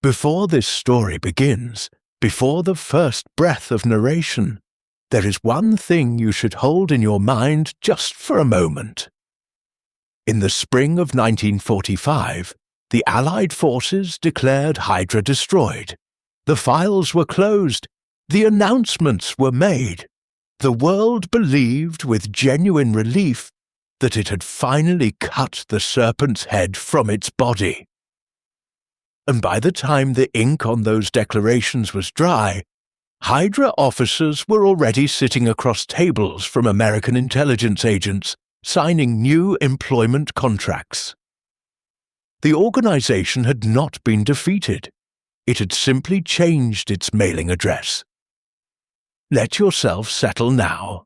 Before this story begins, before the first breath of narration, there is one thing you should hold in your mind just for a moment. In the spring of 1945, the Allied forces declared Hydra destroyed. The files were closed. The announcements were made. The world believed with genuine relief that it had finally cut the serpent's head from its body. And by the time the ink on those declarations was dry, Hydra officers were already sitting across tables from American intelligence agents, signing new employment contracts. The organization had not been defeated. It had simply changed its mailing address. Let yourself settle now.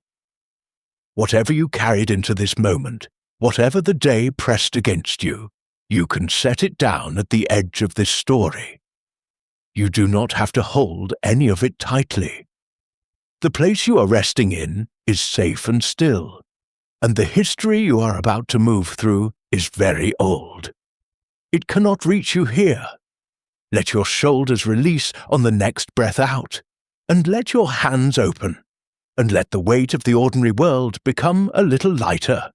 Whatever you carried into this moment, whatever the day pressed against you, you can set it down at the edge of this story. You do not have to hold any of it tightly. The place you are resting in is safe and still, and the history you are about to move through is very old. It cannot reach you here. Let your shoulders release on the next breath out, and let your hands open, and let the weight of the ordinary world become a little lighter.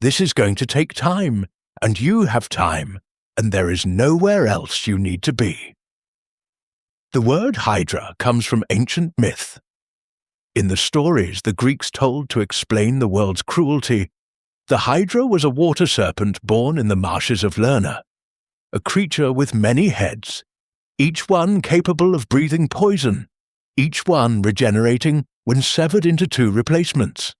This is going to take time, and you have time, and there is nowhere else you need to be. The word Hydra comes from ancient myth. In the stories the Greeks told to explain the world's cruelty, the Hydra was a water serpent born in the marshes of Lerna, a creature with many heads, each one capable of breathing poison, each one regenerating when severed into two replacements.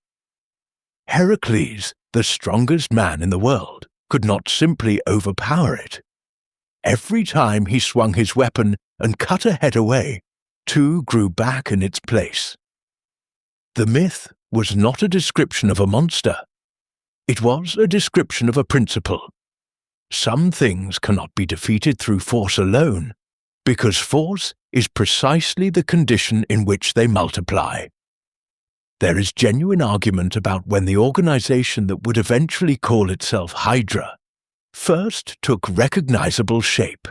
Heracles, the strongest man in the world, could not simply overpower it. Every time he swung his weapon and cut a head away, two grew back in its place. The myth was not a description of a monster. It was a description of a principle. Some things cannot be defeated through force alone, because force is precisely the condition in which they multiply. There is genuine argument about when the organization that would eventually call itself Hydra first took recognizable shape.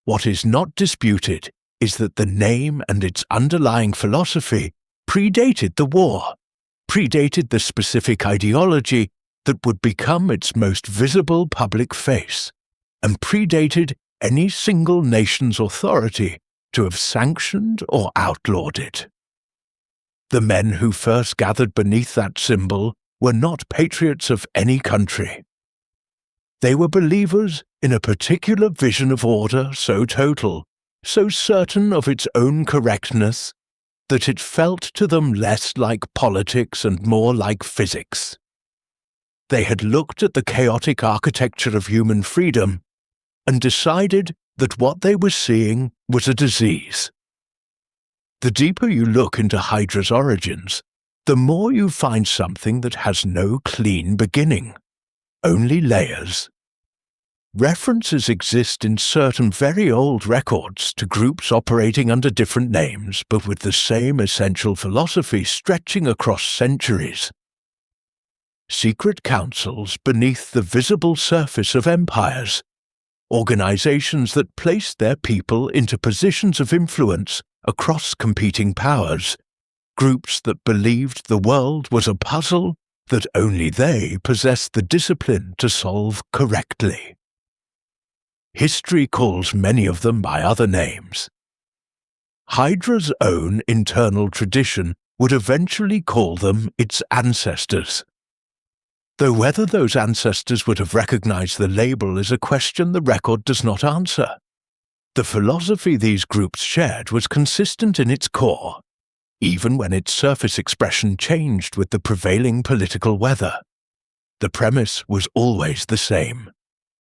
What is not disputed is that the name and its underlying philosophy predated the war, predated the specific ideology that would become its most visible public face, and predated any single nation's authority to have sanctioned or outlawed it. The men who first gathered beneath that symbol were not patriots of any country. They were believers in a particular vision of order so total, so certain of its own correctness, that it felt to them less like politics and more like physics. They had looked at the chaotic architecture of human freedom and decided that what they were seeing was a disease. The deeper you look into Hydra's origins, the more you find something that has no clean beginning, only layers. References exist in certain very old records to groups operating under different names but with the same essential philosophy stretching across centuries. Secret councils beneath the visible surface of empires, organizations that placed their people into positions of influence across competing powers, groups that believed the world was a puzzle that only they possessed the discipline to solve correctly. History calls many of them by other names. Hydra's own internal tradition would eventually call them its ancestors. Though whether those ancestors would have recognized the label is a question the record does not answer. The philosophy these groups shared was consistent in its core, even when its surface expression changed with the prevailing political weather. The premise was always the same.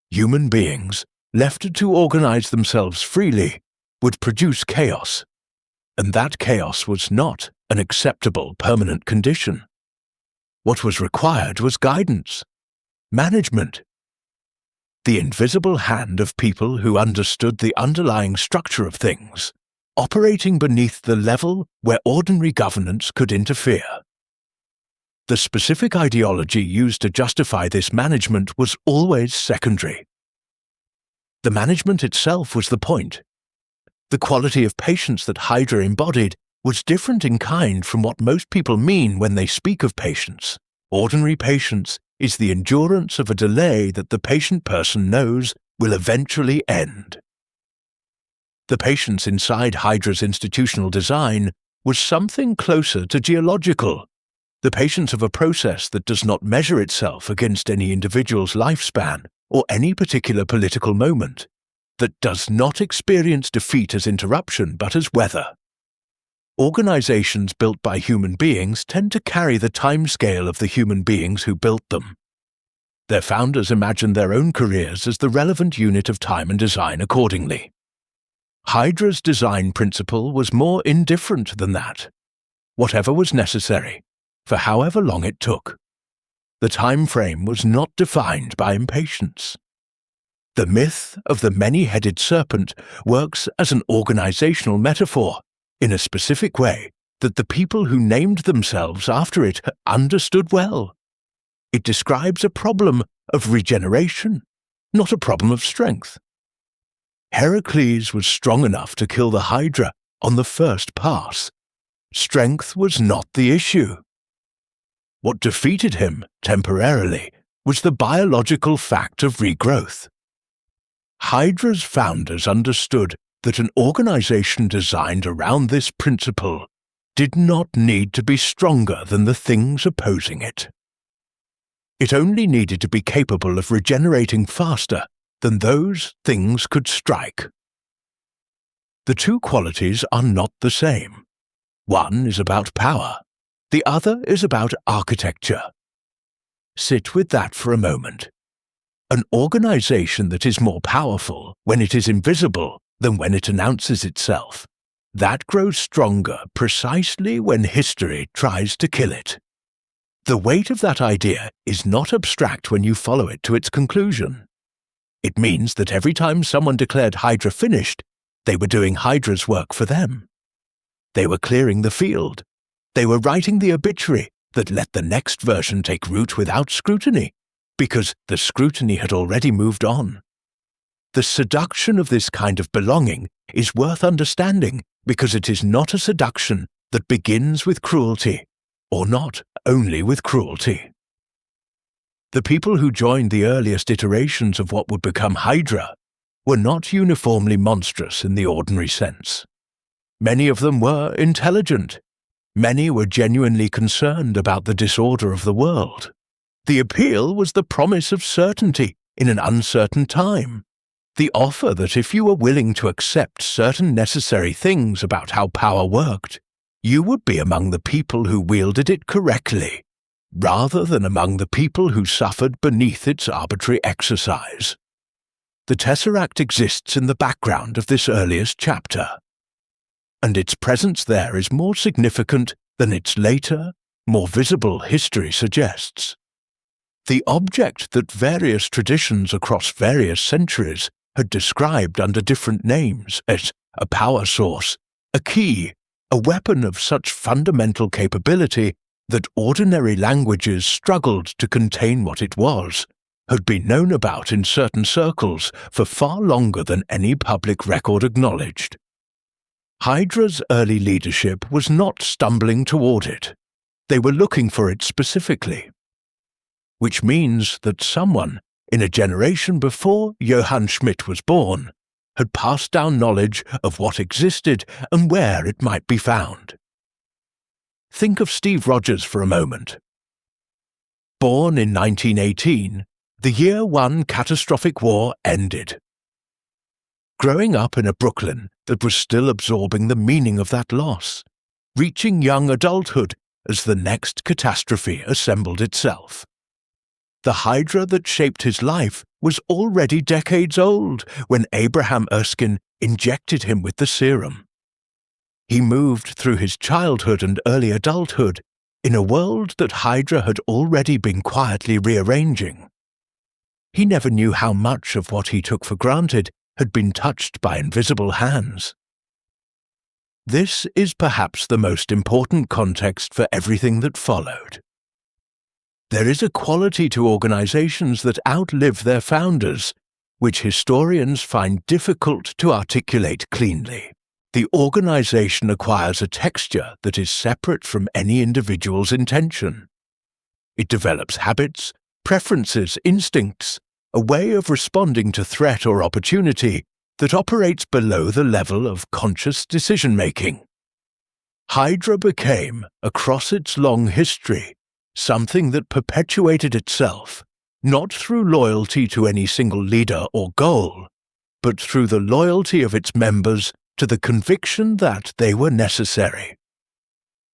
Human beings, left to organize themselves freely, would produce chaos, and that chaos was not an acceptable permanent condition. What was required was guidance, management. The invisible hand of people who understood the underlying structure of things, operating beneath the level where ordinary governance could interfere. The specific ideology used to justify this management was always secondary. The management itself was the point. The quality of patience that Hydra embodied was different in kind from what most people mean when they speak of patience. Ordinary patience is the endurance of a delay that the patient person knows will eventually end. The patience inside Hydra's institutional design was something closer to geological, the patience of a process that does not measure itself against any individual's lifespan or any particular political moment, that does not experience defeat as interruption but as weather. Organizations built by human beings tend to carry the timescale of the human beings who built them. Their founders imagined their own careers as the relevant unit of time and design accordingly. Hydra's design principle was more indifferent than that. Whatever was necessary, for however long it took. The time frame was not defined by impatience. The myth of the many-headed serpent works as an organizational metaphor in a specific way that the people who named themselves after it understood well. It describes a problem of regeneration, not a problem of strength. Heracles was strong enough to kill the Hydra on the first pass. Strength was not the issue. What defeated him, temporarily, was the biological fact of regrowth. Hydra's founders understood that an organization designed around this principle did not need to be stronger than the things opposing it. It only needed to be capable of regenerating faster than those things could strike. The two qualities are not the same. One is about power, the other is about architecture. Sit with that for a moment. An organization that is more powerful when it is invisible than when it announces itself, that grows stronger precisely when history tries to kill it. The weight of that idea is not abstract when you follow it to its conclusion. It means that every time someone declared Hydra finished, they were doing Hydra's work for them. They were clearing the field. They were writing the obituary that let the next version take root without scrutiny, because the scrutiny had already moved on. The seduction of this kind of belonging is worth understanding because it is not a seduction that begins with cruelty, or not only with cruelty. The people who joined the earliest iterations of what would become Hydra were not uniformly monstrous in the ordinary sense. Many of them were intelligent. Many were genuinely concerned about the disorder of the world. The appeal was the promise of certainty in an uncertain time. The offer that if you were willing to accept certain necessary things about how power worked, you would be among the people who wielded it correctly, rather than among the people who suffered beneath its arbitrary exercise. The Tesseract exists in the background of this earliest chapter, and its presence there is more significant than its later, more visible history suggests. The object that various traditions across various centuries had described under different names as a power source, a key, a weapon of such fundamental capability that ordinary languages struggled to contain what it was, had been known about in certain circles for far longer than any public record acknowledged. Hydra's early leadership was not stumbling toward it. They were looking for it specifically. Which means that someone, in a generation before Johann Schmidt was born, had passed down knowledge of what existed and where it might be found. Think of Steve Rogers for a moment. Born in 1918, the year one catastrophic war ended. Growing up in a Brooklyn that was still absorbing the meaning of that loss, reaching young adulthood as the next catastrophe assembled itself. The Hydra that shaped his life was already decades old when Abraham Erskine injected him with the serum. He moved through his childhood and early adulthood in a world that Hydra had already been quietly rearranging. He never knew how much of what he took for granted had been touched by invisible hands. This is perhaps the most important context for everything that followed. There is a quality to organizations that outlive their founders, which historians find difficult to articulate cleanly. The organization acquires a texture that is separate from any individual's intention. It develops habits, preferences, instincts, a way of responding to threat or opportunity that operates below the level of conscious decision-making. Hydra became, across its long history, something that perpetuated itself, not through loyalty to any single leader or goal, but through the loyalty of its members to the conviction that they were necessary.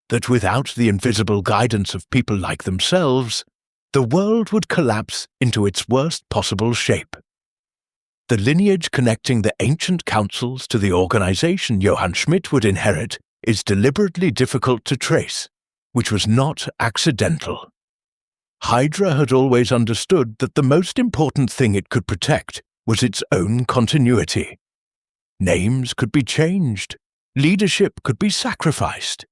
That without the invisible guidance of people like themselves, the world would collapse into its worst possible shape. The lineage connecting the ancient councils to the organization Johann Schmidt would inherit is deliberately difficult to trace, which was not accidental. Hydra had always understood that the most important thing it could protect was its own continuity. Names could be changed, leadership could be sacrificed,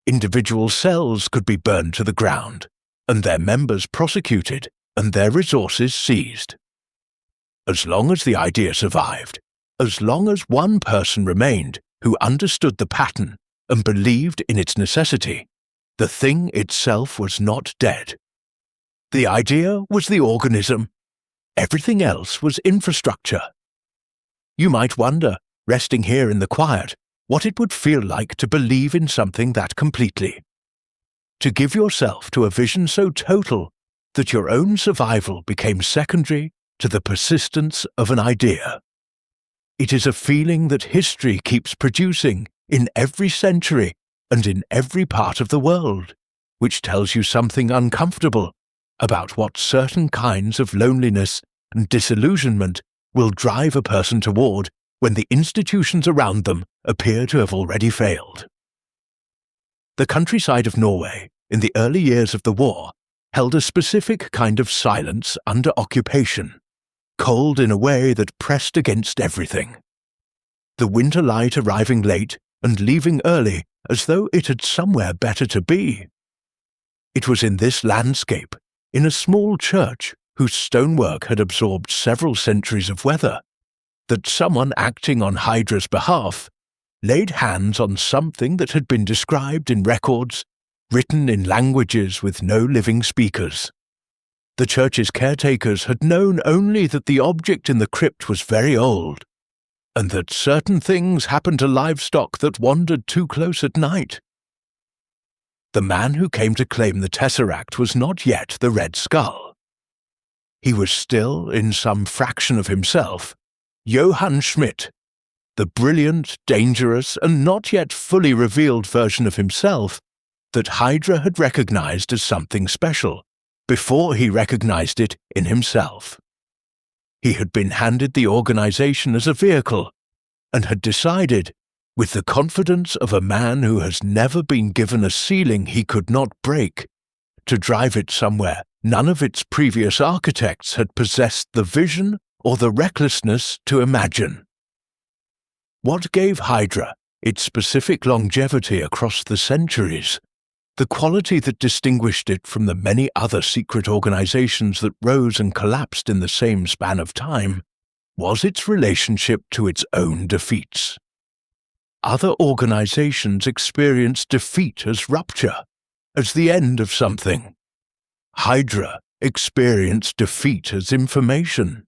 individual cells could be burned to the ground, and their members prosecuted and their resources seized. As long as the idea survived, as long as one person remained who understood the pattern and believed in its necessity, the thing itself was not dead. The idea was the organism. Everything else was infrastructure. You might wonder, resting here in the quiet, what it would feel like to believe in something that completely. To give yourself to a vision so total that your own survival became secondary to the persistence of an idea. It is a feeling that history keeps producing in every century and in every part of the world, which tells you something uncomfortable about what certain kinds of loneliness and disillusionment will drive a person toward when the institutions around them appear to have already failed. The countryside of Norway, in the early years of the war, held a specific kind of silence under occupation, cold in a way that pressed against everything. The winter light arriving late and leaving early as though it had somewhere better to be. It was in this landscape, in a small church whose stonework had absorbed several centuries of weather, that someone acting on Hydra's behalf laid hands on something that had been described in records, written in languages with no living speakers. The church's caretakers had known only that the object in the crypt was very old, and that certain things happened to livestock that wandered too close at night. The man who came to claim the Tesseract was not yet the Red Skull. He was still, in some fraction of himself, Johann Schmidt, the brilliant, dangerous, and not yet fully revealed version of himself that Hydra had recognized as something special before he recognized it in himself. He had been handed the organization as a vehicle and had decided, with the confidence of a man who has never been given a ceiling he could not break, to drive it somewhere none of its previous architects had possessed the vision or the recklessness to imagine. What gave Hydra its specific longevity across the centuries, the quality that distinguished it from the many other secret organizations that rose and collapsed in the same span of time, was its relationship to its own defeats. Other organizations experienced defeat as rupture, as the end of something. Hydra experienced defeat as information.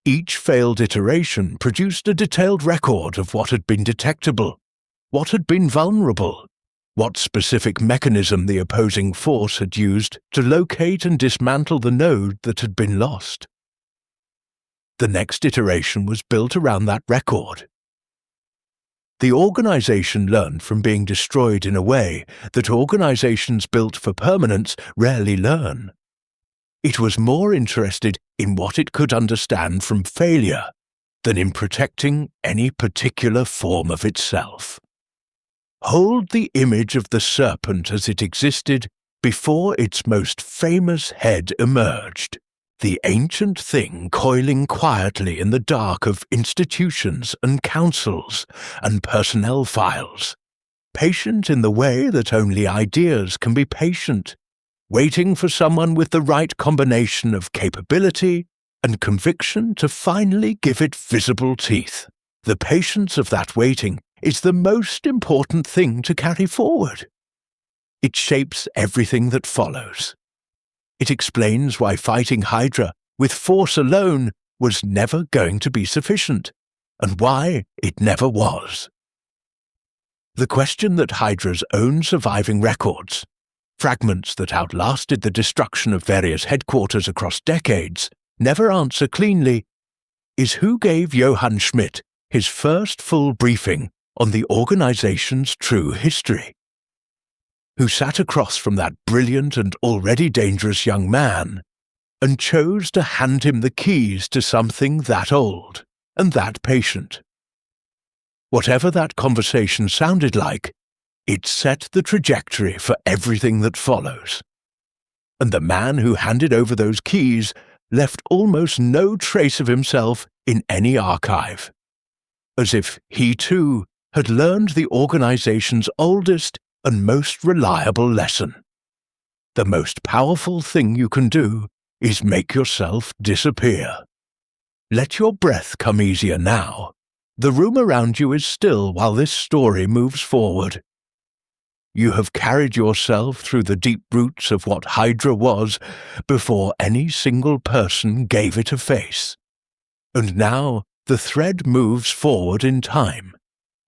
Each failed iteration produced a detailed record of what had been detectable, what had been vulnerable, what specific mechanism the opposing force had used to locate and dismantle the node that had been lost. The next iteration was built around that record. The organization learned from being destroyed in a way that organizations built for permanence rarely learn. It was more interested in what it could understand from failure than in protecting any particular form of itself. Hold the image of the serpent as it existed before its most famous head emerged, the ancient thing coiling quietly in the dark of institutions and councils and personnel files, patient in the way that only ideas can be patient, waiting for someone with the right combination of capability and conviction to finally give it visible teeth. The patience of that waiting is the most important thing to carry forward. It shapes everything that follows. It explains why fighting Hydra with force alone was never going to be sufficient, and why it never was. The question that Hydra's own surviving records, fragments that outlasted the destruction of various headquarters across decades, never answer cleanly, is who gave Johann Schmidt his first full briefing on the organization's true history? Who sat across from that brilliant and already dangerous young man and chose to hand him the keys to something that old and that patient? Whatever that conversation sounded like, it set the trajectory for everything that follows. And the man who handed over those keys left almost no trace of himself in any archive, as if he too had learned the organization's oldest and most reliable lesson. The most powerful thing you can do is make yourself disappear. Let your breath come easier now. The room around you is still while this story moves forward. You have carried yourself through the deep roots of what Hydra was before any single person gave it a face. And now the thread moves forward in time,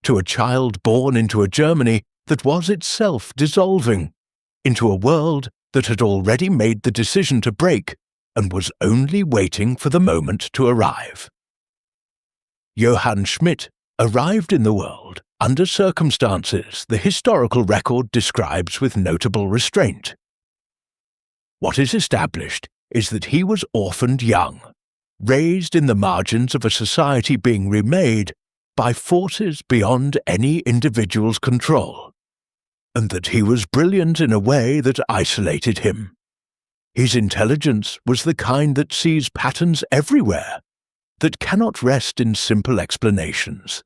to a child born into a Germany that was itself dissolving, into a world that had already made the decision to break and was only waiting for the moment to arrive. Johann Schmidt arrived in the world under circumstances the historical record describes with notable restraint. What is established is that he was orphaned young, raised in the margins of a society being remade by forces beyond any individual's control, and that he was brilliant in a way that isolated him. His intelligence was the kind that sees patterns everywhere, that cannot rest in simple explanations,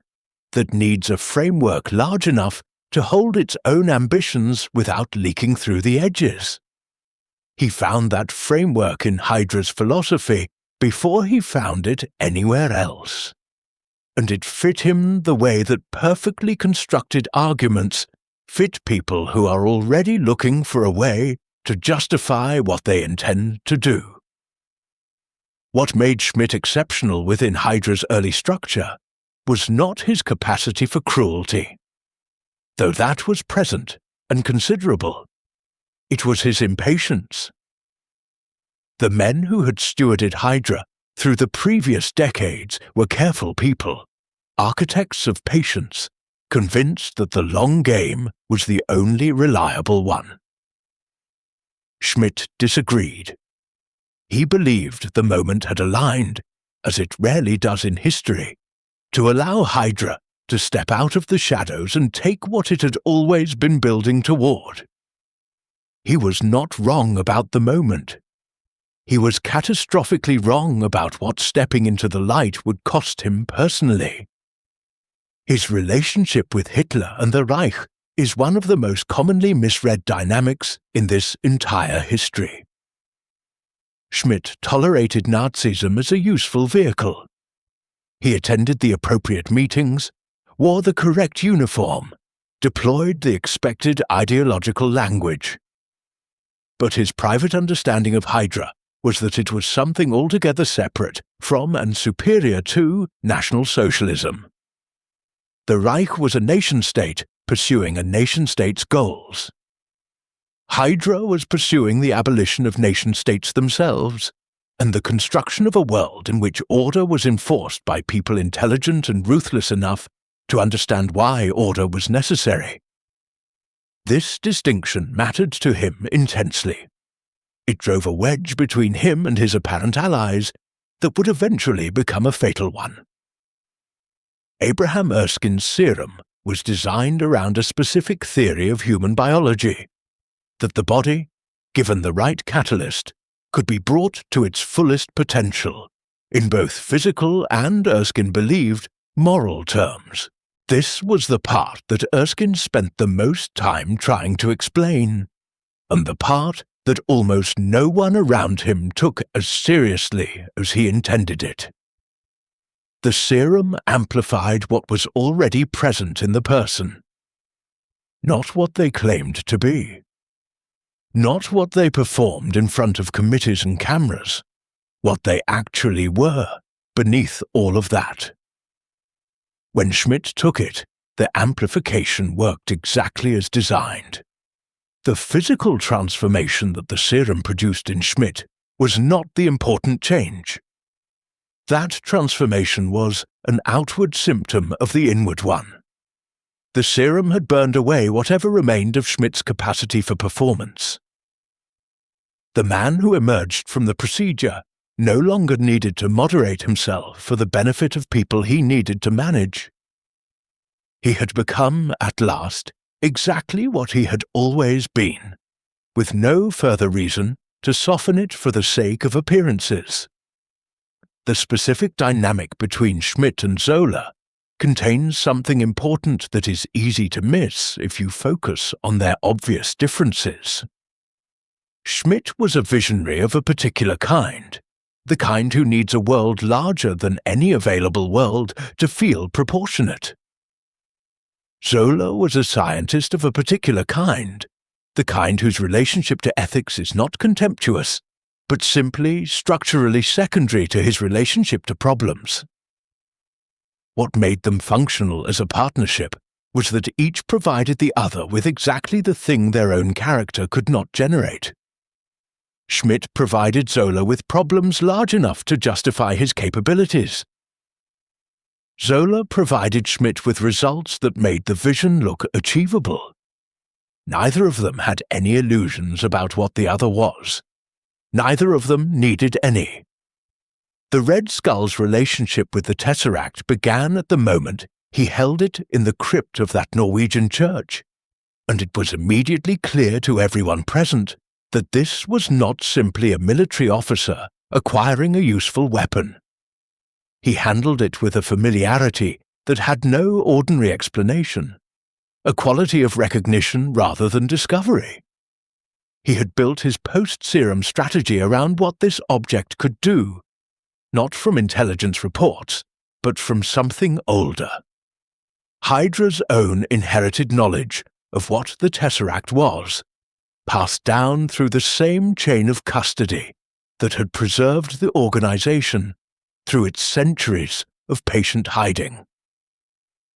that needs a framework large enough to hold its own ambitions without leaking through the edges. He found that framework in Hydra's philosophy before he found it anywhere else. And it fit him the way that perfectly constructed arguments fit people who are already looking for a way to justify what they intend to do. What made Schmidt exceptional within Hydra's early structure was not his capacity for cruelty, though that was present and considerable. It was his impatience. The men who had stewarded Hydra through the previous decades were careful people, architects of patience, convinced that the long game was the only reliable one. Schmidt disagreed. He believed the moment had aligned, as it rarely does in history, to allow Hydra to step out of the shadows and take what it had always been building toward. He was not wrong about the moment. He was catastrophically wrong about what stepping into the light would cost him personally. His relationship with Hitler and the Reich is one of the most commonly misread dynamics in this entire history. Schmidt tolerated Nazism as a useful vehicle. He attended the appropriate meetings, wore the correct uniform, deployed the expected ideological language. But his private understanding of Hydra was that it was something altogether separate from and superior to National Socialism. The Reich was a nation-state pursuing a nation-state's goals. Hydra was pursuing the abolition of nation-states themselves, and the construction of a world in which order was enforced by people intelligent and ruthless enough to understand why order was necessary. This distinction mattered to him intensely. It drove a wedge between him and his apparent allies that would eventually become a fatal one. Abraham Erskine's Serum was designed around a specific theory of human biology, that the body, given the right catalyst, could be brought to its fullest potential, in both physical and, Erskine believed, moral terms. This was the part that Erskine spent the most time trying to explain, and the part that almost no one around him took as seriously as he intended it. The serum amplified what was already present in the person. Not what they claimed to be. Not what they performed in front of committees and cameras. What they actually were beneath all of that. When Schmidt took it, the amplification worked exactly as designed. The physical transformation that the serum produced in Schmidt was not the important change. That transformation was an outward symptom of the inward one. The serum had burned away whatever remained of Schmidt's capacity for performance. The man who emerged from the procedure no longer needed to moderate himself for the benefit of people he needed to manage. He had become, at last, exactly what he had always been, with no further reason to soften it for the sake of appearances. The specific dynamic between Schmidt and Zola contains something important that is easy to miss if you focus on their obvious differences. Schmidt was a visionary of a particular kind, the kind who needs a world larger than any available world to feel proportionate. Zola was a scientist of a particular kind, the kind whose relationship to ethics is not contemptuous, but simply structurally secondary to his relationship to problems. What made them functional as a partnership was that each provided the other with exactly the thing their own character could not generate. Schmidt provided Zola with problems large enough to justify his capabilities. Zola provided Schmidt with results that made the vision look achievable. Neither of them had any illusions about what the other was. Neither of them needed any. The Red Skull's relationship with the Tesseract began at the moment he held it in the crypt of that Norwegian church, and it was immediately clear to everyone present that this was not simply a military officer acquiring a useful weapon. He handled it with a familiarity that had no ordinary explanation, a quality of recognition rather than discovery. He had built his post-serum strategy around what this object could do, not from intelligence reports, but from something older. Hydra's own inherited knowledge of what the Tesseract was, passed down through the same chain of custody that had preserved the organization through its centuries of patient hiding.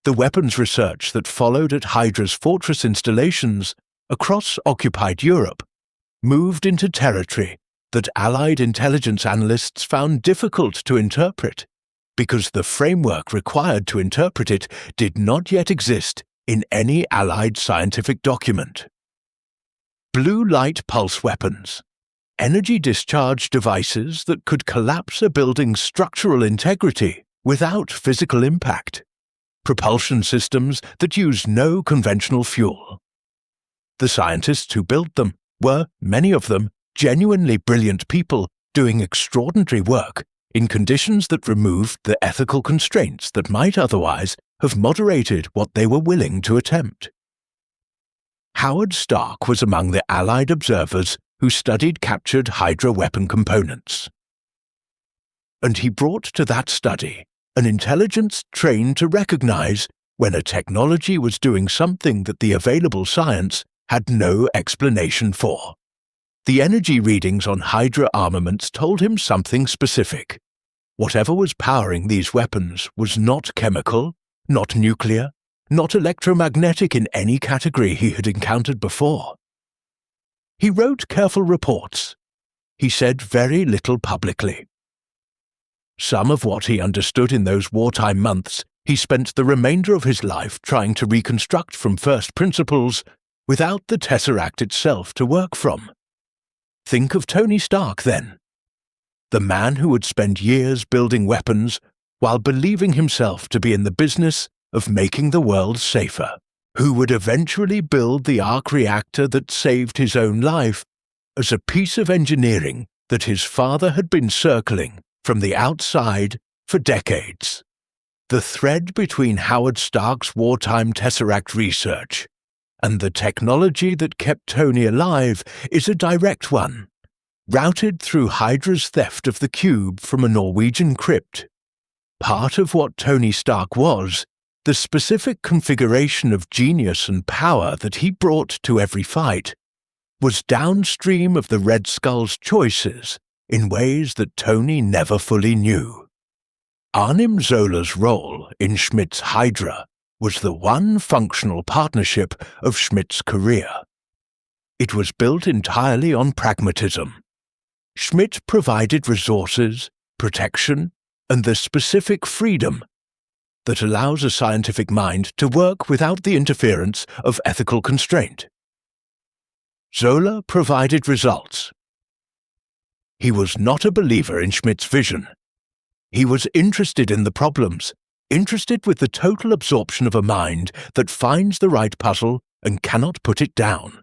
The weapons research that followed at Hydra's fortress installations across occupied Europe moved into territory that Allied intelligence analysts found difficult to interpret because the framework required to interpret it did not yet exist in any Allied scientific document. Blue light pulse weapons, energy discharge devices that could collapse a building's structural integrity without physical impact, propulsion systems that use no conventional fuel. The scientists who built them were, many of them, genuinely brilliant people doing extraordinary work in conditions that removed the ethical constraints that might otherwise have moderated what they were willing to attempt. Howard Stark was among the Allied observers who studied captured Hydra weapon components. And he brought to that study an intelligence trained to recognize when a technology was doing something that the available science had no explanation for. The energy readings on Hydra armaments told him something specific. Whatever was powering these weapons was not chemical, not nuclear, not electromagnetic in any category he had encountered before. He wrote careful reports. He said very little publicly. Some of what he understood in those wartime months he spent the remainder of his life trying to reconstruct from first principles without the Tesseract itself to work from. Think of Tony Stark, then. The man who would spend years building weapons while believing himself to be in the business of making the world safer, who would eventually build the arc reactor that saved his own life as a piece of engineering that his father had been circling from the outside for decades. The thread between Howard Stark's wartime Tesseract research and the technology that kept Tony alive is a direct one, routed through Hydra's theft of the cube from a Norwegian crypt. Part of what Tony Stark was, the specific configuration of genius and power that he brought to every fight, was downstream of the Red Skull's choices in ways that Tony never fully knew. Arnim Zola's role in Schmidt's Hydra was the one functional partnership of Schmidt's career. It was built entirely on pragmatism. Schmidt provided resources, protection, and the specific freedom that allows a scientific mind to work without the interference of ethical constraint. Zola provided results. He was not a believer in Schmidt's vision. He was interested in the problems, interested with the total absorption of a mind that finds the right puzzle and cannot put it down.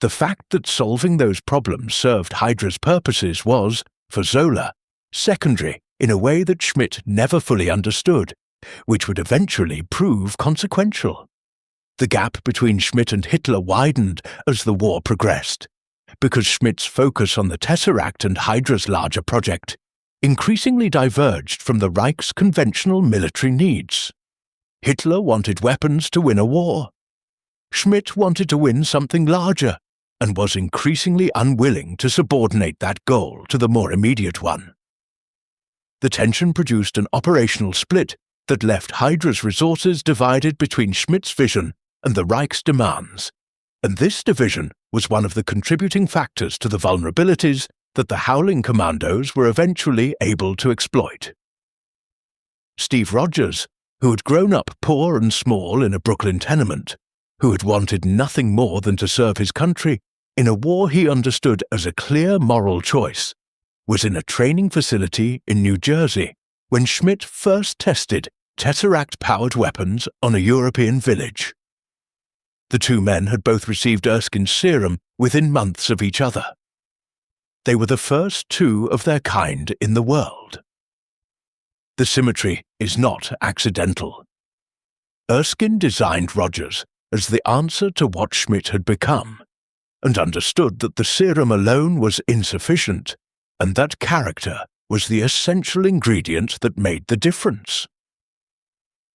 The fact that solving those problems served Hydra's purposes was, for Zola, secondary in a way that Schmidt never fully understood, which would eventually prove consequential. The gap between Schmidt and Hitler widened as the war progressed, because Schmidt's focus on the Tesseract and Hydra's larger project increasingly diverged from the Reich's conventional military needs. Hitler wanted weapons to win a war. Schmidt wanted to win something larger, and was increasingly unwilling to subordinate that goal to the more immediate one. The tension produced an operational split that left Hydra's resources divided between Schmidt's vision and the Reich's demands, and this division was one of the contributing factors to the vulnerabilities that the Howling Commandos were eventually able to exploit. Steve Rogers, who had grown up poor and small in a Brooklyn tenement, who had wanted nothing more than to serve his country in a war he understood as a clear moral choice, was in a training facility in New Jersey when Schmidt first tested Tesseract-powered weapons on a European village. The two men had both received Erskine's serum within months of each other. They were the first two of their kind in the world. The symmetry is not accidental. Erskine designed Rogers as the answer to what Schmidt had become, and understood that the serum alone was insufficient, and that character was the essential ingredient that made the difference.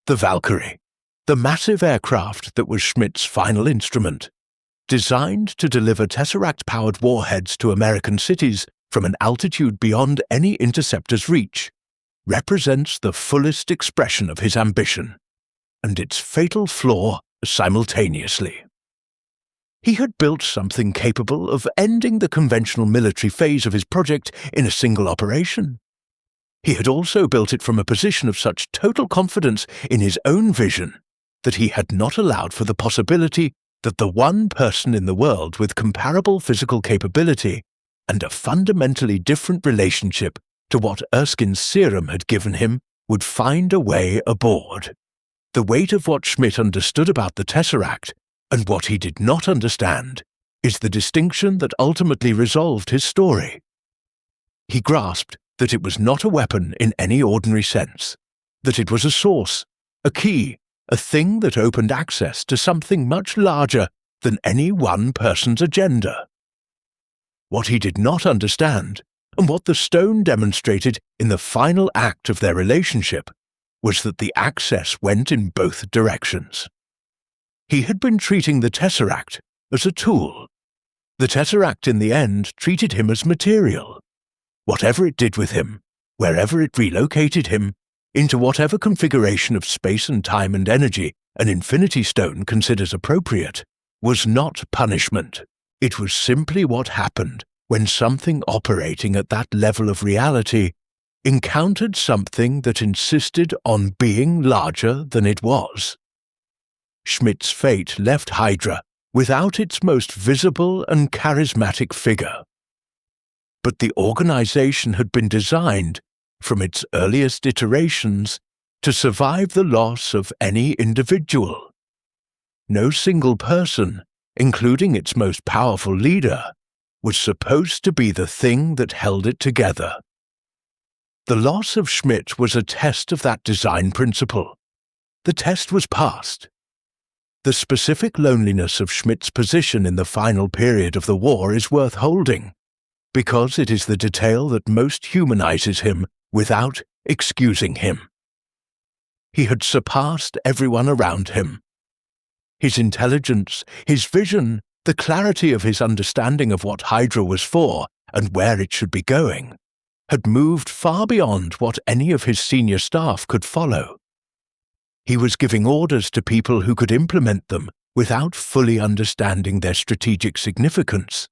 The Valkyrie, the massive aircraft that was Schmidt's final instrument, designed to deliver Tesseract-powered warheads to American cities from an altitude beyond any interceptor's reach, represents the fullest expression of his ambition, and its fatal flaw simultaneously. He had built something capable of ending the conventional military phase of his project in a single operation. He had also built it from a position of such total confidence in his own vision that he had not allowed for the possibility that the one person in the world with comparable physical capability and a fundamentally different relationship to what Erskine's serum had given him would find a way aboard. The weight of what Schmidt understood about the Tesseract and what he did not understand is the distinction that ultimately resolved his story. He grasped that it was not a weapon in any ordinary sense, that it was a source, a key, a thing that opened access to something much larger than any one person's agenda. What he did not understand, and what the stone demonstrated in the final act of their relationship, was that the access went in both directions. He had been treating the Tesseract as a tool. The Tesseract in the end treated him as material. Whatever it did with him, wherever it relocated him, into whatever configuration of space and time and energy an Infinity Stone considers appropriate, was not punishment. It was simply what happened when something operating at that level of reality encountered something that insisted on being larger than it was. Schmidt's fate left Hydra without its most visible and charismatic figure. But the organization had been designed, from its earliest iterations, to survive the loss of any individual. No single person, including its most powerful leader, was supposed to be the thing that held it together. The loss of Schmidt was a test of that design principle. The test was passed. The specific loneliness of Schmidt's position in the final period of the war is worth holding, because it is the detail that most humanizes him without excusing him. He had surpassed everyone around him. His intelligence, his vision, the clarity of his understanding of what Hydra was for and where it should be going, had moved far beyond what any of his senior staff could follow. He was giving orders to people who could implement them without fully understanding their strategic significance,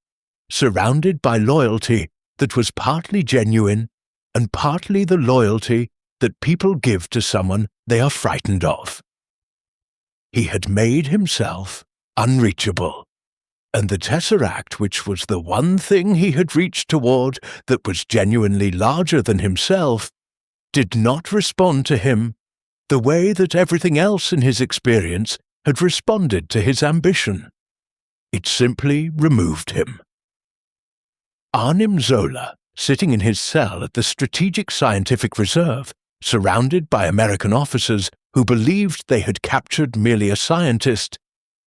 surrounded by loyalty that was partly genuine and partly the loyalty that people give to someone they are frightened of. He had made himself unreachable, and the Tesseract, which was the one thing he had reached toward that was genuinely larger than himself, did not respond to him the way that everything else in his experience had responded to his ambition. It simply removed him. Arnim Zola, sitting in his cell at the Strategic Scientific Reserve, surrounded by American officers who believed they had captured merely a scientist,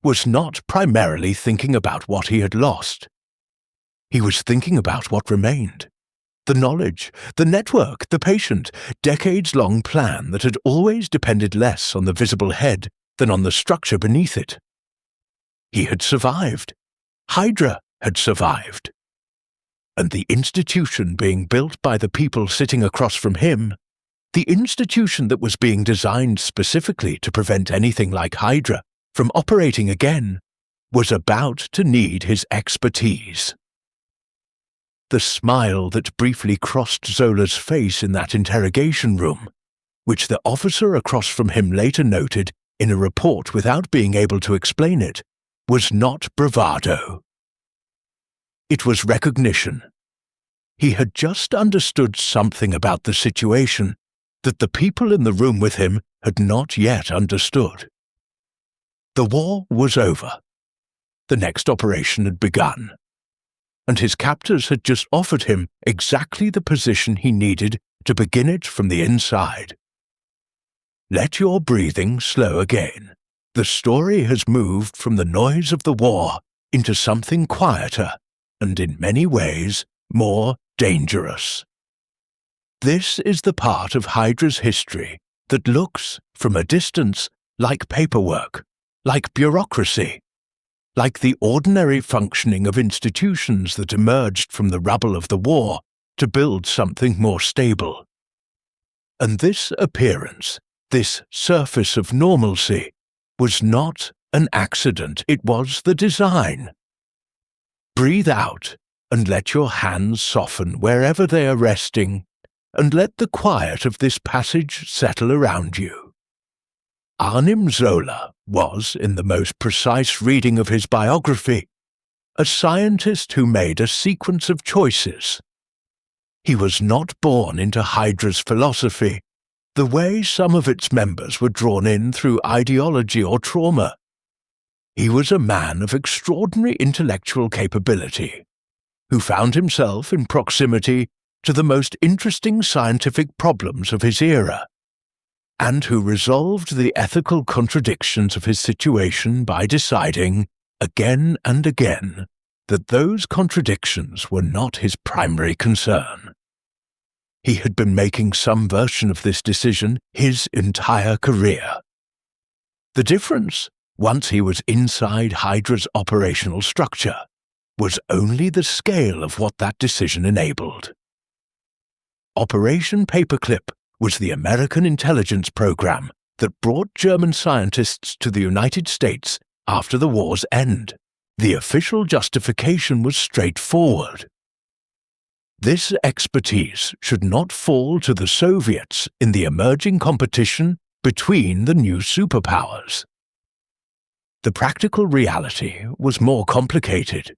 was not primarily thinking about what he had lost. He was thinking about what remained. The knowledge, the network, the patient, decades-long plan that had always depended less on the visible head than on the structure beneath it. He had survived. Hydra had survived. And the institution being built by the people sitting across from him, the institution that was being designed specifically to prevent anything like Hydra from operating again, was about to need his expertise. The smile that briefly crossed Zola's face in that interrogation room, which the officer across from him later noted in a report without being able to explain it, was not bravado. It was recognition. He had just understood something about the situation that the people in the room with him had not yet understood. The war was over. The next operation had begun, and his captors had just offered him exactly the position he needed to begin it from the inside. Let your breathing slow again. The story has moved from the noise of the war into something quieter and in many ways more dangerous. This is the part of Hydra's history that looks, from a distance, like paperwork, like bureaucracy, like the ordinary functioning of institutions that emerged from the rubble of the war to build something more stable. And this appearance, this surface of normalcy, was not an accident, it was the design. Breathe out and let your hands soften wherever they are resting, and let the quiet of this passage settle around you. Arnim Zola was, in the most precise reading of his biography, a scientist who made a sequence of choices. He was not born into Hydra's philosophy, the way some of its members were drawn in through ideology or trauma. He was a man of extraordinary intellectual capability, who found himself in proximity to the most interesting scientific problems of his era, and who resolved the ethical contradictions of his situation by deciding, again and again, that those contradictions were not his primary concern. He had been making some version of this decision his entire career. The difference, once he was inside Hydra's operational structure, was only the scale of what that decision enabled. Operation Paperclip was the American intelligence program that brought German scientists to the United States after the war's end. The official justification was straightforward. This expertise should not fall to the Soviets in the emerging competition between the new superpowers. The practical reality was more complicated.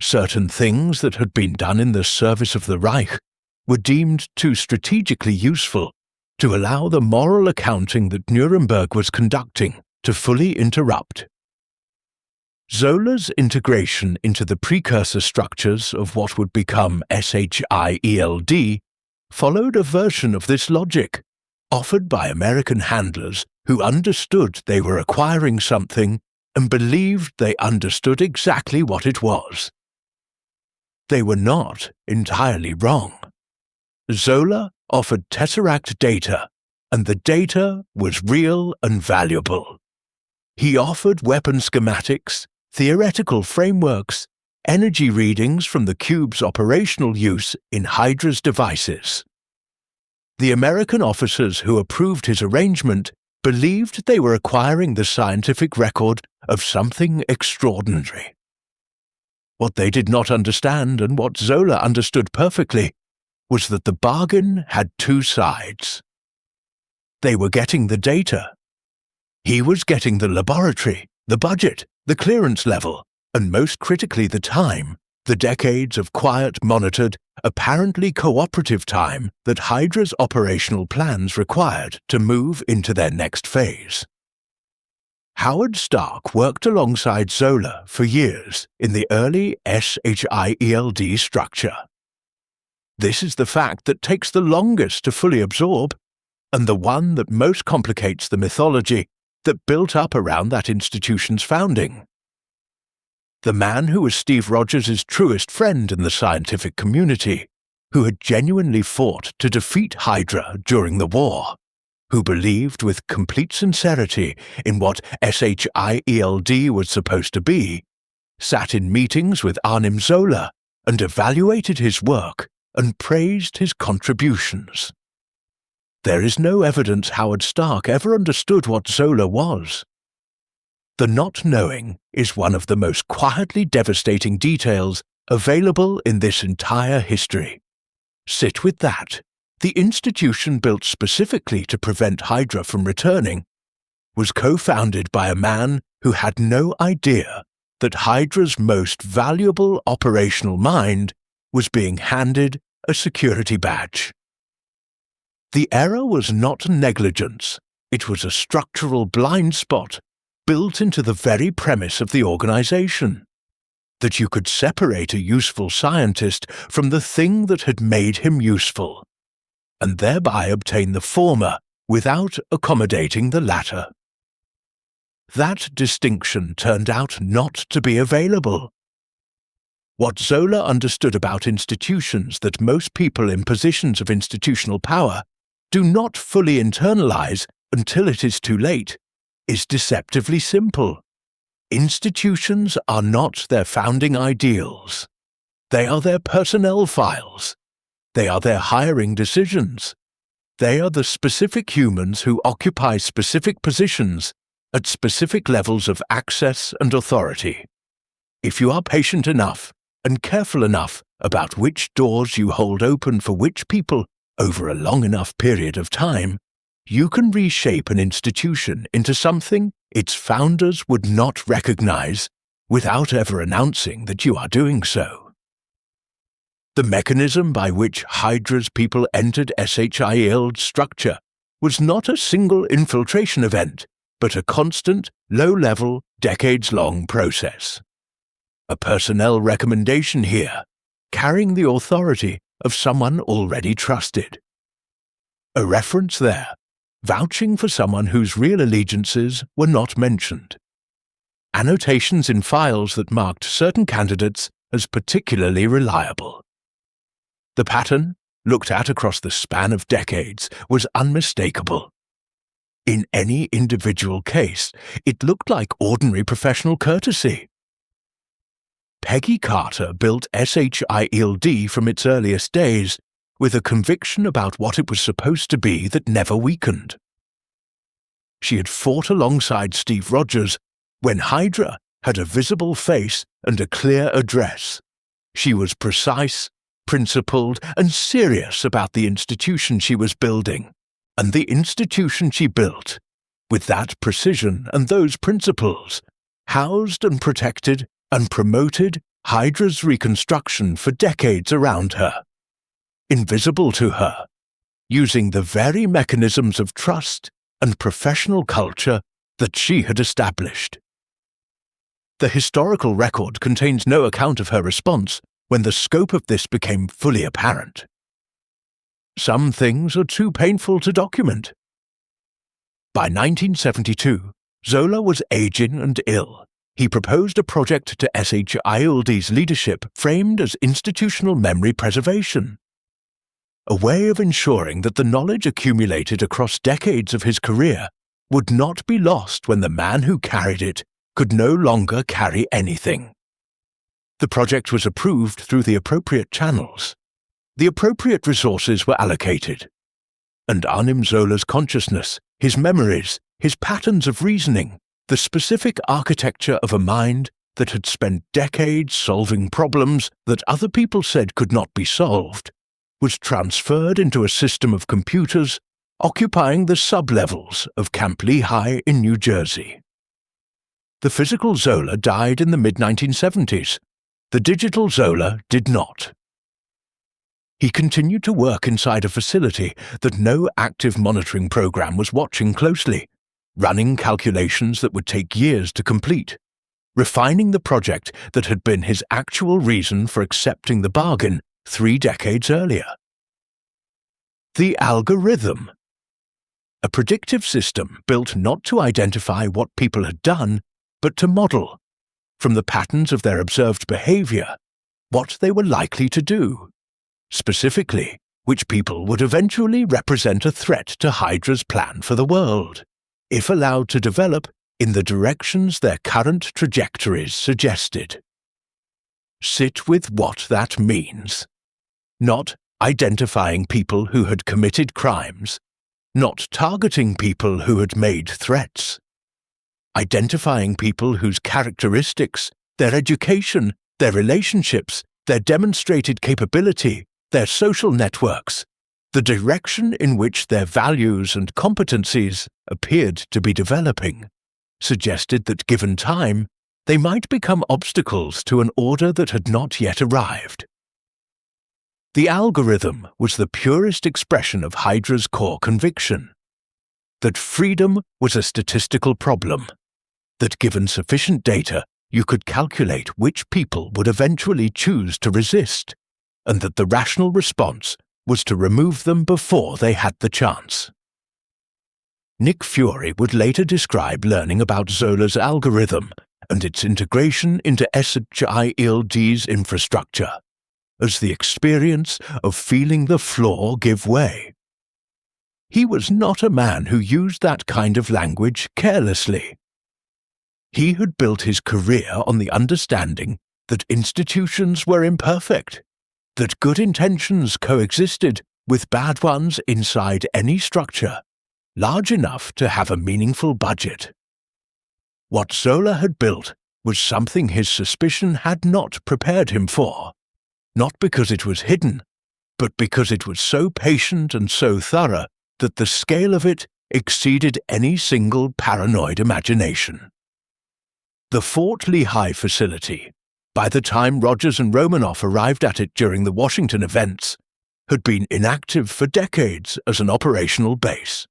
Certain things that had been done in the service of the Reich were deemed too strategically useful to allow the moral accounting that Nuremberg was conducting to fully interrupt. Zola's integration into the precursor structures of what would become SHIELD followed a version of this logic, offered by American handlers who understood they were acquiring something and believed they understood exactly what it was. They were not entirely wrong. Zola offered Tesseract data, and the data was real and valuable. He offered weapon schematics, theoretical frameworks, energy readings from the cube's operational use in Hydra's devices. The American officers who approved his arrangement believed they were acquiring the scientific record of something extraordinary. What they did not understand, and what Zola understood perfectly, was that the bargain had two sides. They were getting the data. He was getting the laboratory, the budget, the clearance level, and most critically the time, the decades of quiet, monitored, apparently cooperative time that Hydra's operational plans required to move into their next phase. Howard Stark worked alongside Zola for years in the early SHIELD structure. This is the fact that takes the longest to fully absorb, and the one that most complicates the mythology that built up around that institution's founding. The man who was Steve Rogers' truest friend in the scientific community, who had genuinely fought to defeat Hydra during the war, who believed with complete sincerity in what SHIELD was supposed to be, sat in meetings with Arnim Zola and evaluated his work and praised his contributions. There is no evidence Howard Stark ever understood what Zola was. The not knowing is one of the most quietly devastating details available in this entire history. Sit with that. The institution built specifically to prevent Hydra from returning was co-founded by a man who had no idea that Hydra's most valuable operational mind was being handed a security badge. The error was not negligence, it was a structural blind spot built into the very premise of the organization, that you could separate a useful scientist from the thing that had made him useful, and thereby obtain the former without accommodating the latter. That distinction turned out not to be available. What Zola understood about institutions that most people in positions of institutional power do not fully internalize until it is too late is deceptively simple. Institutions are not their founding ideals. They are their personnel files. They are their hiring decisions. They are the specific humans who occupy specific positions at specific levels of access and authority. If you are patient enough and careful enough about which doors you hold open for which people over a long enough period of time, you can reshape an institution into something its founders would not recognize without ever announcing that you are doing so. The mechanism by which Hydra's people entered SHIELD's structure was not a single infiltration event, but a constant, low-level, decades-long process. A personnel recommendation here, carrying the authority of someone already trusted. A reference there, vouching for someone whose real allegiances were not mentioned. Annotations in files that marked certain candidates as particularly reliable. The pattern, looked at across the span of decades, was unmistakable. In any individual case, it looked like ordinary professional courtesy. Peggy Carter built SHIELD from its earliest days with a conviction about what it was supposed to be that never weakened. She had fought alongside Steve Rogers when Hydra had a visible face and a clear address. She was precise, principled, and serious about the institution she was building, and the institution she built, with that precision and those principles, housed and protected and promoted Hydra's reconstruction for decades around her, invisible to her, using the very mechanisms of trust and professional culture that she had established. The historical record contains no account of her response when the scope of this became fully apparent. Some things are too painful to document. By 1972, Zola was aging and ill. He proposed a project to SHIELD's leadership framed as institutional memory preservation, a way of ensuring that the knowledge accumulated across decades of his career would not be lost when the man who carried it could no longer carry anything. The project was approved through the appropriate channels. The appropriate resources were allocated. And Arnim Zola's consciousness, his memories, his patterns of reasoning, the specific architecture of a mind that had spent decades solving problems that other people said could not be solved, was transferred into a system of computers occupying the sub-levels of Camp Lehigh in New Jersey. The physical Zola died in the mid-1970s. The digital Zola did not. He continued to work inside a facility that no active monitoring program was watching closely, running calculations that would take years to complete, refining the project that had been his actual reason for accepting the bargain 3 decades earlier. The algorithm. A predictive system built not to identify what people had done, but to model, from the patterns of their observed behavior, what they were likely to do. Specifically, which people would eventually represent a threat to Hydra's plan for the world, if allowed to develop in the directions their current trajectories suggested. Sit with what that means. Not identifying people who had committed crimes, not targeting people who had made threats. Identifying people whose characteristics, their education, their relationships, their demonstrated capability, their social networks, the direction in which their values and competencies appeared to be developing, suggested that given time, they might become obstacles to an order that had not yet arrived. The algorithm was the purest expression of Hydra's core conviction, that freedom was a statistical problem, that given sufficient data, you could calculate which people would eventually choose to resist, and that the rational response was to remove them before they had the chance. Nick Fury would later describe learning about Zola's algorithm and its integration into SHIELD's infrastructure as the experience of feeling the floor give way. He was not a man who used that kind of language carelessly. He had built his career on the understanding that institutions were imperfect, that good intentions coexisted with bad ones inside any structure, large enough to have a meaningful budget. What Zola had built was something his suspicion had not prepared him for, not because it was hidden, but because it was so patient and so thorough that the scale of it exceeded any single paranoid imagination. The Fort Lehigh facility, by the time Rogers and Romanoff arrived at it during the Washington events, had been inactive for decades as an operational base.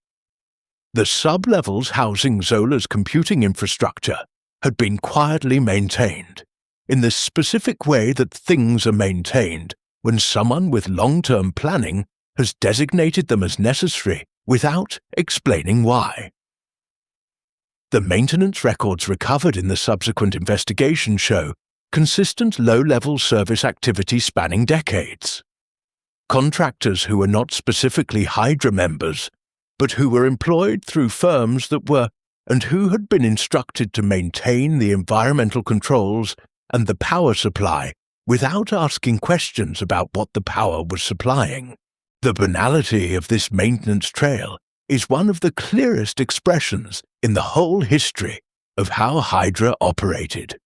The sub-levels housing Zola's computing infrastructure had been quietly maintained, in the specific way that things are maintained when someone with long-term planning has designated them as necessary without explaining why. The maintenance records recovered in the subsequent investigation show consistent low-level service activity spanning decades. Contractors who were not specifically Hydra members, but who were employed through firms that were, and who had been instructed to maintain the environmental controls and the power supply without asking questions about what the power was supplying. The banality of this maintenance trail is one of the clearest expressions in the whole history of how Hydra operated.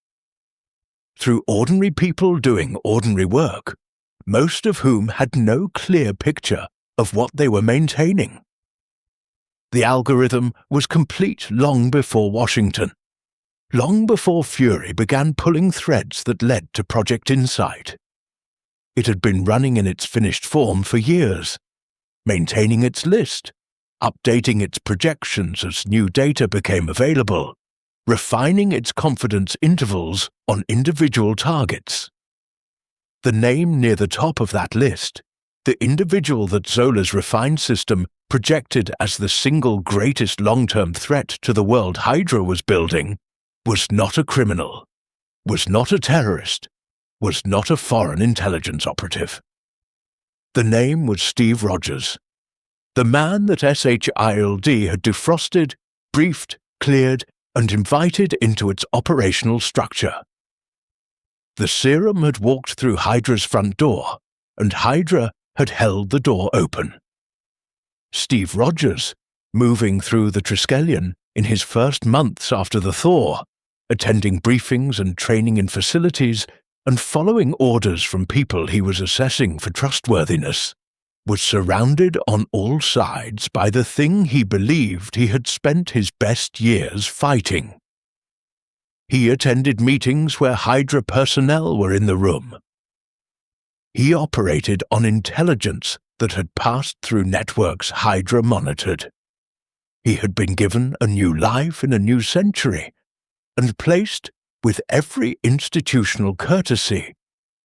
Through ordinary people doing ordinary work, most of whom had no clear picture of what they were maintaining. The algorithm was complete long before Washington, long before Fury began pulling threads that led to Project Insight. It had been running in its finished form for years, maintaining its list, updating its projections as new data became available, refining its confidence intervals on individual targets. The name near the top of that list, the individual that Zola's refined system projected as the single greatest long-term threat to the world Hydra was building, was not a criminal, was not a terrorist, was not a foreign intelligence operative. The name was Steve Rogers, the man that SHILD had defrosted, briefed, cleared, and invited into its operational structure. The Serum had walked through Hydra's front door, and Hydra had held the door open. Steve Rogers, moving through the Triskelion in his first months after the thaw, attending briefings and training in facilities, and following orders from people he was assessing for trustworthiness, was surrounded on all sides by the thing he believed he had spent his best years fighting. He attended meetings where Hydra personnel were in the room. He operated on intelligence that had passed through networks Hydra monitored. He had been given a new life in a new century, and placed, with every institutional courtesy,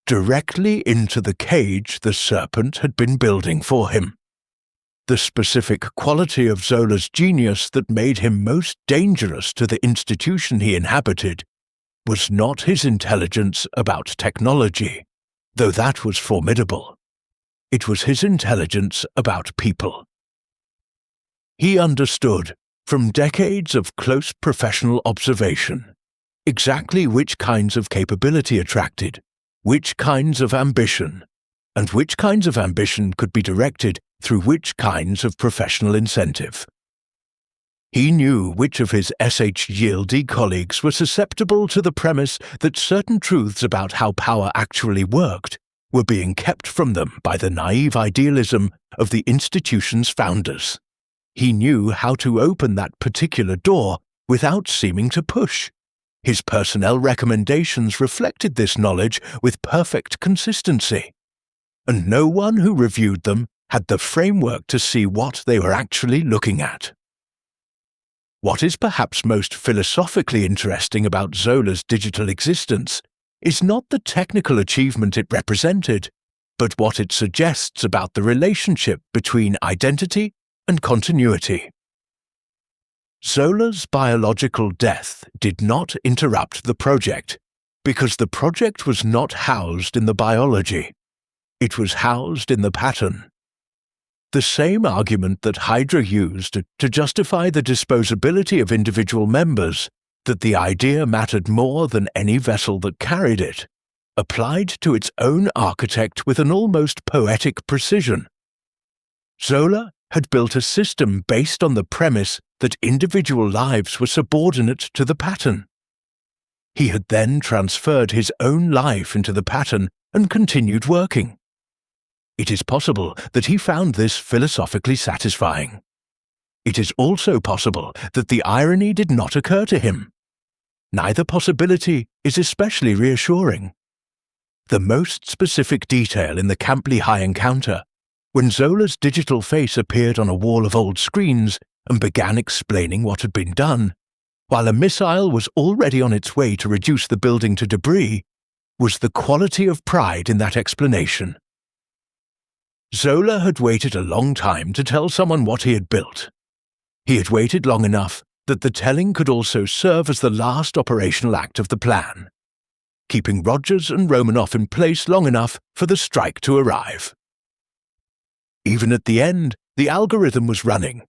directly into the cage the Serpent had been building for him. The specific quality of Zola's genius that made him most dangerous to the institution he inhabited was not his intelligence about technology, though that was formidable. It was his intelligence about people. He understood, from decades of close professional observation, exactly which kinds of capability attracted, which kinds of ambition, and which kinds of ambition could be directed through which kinds of professional incentive. He knew which of his SHILD colleagues were susceptible to the premise that certain truths about how power actually worked were being kept from them by the naive idealism of the institution's founders. He knew how to open that particular door without seeming to push. His personnel recommendations reflected this knowledge with perfect consistency, and no one who reviewed them had the framework to see what they were actually looking at. What is perhaps most philosophically interesting about Zola's digital existence is not the technical achievement it represented, but what it suggests about the relationship between identity and continuity. Zola's biological death did not interrupt the project, because the project was not housed in the biology. It was housed in the pattern. The same argument that Hydra used to justify the disposability of individual members, that the idea mattered more than any vessel that carried it, applied to its own architect with an almost poetic precision. Zola had built a system based on the premise that individual lives were subordinate to the pattern. He had then transferred his own life into the pattern and continued working. It is possible that he found this philosophically satisfying. It is also possible that the irony did not occur to him. Neither possibility is especially reassuring. The most specific detail in the Camp Lehigh encounter, when Zola's digital face appeared on a wall of old screens and began explaining what had been done, while a missile was already on its way to reduce the building to debris, was the quality of pride in that explanation. Zola had waited a long time to tell someone what he had built. He had waited long enough that the telling could also serve as the last operational act of the plan, keeping Rogers and Romanoff in place long enough for the strike to arrive. Even at the end, the algorithm was running.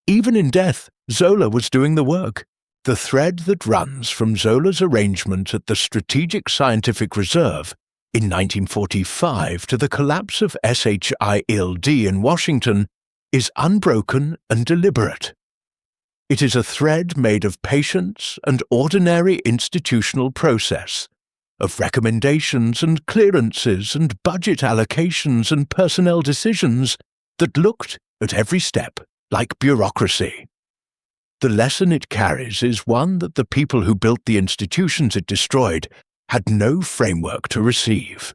Even in death, Zola was doing the work. The thread that runs from Zola's arrangement at the Strategic Scientific Reserve in 1945 to the collapse of SHILD in Washington is unbroken and deliberate. It is a thread made of patience and ordinary institutional process, of recommendations and clearances and budget allocations and personnel decisions that looked, at every step, like bureaucracy. The lesson it carries is one that the people who built the institutions it destroyed had no framework to receive.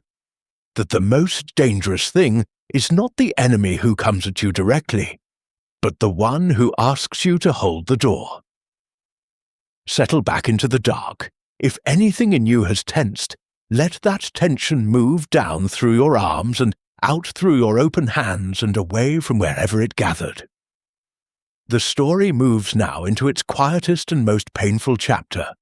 That the most dangerous thing is not the enemy who comes at you directly, but the one who asks you to hold the door. Settle back into the dark. If anything in you has tensed, let that tension move down through your arms and out through your open hands and away from wherever it gathered. The story moves now into its quietest and most painful chapter.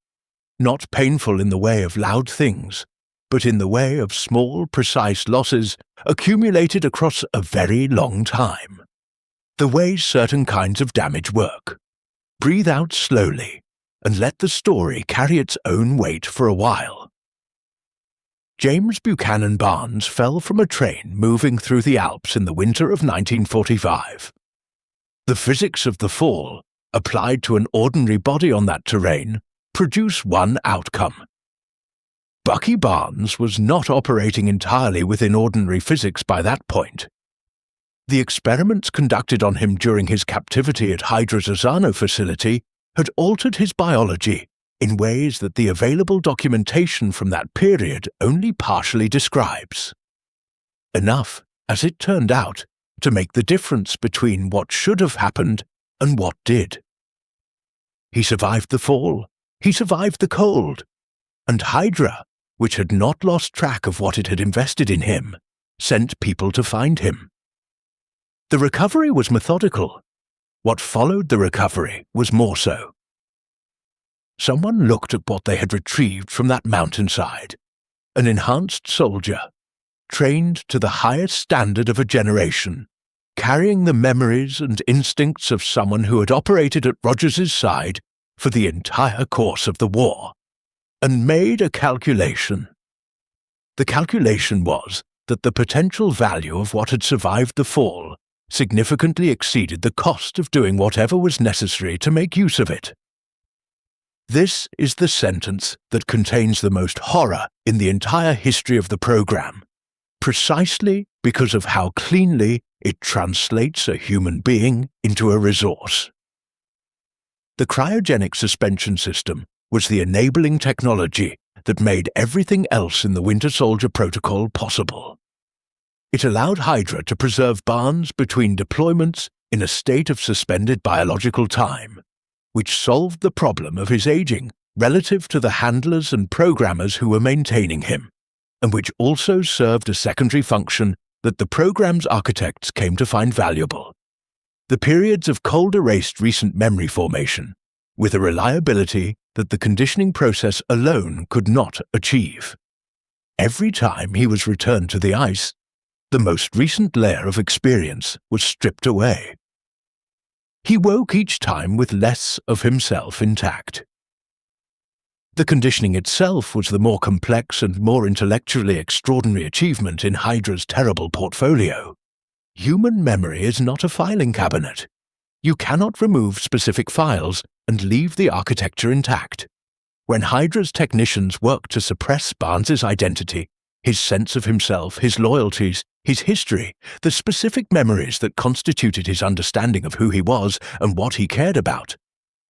Not painful in the way of loud things, but in the way of small, precise losses accumulated across a very long time. The way certain kinds of damage work. Breathe out slowly and let the story carry its own weight for a while. James Buchanan Barnes fell from a train moving through the Alps in the winter of 1945. The physics of the fall, applied to an ordinary body on that terrain, produce one outcome. Bucky Barnes was not operating entirely within ordinary physics by that point. The experiments conducted on him during his captivity at Hydra's Asano facility had altered his biology in ways that the available documentation from that period only partially describes. Enough, as it turned out, to make the difference between what should have happened and what did. He survived the fall, he survived the cold, and Hydra, which had not lost track of what it had invested in him, sent people to find him. The recovery was methodical. What followed the recovery was more so. Someone looked at what they had retrieved from that mountainside, an enhanced soldier, trained to the highest standard of a generation, carrying the memories and instincts of someone who had operated at Rogers's side for the entire course of the war, and made a calculation. The calculation was that the potential value of what had survived the fall significantly exceeded the cost of doing whatever was necessary to make use of it. This is the sentence that contains the most horror in the entire history of the program, precisely because of how cleanly it translates a human being into a resource. The cryogenic suspension system was the enabling technology that made everything else in the Winter Soldier Protocol possible. It allowed Hydra to preserve Barnes between deployments in a state of suspended biological time, which solved the problem of his aging relative to the handlers and programmers who were maintaining him, and which also served a secondary function that the program's architects came to find valuable: the periods of cold-erased recent memory formation, with a reliability that the conditioning process alone could not achieve. Every time he was returned to the ice, the most recent layer of experience was stripped away. He woke each time with less of himself intact. The conditioning itself was the more complex and more intellectually extraordinary achievement in Hydra's terrible portfolio. Human memory is not a filing cabinet. You cannot remove specific files and leave the architecture intact. When Hydra's technicians worked to suppress Barnes's identity, his sense of himself, his loyalties, his history, the specific memories that constituted his understanding of who he was and what he cared about,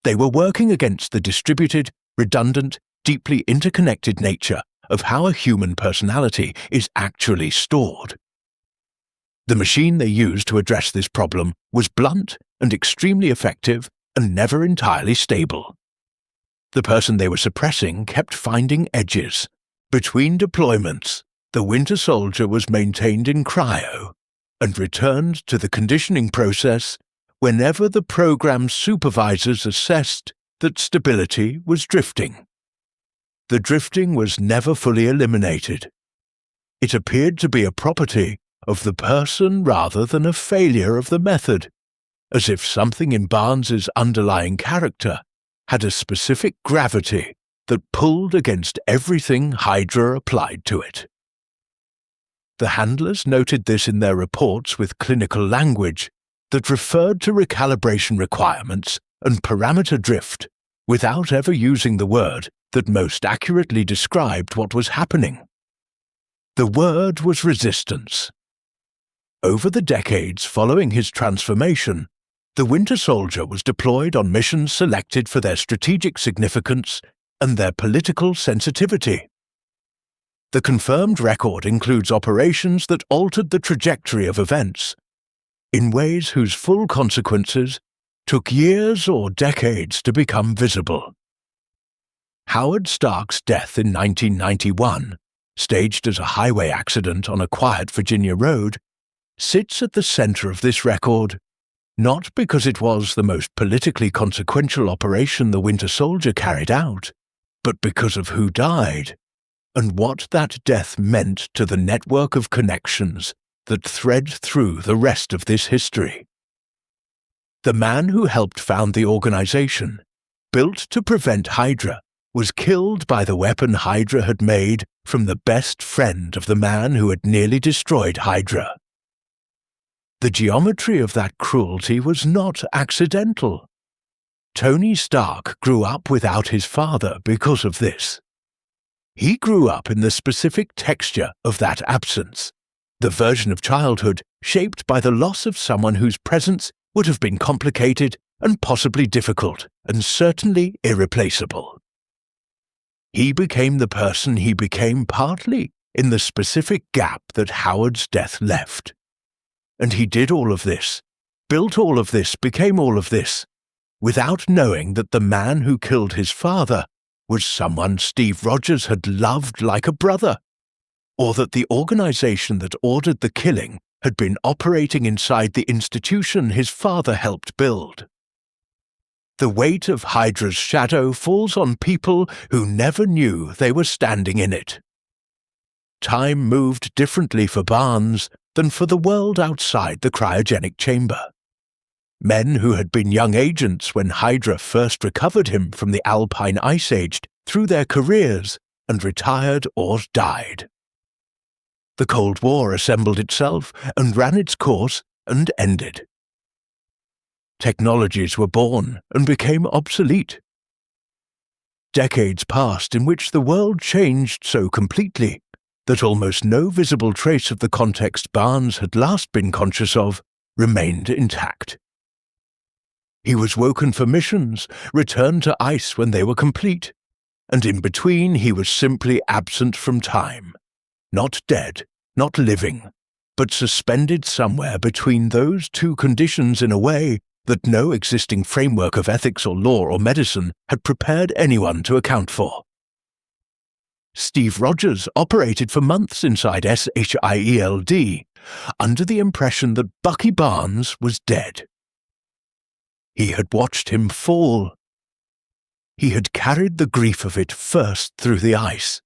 they were working against the distributed, redundant, deeply interconnected nature of how a human personality is actually stored. The machine they used to address this problem was blunt and extremely effective and never entirely stable. The person they were suppressing kept finding edges. Between deployments, the Winter Soldier was maintained in cryo and returned to the conditioning process whenever the program's supervisors assessed that stability was drifting. The drifting was never fully eliminated. It appeared to be a property of the person rather than a failure of the method, as if something in Barnes's underlying character had a specific gravity that pulled against everything Hydra applied to it. The handlers noted this in their reports with clinical language that referred to recalibration requirements and parameter drift without ever using the word that most accurately described what was happening. The word was resistance. Over the decades following his transformation, the Winter Soldier was deployed on missions selected for their strategic significance and their political sensitivity. The confirmed record includes operations that altered the trajectory of events in ways whose full consequences took years or decades to become visible. Howard Stark's death in 1991, staged as a highway accident on a quiet Virginia road, sits at the center of this record not because it was the most politically consequential operation the Winter Soldier carried out, but because of who died, and what that death meant to the network of connections that thread through the rest of this history. The man who helped found the organization, built to prevent Hydra, was killed by the weapon Hydra had made from the best friend of the man who had nearly destroyed Hydra. The geometry of that cruelty was not accidental. Tony Stark grew up without his father because of this. He grew up in the specific texture of that absence, the version of childhood shaped by the loss of someone whose presence would have been complicated and possibly difficult and certainly irreplaceable. He became the person he became partly in the specific gap that Howard's death left. And he did all of this, built all of this, became all of this, without knowing that the man who killed his father was someone Steve Rogers had loved like a brother, or that the organization that ordered the killing had been operating inside the institution his father helped build. The weight of Hydra's shadow falls on people who never knew they were standing in it. Time moved differently for Barnes than for the world outside the cryogenic chamber. Men who had been young agents when Hydra first recovered him from the Alpine Ice Age through their careers and retired or died. The Cold War assembled itself and ran its course and ended. Technologies were born and became obsolete. Decades passed in which the world changed so completely that almost no visible trace of the context Barnes had last been conscious of remained intact. He was woken for missions, returned to ice when they were complete, and in between he was simply absent from time, not dead, not living, but suspended somewhere between those two conditions in a way that no existing framework of ethics or law or medicine had prepared anyone to account for. Steve Rogers operated for months inside SHIELD, under the impression that Bucky Barnes was dead. He had watched him fall. He had carried the grief of it first through the ice,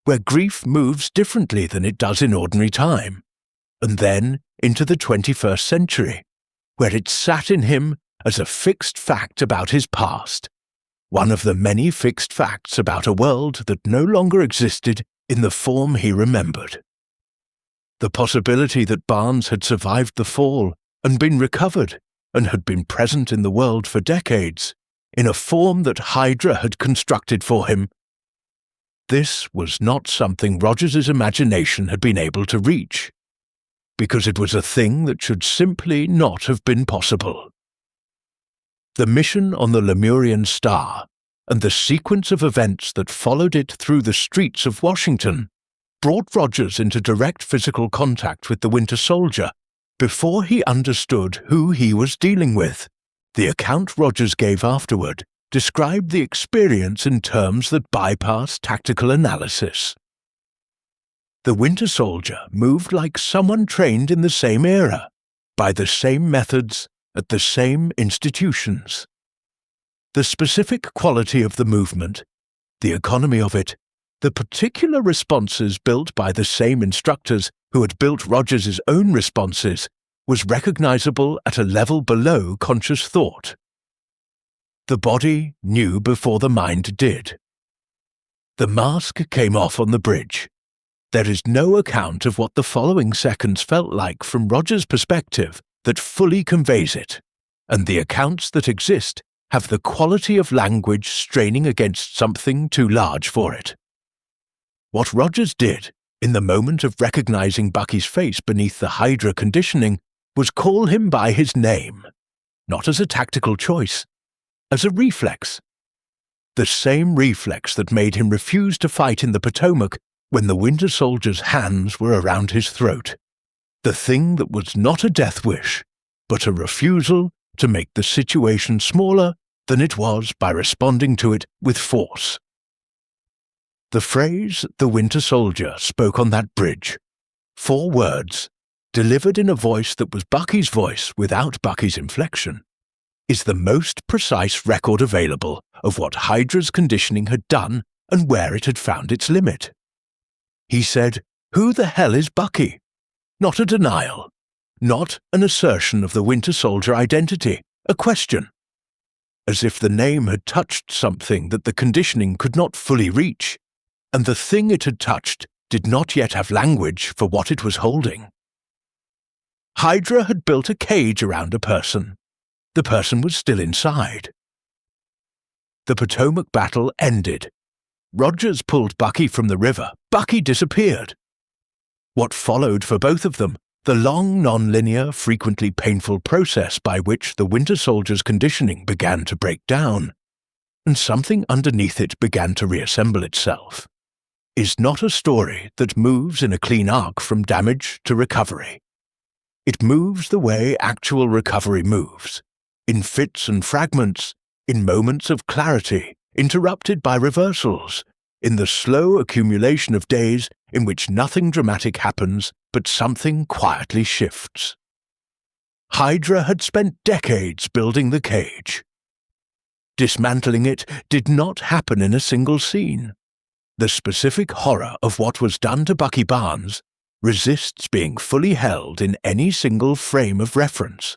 where grief moves differently than it does in ordinary time, and then into the 21st century, where it sat in him as a fixed fact about his past, one of the many fixed facts about a world that no longer existed in the form he remembered. The possibility that Barnes had survived the fall and been recovered and had been present in the world for decades, in a form that Hydra had constructed for him. This was not something Rogers's imagination had been able to reach, because it was a thing that should simply not have been possible. The mission on the Lemurian Star and the sequence of events that followed it through the streets of Washington brought Rogers into direct physical contact with the Winter Soldier before he understood who he was dealing with. The account Rogers gave afterward described the experience in terms that bypass tactical analysis. The Winter Soldier moved like someone trained in the same era, by the same methods, at the same institutions. The specific quality of the movement, the economy of it, the particular responses built by the same instructors who had built Rogers's own responses, was recognizable at a level below conscious thought. The body knew before the mind did. The mask came off on the bridge. There is no account of what the following seconds felt like from Rogers' perspective that fully conveys it, and the accounts that exist have the quality of language straining against something too large for it. What Rogers did, in the moment of recognizing Bucky's face beneath the Hydra conditioning, was call him by his name, not as a tactical choice, as a reflex. The same reflex that made him refuse to fight in the Potomac when the Winter Soldier's hands were around his throat. The thing that was not a death wish, but a refusal to make the situation smaller than it was by responding to it with force. The phrase "the Winter Soldier" spoke on that bridge, 4 words, delivered in a voice that was Bucky's voice without Bucky's inflection, is the most precise record available of what Hydra's conditioning had done and where it had found its limit. He said, "Who the hell is Bucky?" Not a denial, not an assertion of the Winter Soldier identity, a question. As if the name had touched something that the conditioning could not fully reach, and the thing it had touched did not yet have language for what it was holding. Hydra had built a cage around a person. The person was still inside. The Potomac battle ended. Rogers pulled Bucky from the river. Bucky disappeared. What followed for both of them? The long, non-linear, frequently painful process by which the Winter Soldier's conditioning began to break down, and something underneath it began to reassemble itself, is not a story that moves in a clean arc from damage to recovery. It moves the way actual recovery moves, in fits and fragments, in moments of clarity, interrupted by reversals, in the slow accumulation of days in which nothing dramatic happens but something quietly shifts. Hydra had spent decades building the cage. Dismantling it did not happen in a single scene. The specific horror of what was done to Bucky Barnes resists being fully held in any single frame of reference.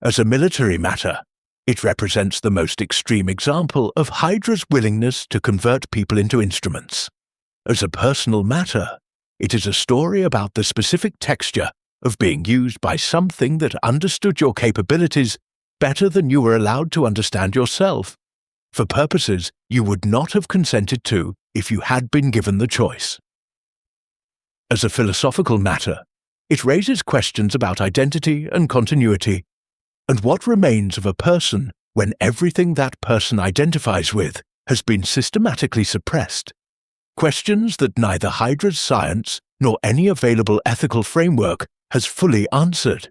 As a military matter, it represents the most extreme example of Hydra's willingness to convert people into instruments. As a personal matter, it is a story about the specific texture of being used by something that understood your capabilities better than you were allowed to understand yourself, for purposes you would not have consented to if you had been given the choice. As a philosophical matter, it raises questions about identity and continuity, and what remains of a person when everything that person identifies with has been systematically suppressed. Questions that neither Hydra's science nor any available ethical framework has fully answered.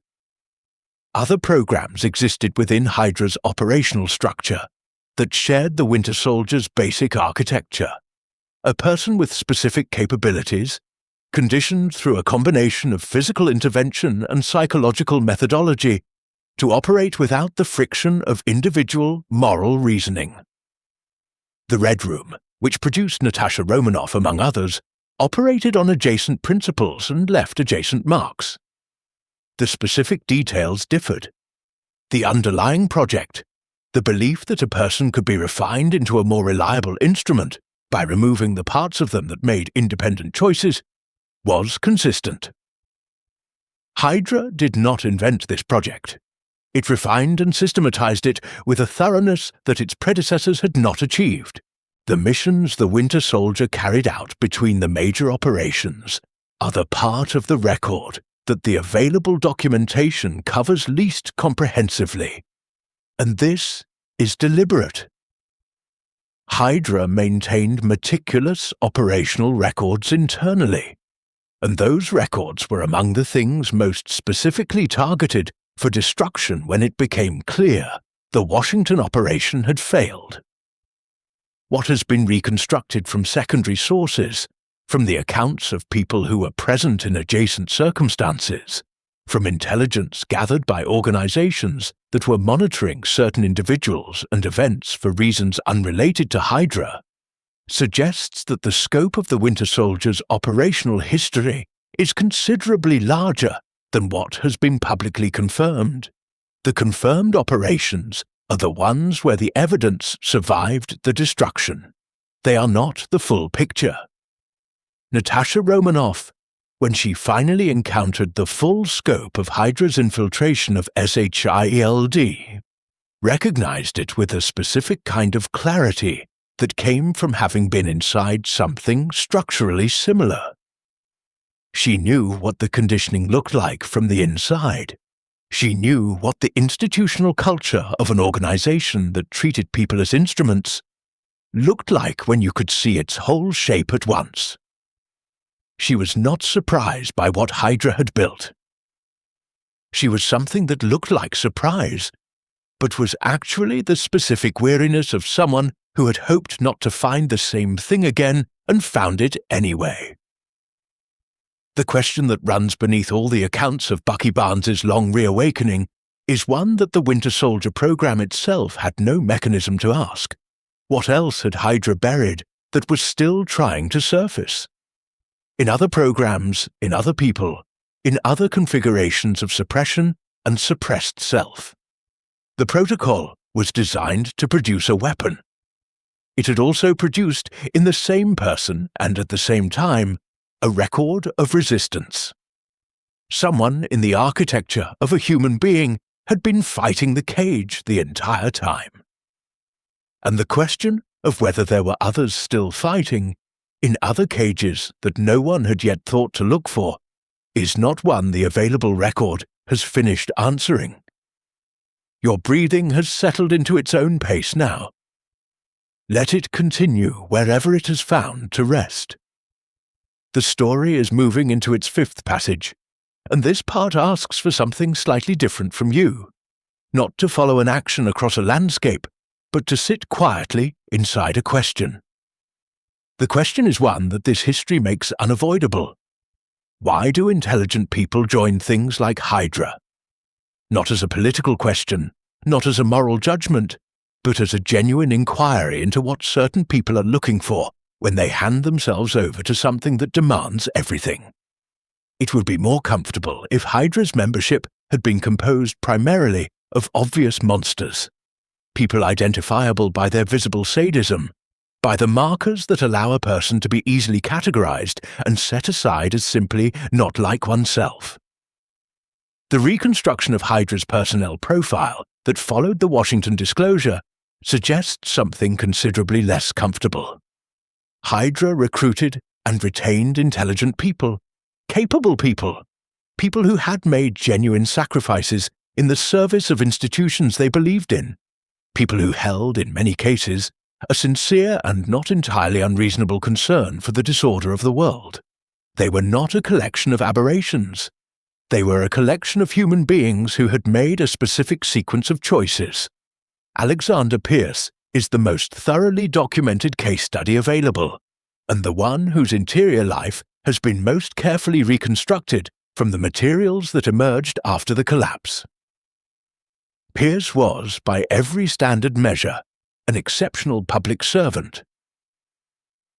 Other programs existed within Hydra's operational structure that shared the Winter Soldier's basic architecture. A person with specific capabilities, conditioned through a combination of physical intervention and psychological methodology to operate without the friction of individual moral reasoning. The Red Room, which produced Natasha Romanoff among others, operated on adjacent principles and left adjacent marks. The specific details differed. The underlying project, the belief that a person could be refined into a more reliable instrument by removing the parts of them that made independent choices, was consistent. Hydra did not invent this project. It refined and systematized it with a thoroughness that its predecessors had not achieved. The missions the Winter Soldier carried out between the major operations are the part of the record that the available documentation covers least comprehensively, and this is deliberate. Hydra maintained meticulous operational records internally, and those records were among the things most specifically targeted for destruction when it became clear the Washington operation had failed. What has been reconstructed from secondary sources, from the accounts of people who were present in adjacent circumstances, from intelligence gathered by organizations that were monitoring certain individuals and events for reasons unrelated to Hydra, suggests that the scope of the Winter Soldier's operational history is considerably larger than what has been publicly confirmed. The confirmed operations are the ones where the evidence survived the destruction. They are not the full picture. Natasha Romanoff, when she finally encountered the full scope of Hydra's infiltration of SHIELD, recognized it with a specific kind of clarity that came from having been inside something structurally similar. She knew what the conditioning looked like from the inside. She knew what the institutional culture of an organization that treated people as instruments looked like when you could see its whole shape at once. She was not surprised by what Hydra had built. She was something that looked like surprise, but was actually the specific weariness of someone who had hoped not to find the same thing again and found it anyway. The question that runs beneath all the accounts of Bucky Barnes's long reawakening is one that the Winter Soldier program itself had no mechanism to ask. What else had Hydra buried that was still trying to surface? In other programs, in other people, in other configurations of suppression and suppressed self. The protocol was designed to produce a weapon. It had also produced, in the same person and at the same time, a record of resistance. Someone in the architecture of a human being had been fighting the cage the entire time. And the question of whether there were others still fighting, in other cages that no one had yet thought to look for, is not one the available record has finished answering. Your breathing has settled into its own pace now. Let it continue wherever it has found to rest. The story is moving into its fifth passage, and this part asks for something slightly different from you, not to follow an action across a landscape, but to sit quietly inside a question. The question is one that this history makes unavoidable. Why do intelligent people join things like Hydra? Not as a political question, not as a moral judgment, but as a genuine inquiry into what certain people are looking for when they hand themselves over to something that demands everything. It would be more comfortable if Hydra's membership had been composed primarily of obvious monsters, people identifiable by their visible sadism, by the markers that allow a person to be easily categorized and set aside as simply not like oneself. The reconstruction of Hydra's personnel profile that followed the Washington disclosure suggests something considerably less comfortable. Hydra recruited and retained intelligent people, capable people, people who had made genuine sacrifices in the service of institutions they believed in, people who held, in many cases, a sincere and not entirely unreasonable concern for the disorder of the world. They were not a collection of aberrations. They were a collection of human beings who had made a specific sequence of choices. Alexander Pierce is the most thoroughly documented case study available, and the one whose interior life has been most carefully reconstructed from the materials that emerged after the collapse. Pierce was, by every standard measure, an exceptional public servant.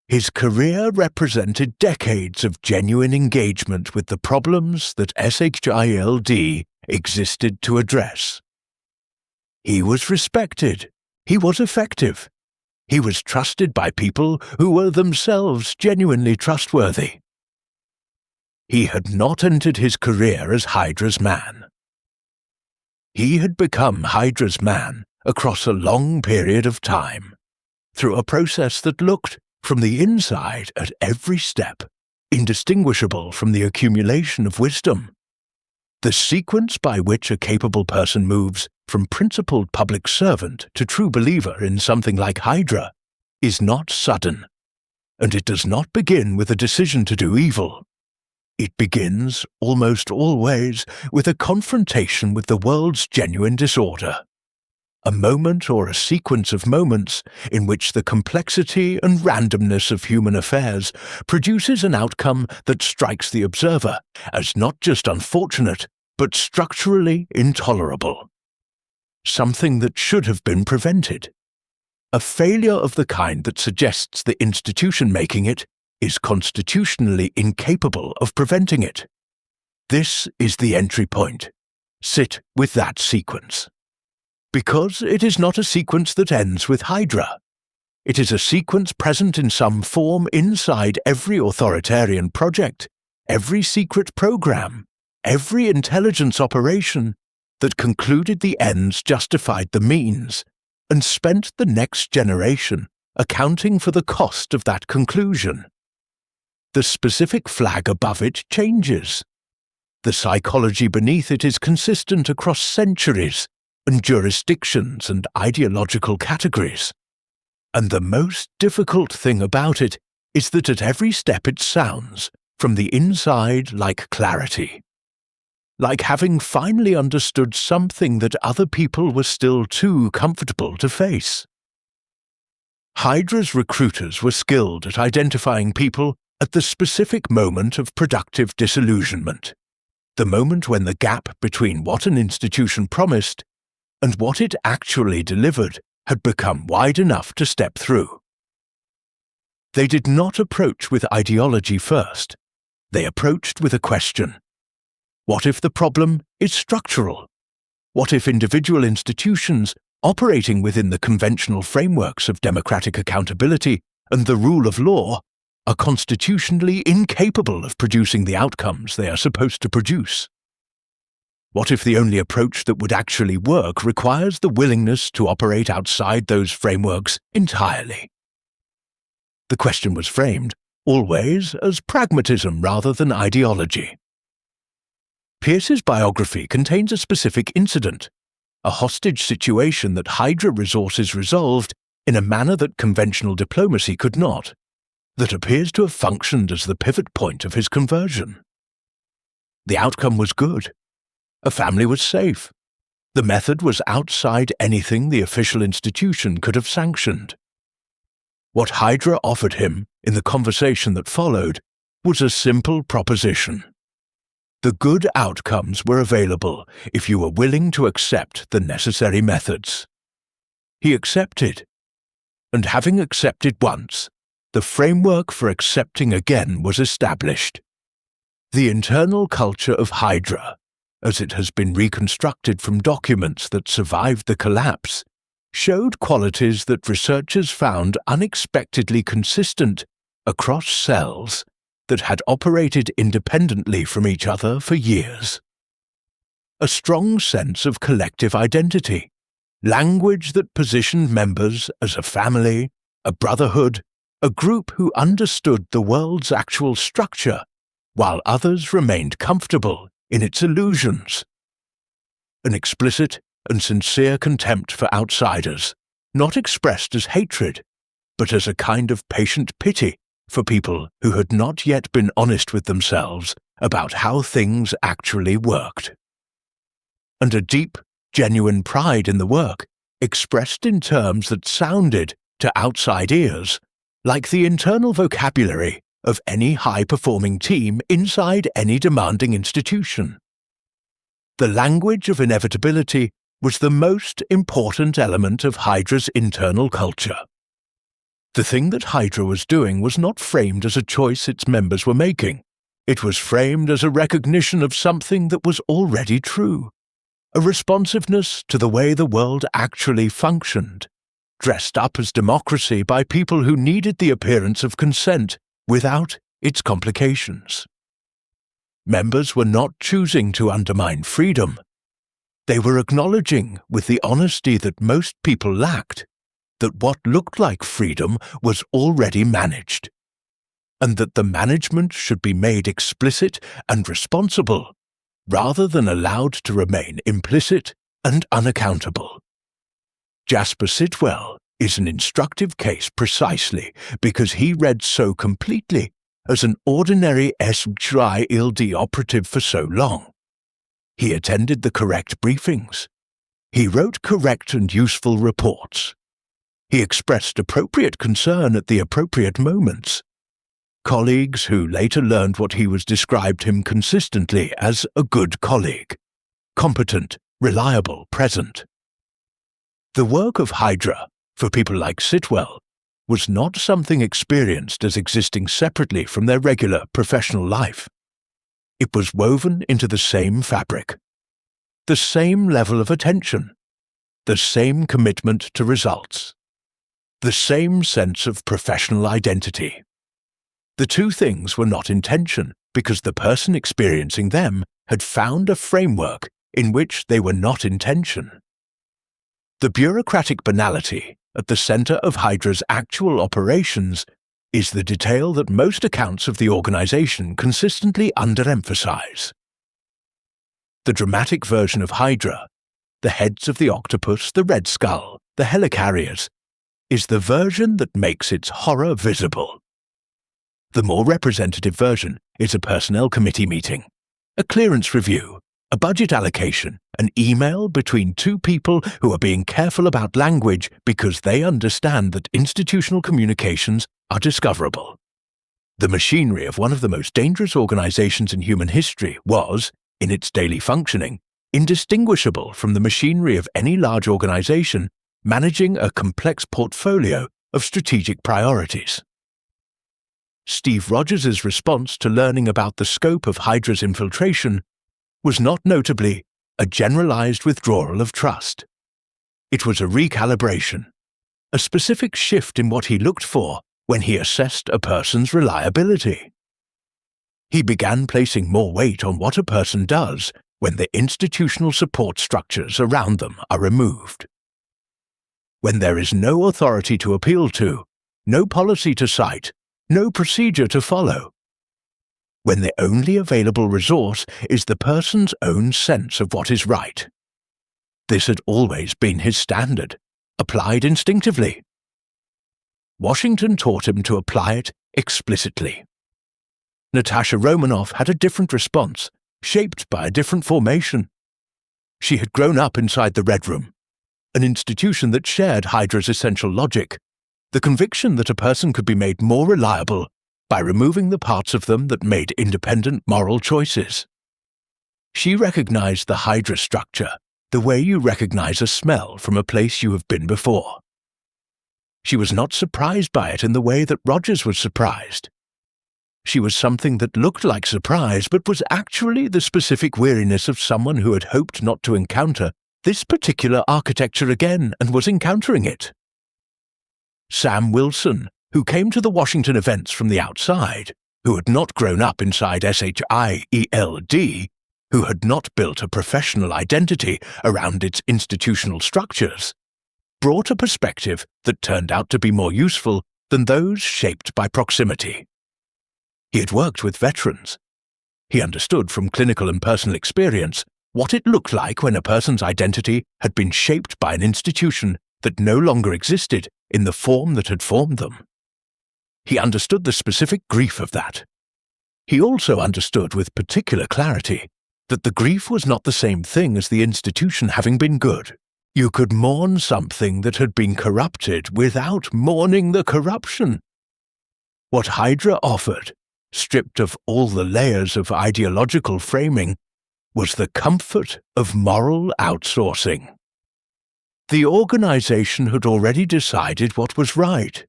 His career represented decades of genuine engagement with the problems that SHILD existed to address. He was respected. He was effective. He was trusted by people who were themselves genuinely trustworthy. He had not entered his career as Hydra's man. He had become Hydra's man across a long period of time, through a process that looked, from the inside at every step, indistinguishable from the accumulation of wisdom. The sequence by which a capable person moves from principled public servant to true believer in something like Hydra is not sudden, and it does not begin with a decision to do evil. It begins, almost always, with a confrontation with the world's genuine disorder. A moment or a sequence of moments in which the complexity and randomness of human affairs produces an outcome that strikes the observer as not just unfortunate, but structurally intolerable. Something that should have been prevented. A failure of the kind that suggests the institution making it is constitutionally incapable of preventing it. This is the entry point. Sit with that sequence. Because it is not a sequence that ends with Hydra. It is a sequence present in some form inside every authoritarian project, every secret program, every intelligence operation that concluded the ends justified the means, and spent the next generation accounting for the cost of that conclusion. The specific flag above it changes. The psychology beneath it is consistent across centuries and jurisdictions and ideological categories. And the most difficult thing about it is that at every step it sounds, from the inside, like clarity. Like having finally understood something that other people were still too comfortable to face. Hydra's recruiters were skilled at identifying people at the specific moment of productive disillusionment, the moment when the gap between what an institution promised and what it actually delivered had become wide enough to step through. They did not approach with ideology first. They approached with a question. What if the problem is structural? What if individual institutions operating within the conventional frameworks of democratic accountability and the rule of law are constitutionally incapable of producing the outcomes they are supposed to produce? What if the only approach that would actually work requires the willingness to operate outside those frameworks entirely? The question was framed, always, as pragmatism rather than ideology. Pierce's biography contains a specific incident, a hostage situation that Hydra resources resolved in a manner that conventional diplomacy could not, that appears to have functioned as the pivot point of his conversion. The outcome was good. A family was safe. The method was outside anything the official institution could have sanctioned. What Hydra offered him in the conversation that followed was a simple proposition. The good outcomes were available if you were willing to accept the necessary methods. He accepted, and having accepted once, the framework for accepting again was established. The internal culture of Hydra, as it has been reconstructed from documents that survived the collapse, showed qualities that researchers found unexpectedly consistent across cells that had operated independently from each other for years. A strong sense of collective identity, language that positioned members as a family, a brotherhood, a group who understood the world's actual structure, while others remained comfortable in its illusions. An explicit and sincere contempt for outsiders, not expressed as hatred, but as a kind of patient pity for people who had not yet been honest with themselves about how things actually worked. And a deep, genuine pride in the work, expressed in terms that sounded, to outside ears, like the internal vocabulary of any high-performing team inside any demanding institution. The language of inevitability was the most important element of Hydra's internal culture. The thing that Hydra was doing was not framed as a choice its members were making. It was framed as a recognition of something that was already true, a responsiveness to the way the world actually functioned, dressed up as democracy by people who needed the appearance of consent without its complications. Members were not choosing to undermine freedom. They were acknowledging, with the honesty that most people lacked, that what looked like freedom was already managed, and that the management should be made explicit and responsible, rather than allowed to remain implicit and unaccountable. Jasper Sitwell is an instructive case precisely because he read so completely as an ordinary SGILD operative for so long. He attended the correct briefings. He wrote correct and useful reports. He expressed appropriate concern at the appropriate moments. Colleagues who later learned what he was described him consistently as a good colleague, competent, reliable, present. The work of Hydra, for people like Sitwell, was not something experienced as existing separately from their regular professional life. It was woven into the same fabric, the same level of attention, the same commitment to results, the same sense of professional identity. The two things were not in tension because the person experiencing them had found a framework in which they were not in tension. The bureaucratic banality at the center of Hydra's actual operations is the detail that most accounts of the organization consistently underemphasize. The dramatic version of Hydra, the heads of the octopus, the Red Skull, the helicarriers, is the version that makes its horror visible. The more representative version is a personnel committee meeting, a clearance review, a budget allocation, an email between two people who are being careful about language because they understand that institutional communications are discoverable. The machinery of one of the most dangerous organizations in human history was, in its daily functioning, indistinguishable from the machinery of any large organization managing a complex portfolio of strategic priorities. Steve Rogers' response to learning about the scope of Hydra's infiltration was not notably a generalized withdrawal of trust. It was a recalibration, a specific shift in what he looked for when he assessed a person's reliability. He began placing more weight on what a person does when the institutional support structures around them are removed. When there is no authority to appeal to, no policy to cite, no procedure to follow. When the only available resource is the person's own sense of what is right. This had always been his standard, applied instinctively. Washington taught him to apply it explicitly. Natasha Romanoff had a different response, shaped by a different formation. She had grown up inside the Red Room, an institution that shared Hydra's essential logic, the conviction that a person could be made more reliable by removing the parts of them that made independent moral choices. She recognized the Hydra structure the way you recognize a smell from a place you have been before. She was not surprised by it in the way that Rogers was surprised. She was something that looked like surprise but was actually the specific weariness of someone who had hoped not to encounter this particular architecture again and was encountering it. Sam Wilson, who came to the Washington events from the outside, who had not grown up inside SHIELD, who had not built a professional identity around its institutional structures, brought a perspective that turned out to be more useful than those shaped by proximity. He had worked with veterans. He understood from clinical and personal experience what it looked like when a person's identity had been shaped by an institution that no longer existed in the form that had formed them. He understood the specific grief of that. He also understood with particular clarity that the grief was not the same thing as the institution having been good. You could mourn something that had been corrupted without mourning the corruption. What Hydra offered, stripped of all the layers of ideological framing, was the comfort of moral outsourcing. The organization had already decided what was right.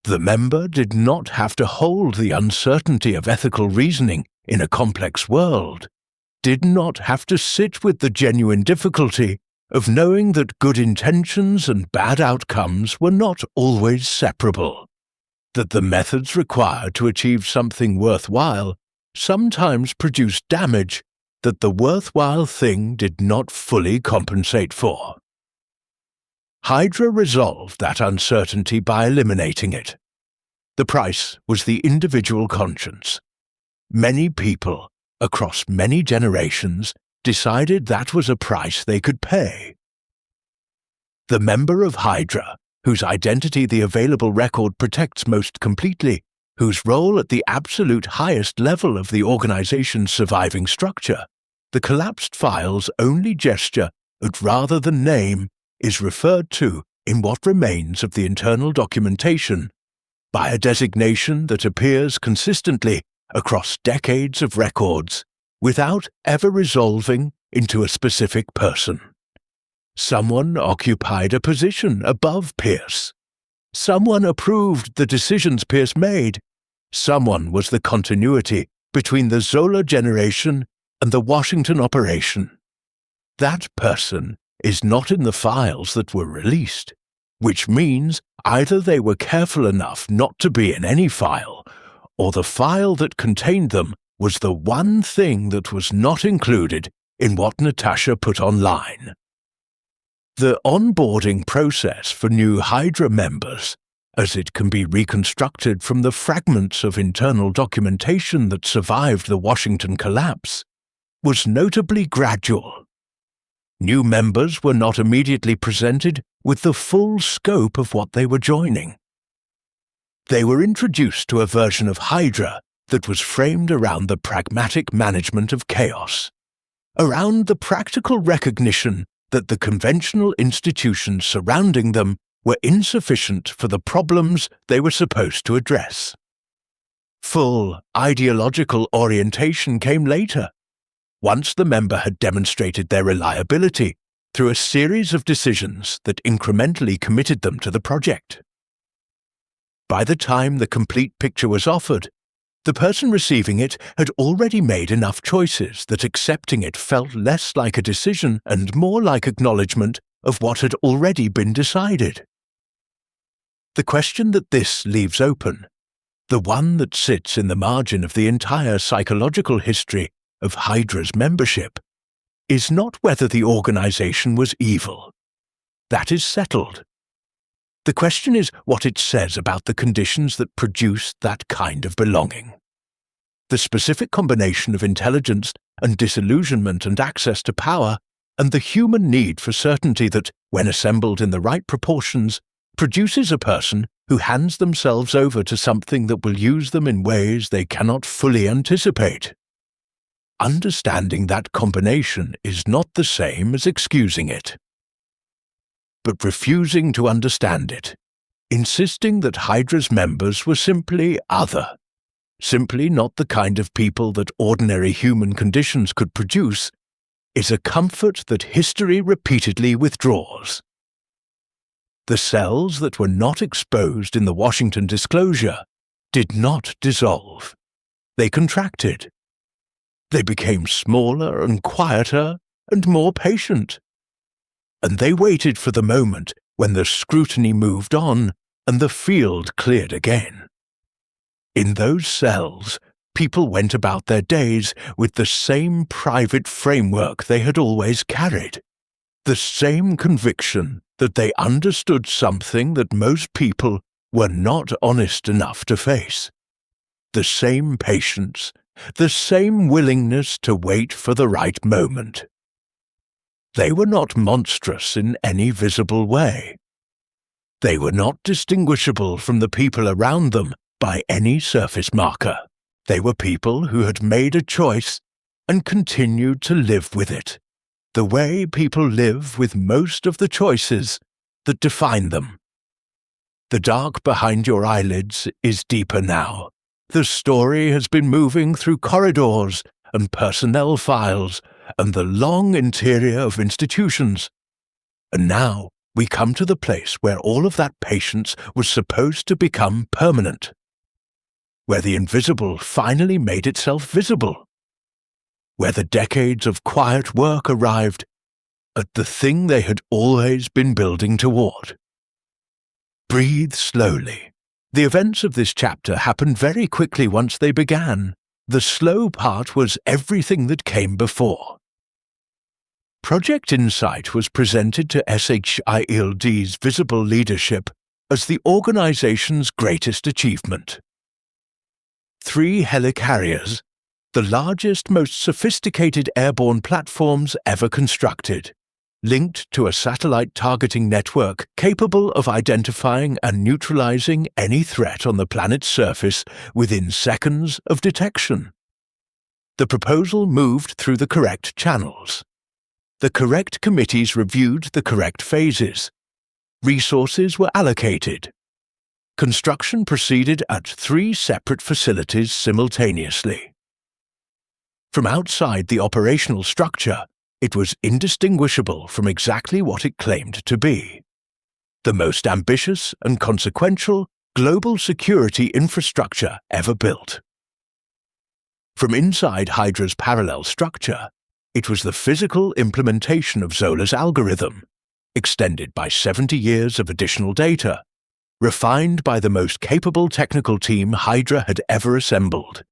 The member did not have to hold the uncertainty of ethical reasoning in a complex world, did not have to sit with the genuine difficulty of knowing that good intentions and bad outcomes were not always separable, that the methods required to achieve something worthwhile sometimes produced damage that the worthwhile thing did not fully compensate for. Hydra resolved that uncertainty by eliminating it. The price was the individual conscience. Many people, across many generations, decided that was a price they could pay. The member of Hydra, whose identity the available record protects most completely, whose role at the absolute highest level of the organization's surviving structure, the collapsed file's only gesture, rather than name, is referred to in what remains of the internal documentation by a designation that appears consistently across decades of records without ever resolving into a specific person. Someone occupied a position above Pierce. Someone approved the decisions Pierce made. Someone was the continuity between the Zola generation and the Washington operation. That person is not in the files that were released, which means either they were careful enough not to be in any file, or the file that contained them was the one thing that was not included in what Natasha put online. The onboarding process for new Hydra members, as it can be reconstructed from the fragments of internal documentation that survived the Washington collapse, was notably gradual. New members were not immediately presented with the full scope of what they were joining. They were introduced to a version of Hydra that was framed around the pragmatic management of chaos, around the practical recognition that the conventional institutions surrounding them were insufficient for the problems they were supposed to address. Full ideological orientation came later, once the member had demonstrated their reliability through a series of decisions that incrementally committed them to the project. By the time the complete picture was offered, the person receiving it had already made enough choices that accepting it felt less like a decision and more like acknowledgement of what had already been decided. The question that this leaves open, the one that sits in the margin of the entire psychological history of Hydra's membership, is not whether the organization was evil. That is settled. The question is what it says about the conditions that produced that kind of belonging. The specific combination of intelligence and disillusionment and access to power, and the human need for certainty that, when assembled in the right proportions, produces a person who hands themselves over to something that will use them in ways they cannot fully anticipate. Understanding that combination is not the same as excusing it, but refusing to understand it, insisting that Hydra's members were simply other, simply not the kind of people that ordinary human conditions could produce, is a comfort that history repeatedly withdraws. The cells that were not exposed in the Washington disclosure did not dissolve. They contracted. They became smaller and quieter and more patient. And they waited for the moment when the scrutiny moved on and the field cleared again. In those cells, people went about their days with the same private framework they had always carried, the same conviction that they understood something that most people were not honest enough to face, the same patience, the same willingness to wait for the right moment. They were not monstrous in any visible way. They were not distinguishable from the people around them by any surface marker. They were people who had made a choice and continued to live with it, the way people live with most of the choices that define them. The dark behind your eyelids is deeper now. The story has been moving through corridors and personnel files and the long interior of institutions. And now we come to the place where all of that patience was supposed to become permanent, where the invisible finally made itself visible, where the decades of quiet work arrived at the thing they had always been building toward. Breathe slowly. The events of this chapter happened very quickly once they began. The slow part was everything that came before. Project Insight was presented to SHIELD's visible leadership as the organization's greatest achievement. 3 helicarriers, the largest, most sophisticated airborne platforms ever constructed, linked to a satellite targeting network capable of identifying and neutralizing any threat on the planet's surface within seconds of detection. The proposal moved through the correct channels. The correct committees reviewed the correct phases. Resources were allocated. Construction proceeded at 3 separate facilities simultaneously. From outside the operational structure, it was indistinguishable from exactly what it claimed to be: the most ambitious and consequential global security infrastructure ever built. From inside Hydra's parallel structure, it was the physical implementation of Zola's algorithm, extended by 70 years of additional data, refined by the most capable technical team Hydra had ever assembled,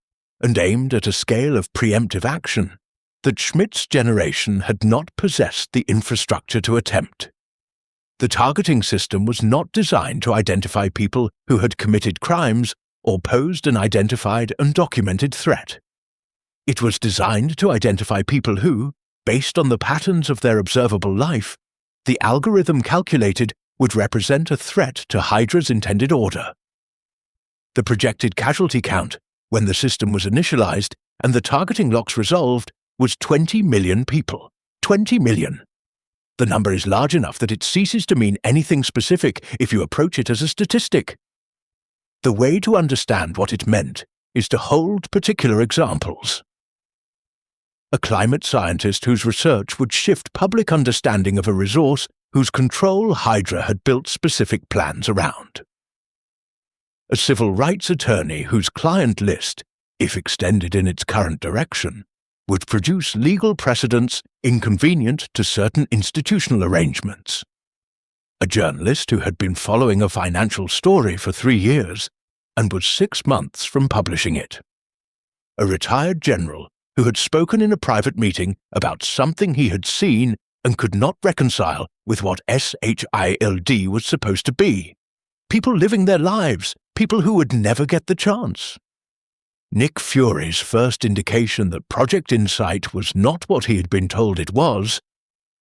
and aimed at a scale of preemptive action that Schmidt's generation had not possessed the infrastructure to attempt. The targeting system was not designed to identify people who had committed crimes or posed an identified and documented threat. It was designed to identify people who, based on the patterns of their observable life, the algorithm calculated would represent a threat to Hydra's intended order. The projected casualty count, when the system was initialized and the targeting locks resolved, was 20 million people. 20 million. The number is large enough that it ceases to mean anything specific if you approach it as a statistic. The way to understand what it meant is to hold particular examples. A climate scientist whose research would shift public understanding of a resource whose control Hydra had built specific plans around. A civil rights attorney whose client list, if extended in its current direction, would produce legal precedents inconvenient to certain institutional arrangements. A journalist who had been following a financial story for 3 years and was 6 months from publishing it. A retired general who had spoken in a private meeting about something he had seen and could not reconcile with what SHILD was supposed to be. People living their lives, people who would never get the chance. Nick Fury's first indication that Project Insight was not what he had been told it was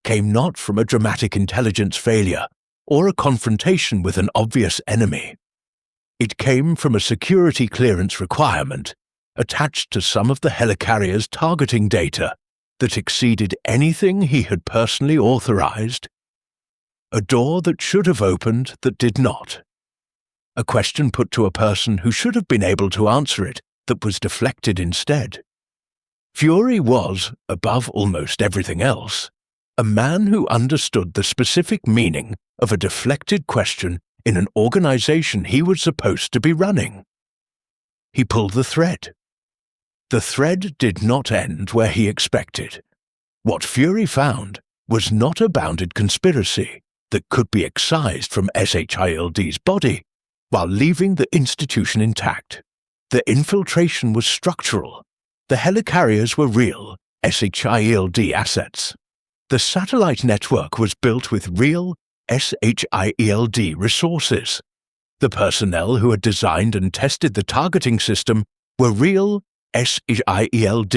came not from a dramatic intelligence failure or a confrontation with an obvious enemy. It came from a security clearance requirement attached to some of the helicarrier's targeting data that exceeded anything he had personally authorized. A door that should have opened that did not. A question put to a person who should have been able to answer it that was deflected instead. Fury was, above almost everything else, a man who understood the specific meaning of a deflected question in an organization he was supposed to be running. He pulled the thread. The thread did not end where he expected. What Fury found was not a bounded conspiracy that could be excised from SHILD's body while leaving the institution intact. The infiltration was structural. The helicarriers were real SHILD assets. The satellite network was built with real SHILD resources. The personnel who had designed and tested the targeting system were real SHILD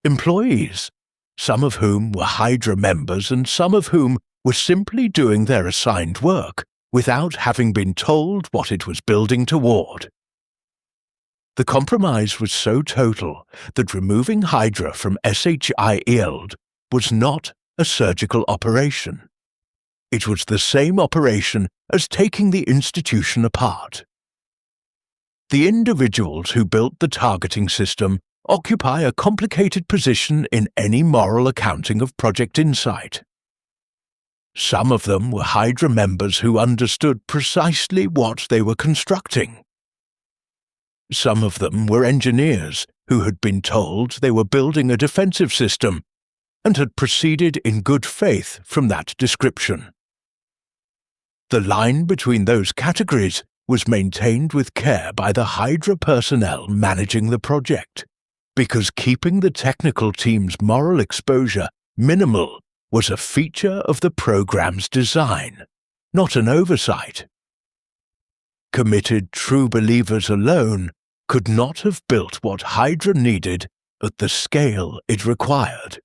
employees, some of whom were Hydra members and some of whom were simply doing their assigned work without having been told what it was building toward. The compromise was so total that removing Hydra from SHILD was not a surgical operation. It was the same operation as taking the institution apart. The individuals who built the targeting system occupy a complicated position in any moral accounting of Project Insight. Some of them were Hydra members who understood precisely what they were constructing. Some of them were engineers who had been told they were building a defensive system and had proceeded in good faith from that description. The line between those categories was maintained with care by the Hydra personnel managing the project, because keeping the technical team's moral exposure minimal was a feature of the program's design, not an oversight. Committed true believers alone could not have built what Hydra needed at the scale it required.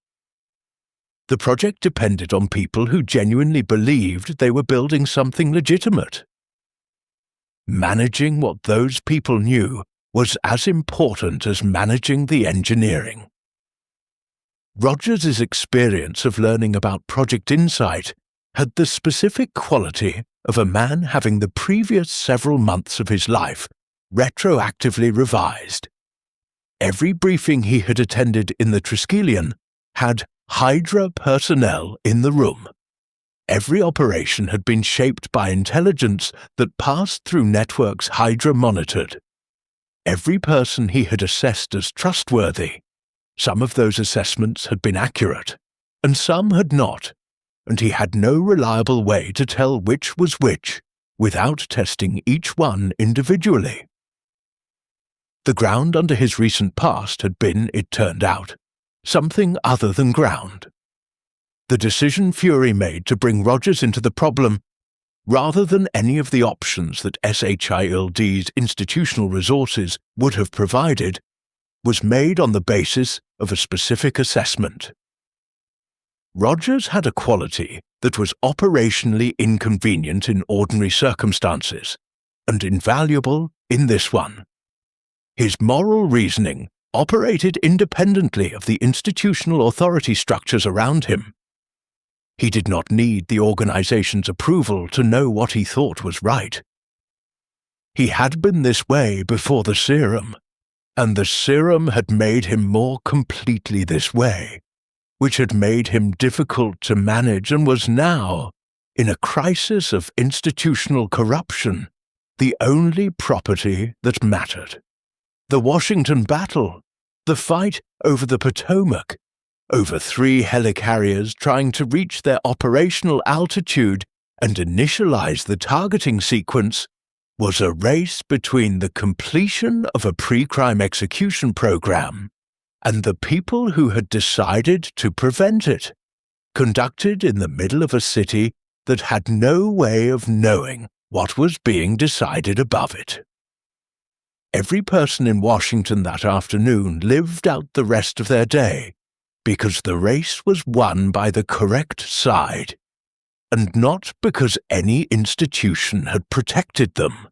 The project depended on people who genuinely believed they were building something legitimate. Managing what those people knew was as important as managing the engineering. Rogers' experience of learning about Project Insight had the specific quality of a man having the previous several months of his life retroactively revised. Every briefing he had attended in the Triskelion had Hydra personnel in the room. Every operation had been shaped by intelligence that passed through networks Hydra monitored. Every person he had assessed as trustworthy. Some of those assessments had been accurate, and some had not, and he had no reliable way to tell which was which without testing each one individually. The ground under his recent past had been, it turned out, something other than ground. The decision Fury made to bring Rogers into the problem, rather than any of the options that SHILD's institutional resources would have provided, was made on the basis of a specific assessment. Rogers had a quality that was operationally inconvenient in ordinary circumstances, and invaluable in this one. His moral reasoning operated independently of the institutional authority structures around him. He did not need the organization's approval to know what he thought was right. He had been this way before the Serum, and the serum had made him more completely this way, which had made him difficult to manage and was now, in a crisis of institutional corruption, the only property that mattered. The Washington battle, the fight over the Potomac, over 3 helicarriers trying to reach their operational altitude and initialize the targeting sequence, was a race between the completion of a pre-crime execution program and the people who had decided to prevent it, conducted in the middle of a city that had no way of knowing what was being decided above it. Every person in Washington that afternoon lived out the rest of their day because the race was won by the correct side, and not because any institution had protected them.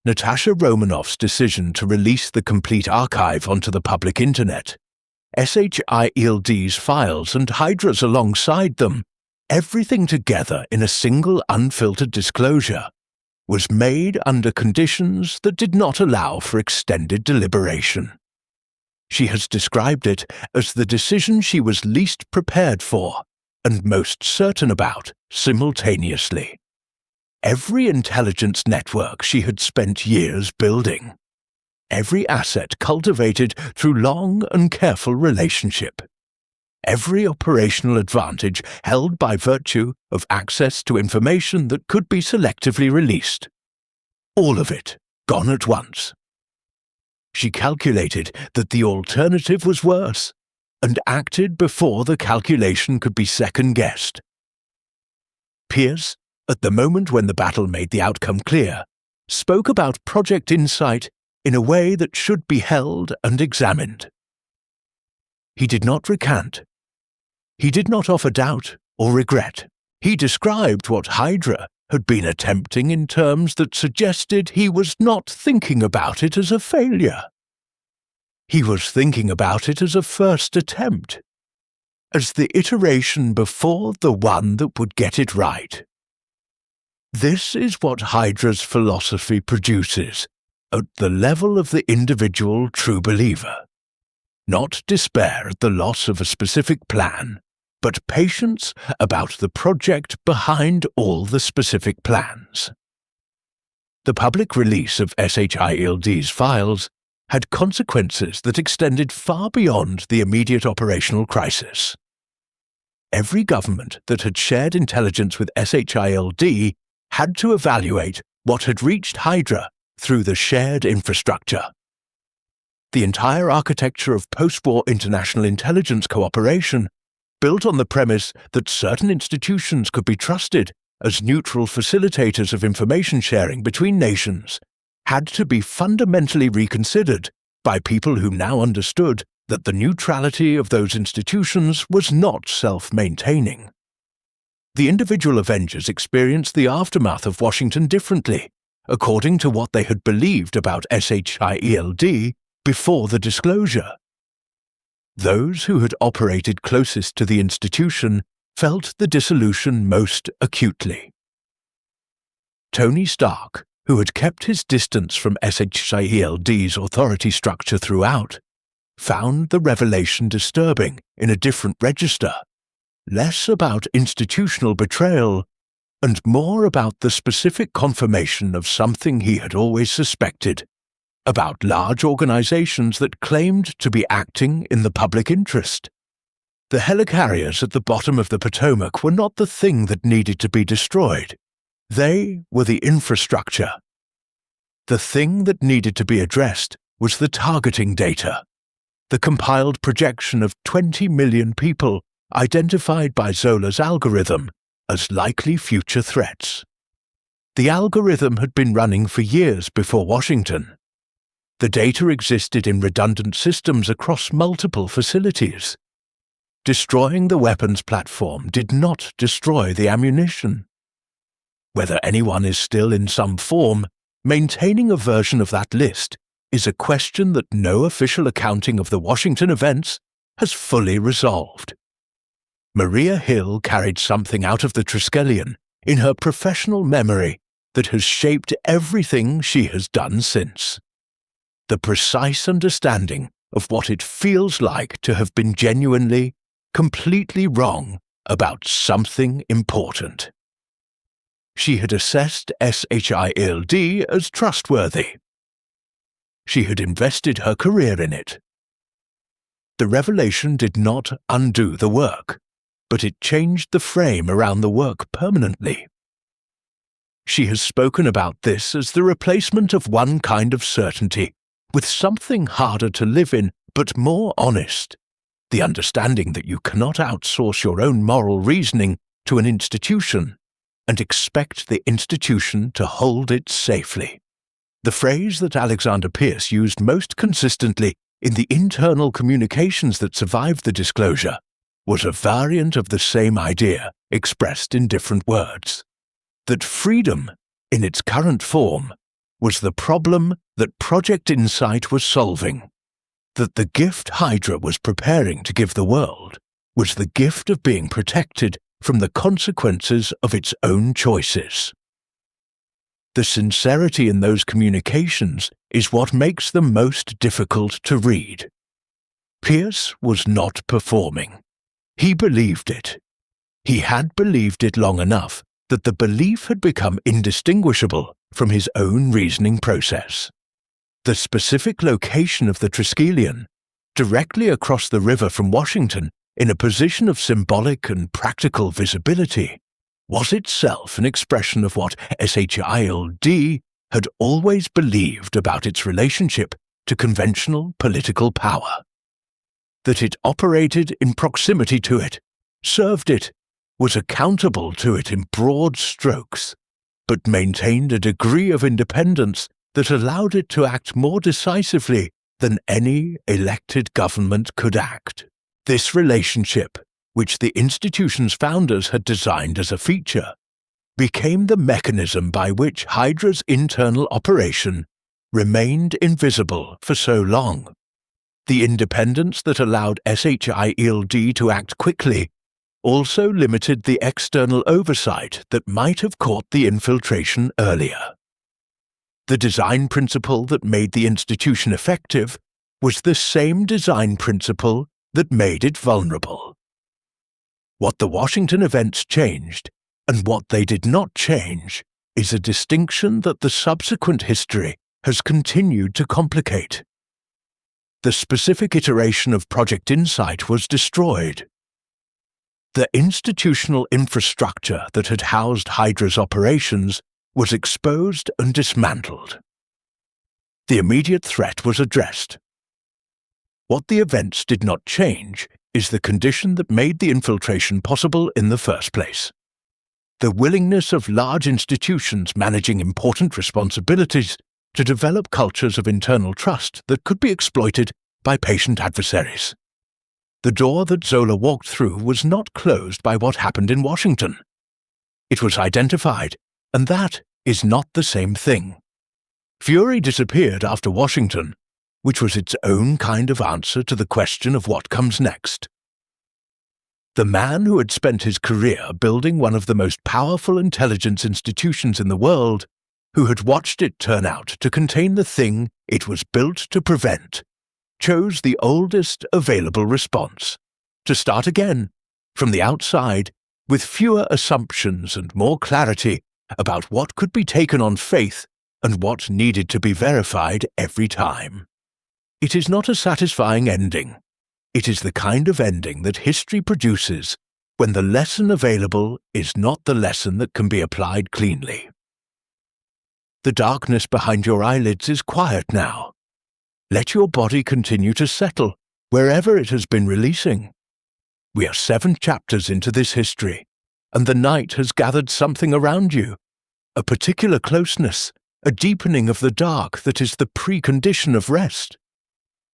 Natasha Romanoff's decision to release the complete archive onto the public internet, SHIELD's files and Hydra's alongside them, everything together in a single unfiltered disclosure, was made under conditions that did not allow for extended deliberation. She has described it as the decision she was least prepared for and most certain about simultaneously. Every intelligence network she had spent years building. Every asset cultivated through long and careful relationship. Every operational advantage held by virtue of access to information that could be selectively released. All of it gone at once. She calculated that the alternative was worse, and acted before the calculation could be second-guessed. Pierce, at the moment when the battle made the outcome clear, spoke about Project Insight in a way that should be held and examined. He did not recant. He did not offer doubt or regret. He described what Hydra had been attempting in terms that suggested he was not thinking about it as a failure. He was thinking about it as a first attempt, as the iteration before the one that would get it right. This is what Hydra's philosophy produces at the level of the individual true believer. Not despair at the loss of a specific plan, but patience about the project behind all the specific plans. The public release of SHIELD's files had consequences that extended far beyond the immediate operational crisis. Every government that had shared intelligence with SHIELD had to evaluate what had reached Hydra through the shared infrastructure. The entire architecture of post-war international intelligence cooperation, built on the premise that certain institutions could be trusted as neutral facilitators of information sharing between nations, had to be fundamentally reconsidered by people who now understood that the neutrality of those institutions was not self-maintaining. The individual Avengers experienced the aftermath of Washington differently, according to what they had believed about SHIELD before the disclosure. Those who had operated closest to the institution felt the dissolution most acutely. Tony Stark, who had kept his distance from SHIELD's authority structure throughout, found the revelation disturbing in a different register, less about institutional betrayal and more about the specific confirmation of something he had always suspected, about large organizations that claimed to be acting in the public interest. The helicarriers at the bottom of the Potomac were not the thing that needed to be destroyed. They were the infrastructure. The thing that needed to be addressed was the targeting data, the compiled projection of 20 million people identified by Zola's algorithm as likely future threats. The algorithm had been running for years before Washington. The data existed in redundant systems across multiple facilities. Destroying the weapons platform did not destroy the ammunition. Whether anyone is still in some form, maintaining a version of that list is a question that no official accounting of the Washington events has fully resolved. Maria Hill carried something out of the Triskelion in her professional memory that has shaped everything she has done since. the precise understanding of what it feels like to have been genuinely, completely wrong about something important. She had assessed SHIELD as trustworthy. She had invested her career in it. The revelation did not undo the work, but it changed the frame around the work permanently. She has spoken about this as the replacement of one kind of certainty with something harder to live in but more honest, the understanding that you cannot outsource your own moral reasoning to an institution and expect the institution to hold it safely. The phrase that Alexander Pierce used most consistently in the internal communications that survived the disclosure was a variant of the same idea expressed in different words. That freedom, in its current form, was the problem that Project Insight was solving. That the gift Hydra was preparing to give the world was the gift of being protected from the consequences of its own choices. The sincerity in those communications is what makes them most difficult to read. Pierce was not performing. He believed it. He had believed it long enough that the belief had become indistinguishable from his own reasoning process. The specific location of the Triskelion, directly across the river from Washington, in a position of symbolic and practical visibility, was itself an expression of what SHIELD had always believed about its relationship to conventional political power. That it operated in proximity to it, served it, was accountable to it in broad strokes, but maintained a degree of independence that allowed it to act more decisively than any elected government could act. This relationship, which the institution's founders had designed as a feature, became the mechanism by which Hydra's internal operation remained invisible for so long. The independence that allowed SHIELD to act quickly also limited the external oversight that might have caught the infiltration earlier. The design principle that made the institution effective was the same design principle that made it vulnerable. What the Washington events changed, and what they did not change, is a distinction that the subsequent history has continued to complicate. The specific iteration of Project Insight was destroyed. The institutional infrastructure that had housed Hydra's operations was exposed and dismantled. The immediate threat was addressed. What the events did not change is the condition that made the infiltration possible in the first place. The willingness of large institutions managing important responsibilities to develop cultures of internal trust that could be exploited by patient adversaries. The door that Zola walked through was not closed by what happened in Washington. It was identified, and that is not the same thing. Fury disappeared after Washington, which was its own kind of answer to the question of what comes next. The man who had spent his career building one of the most powerful intelligence institutions in the world, who had watched it turn out to contain the thing it was built to prevent, chose the oldest available response, to start again, from the outside, with fewer assumptions and more clarity about what could be taken on faith and what needed to be verified every time. It is not a satisfying ending. It is the kind of ending that history produces when the lesson available is not the lesson that can be applied cleanly. The darkness behind your eyelids is quiet now. Let your body continue to settle wherever it has been releasing. We are 7 chapters into this history, and the night has gathered something around you, a particular closeness, a deepening of the dark that is the precondition of rest.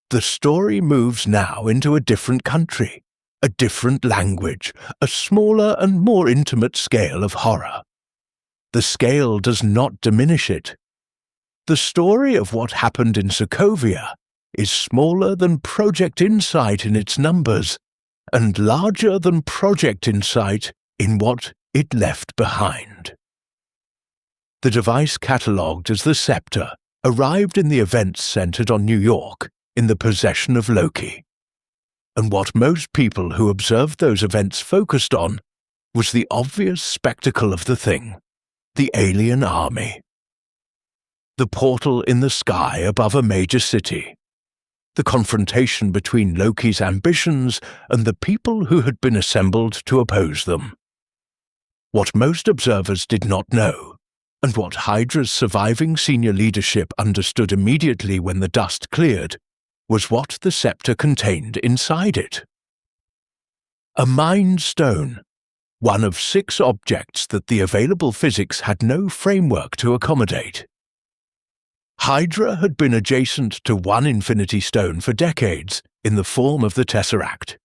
The story moves now into a different country, a different language, a smaller and more intimate scale of horror. The scale does not diminish it. The story of what happened in Sokovia is smaller than Project Insight in its numbers, and larger than Project Insight in what it left behind. The device catalogued as the Scepter arrived in the events centered on New York in the possession of Loki. And what most people who observed those events focused on was the obvious spectacle of the thing, the alien army. The portal in the sky above a major city. The confrontation between Loki's ambitions and the people who had been assembled to oppose them. What most observers did not know, and what Hydra's surviving senior leadership understood immediately when the dust cleared, was what the scepter contained inside it. A Mind Stone, one of 6 objects that the available physics had no framework to accommodate. Hydra had been adjacent to one Infinity Stone for decades in the form of the Tesseract.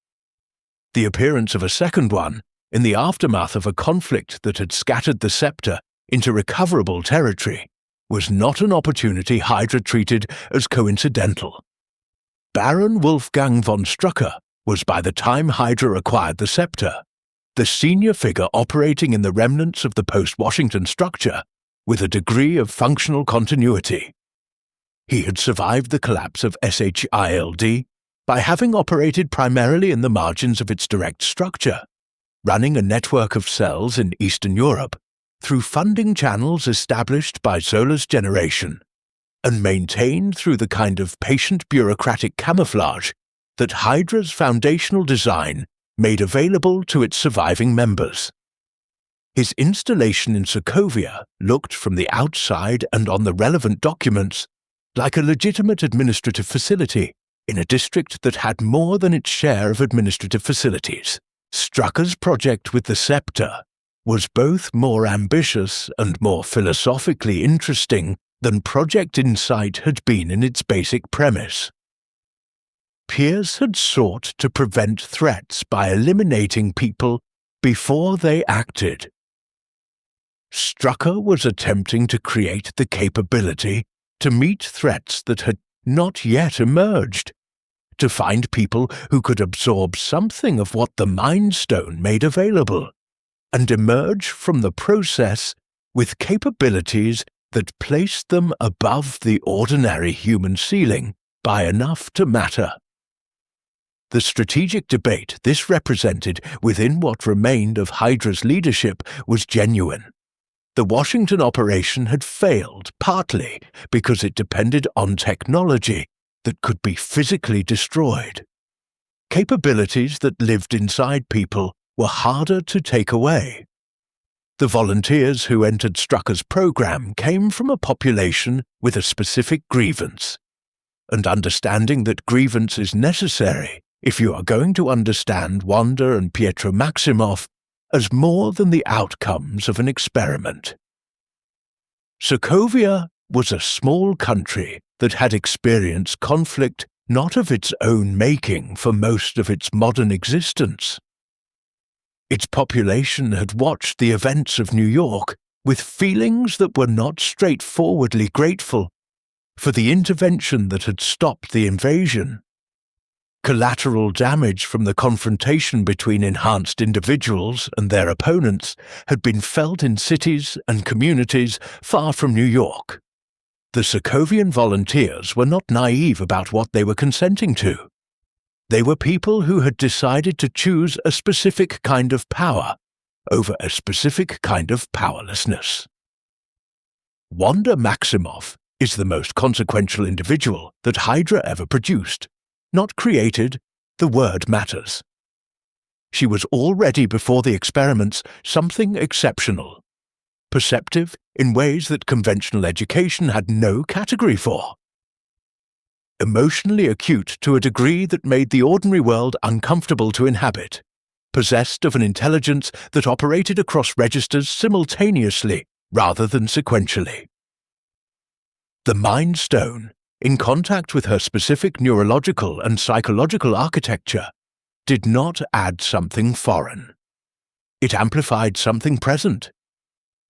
The appearance of a second one, in the aftermath of a conflict that had scattered the scepter into recoverable territory, was not an opportunity Hydra treated as coincidental. Baron Wolfgang von Strucker was, by the time Hydra acquired the scepter, the senior figure operating in the remnants of the post-Washington structure with a degree of functional continuity. He had survived the collapse of SHILD by having operated primarily in the margins of its direct structure, running a network of cells in Eastern Europe through funding channels established by Zola's generation and maintained through the kind of patient bureaucratic camouflage that Hydra's foundational design made available to its surviving members. His installation in Sokovia looked from the outside and on the relevant documents like a legitimate administrative facility in a district that had more than its share of administrative facilities. Strucker's project with the scepter was both more ambitious and more philosophically interesting than Project Insight had been in its basic premise. Pierce had sought to prevent threats by eliminating people before they acted. Strucker was attempting to create the capability to meet threats that had not yet emerged, to find people who could absorb something of what the Mind Stone made available, and emerge from the process with capabilities that placed them above the ordinary human ceiling by enough to matter. The strategic debate this represented within what remained of Hydra's leadership was genuine. The Washington operation had failed partly because it depended on technology that could be physically destroyed. Capabilities that lived inside people were harder to take away. The volunteers who entered Strucker's program came from a population with a specific grievance, and understanding that grievance is necessary if you are going to understand Wanda and Pietro Maximoff as more than the outcomes of an experiment. Sokovia was a small country that had experienced conflict not of its own making for most of its modern existence. Its population had watched the events of New York with feelings that were not straightforwardly grateful for the intervention that had stopped the invasion. Collateral damage from the confrontation between enhanced individuals and their opponents had been felt in cities and communities far from New York. The Sokovian volunteers were not naive about what they were consenting to. They were people who had decided to choose a specific kind of power over a specific kind of powerlessness. Wanda Maximoff is the most consequential individual that Hydra ever produced. Not created, the word matters. She was already before the experiments something exceptional, perceptive in ways that conventional education had no category for. Emotionally acute to a degree that made the ordinary world uncomfortable to inhabit, possessed of an intelligence that operated across registers simultaneously rather than sequentially. The Mind Stone, in contact with her specific neurological and psychological architecture, did not add something foreign. It amplified something present.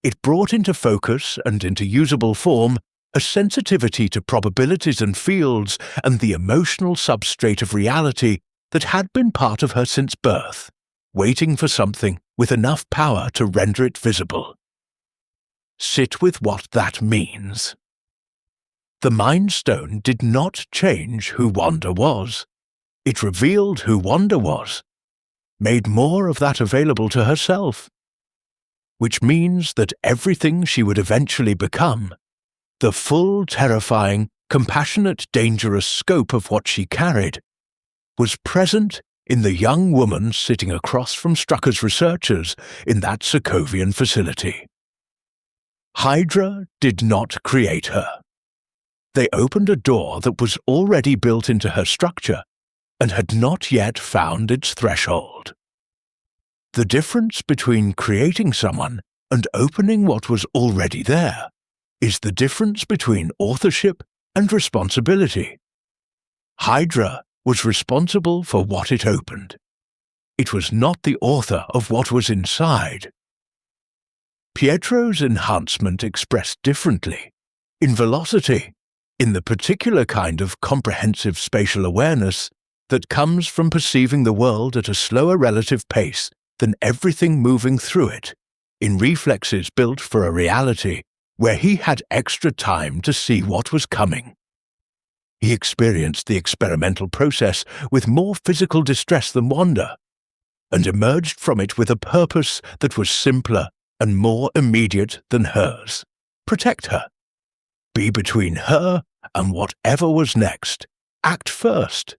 It brought into focus and into usable form a sensitivity to probabilities and fields and the emotional substrate of reality that had been part of her since birth, waiting for something with enough power to render it visible. Sit with what that means. The Mind Stone did not change who Wanda was. It revealed who Wanda was, made more of that available to herself, which means that everything she would eventually become, the full, terrifying, compassionate, dangerous scope of what she carried, was present in the young woman sitting across from Strucker's researchers in that Sokovian facility. Hydra did not create her. They opened a door that was already built into her structure and had not yet found its threshold. The difference between creating someone and opening what was already there is the difference between authorship and responsibility. Hydra was responsible for what it opened. It was not the author of what was inside. Pietro's enhancement expressed differently, in velocity, in the particular kind of comprehensive spatial awareness that comes from perceiving the world at a slower relative pace than everything moving through it, in reflexes built for a reality where he had extra time to see what was coming. He experienced the experimental process with more physical distress than Wanda, and emerged from it with a purpose that was simpler and more immediate than hers. Protect her. Be between her and whatever was next. Act first.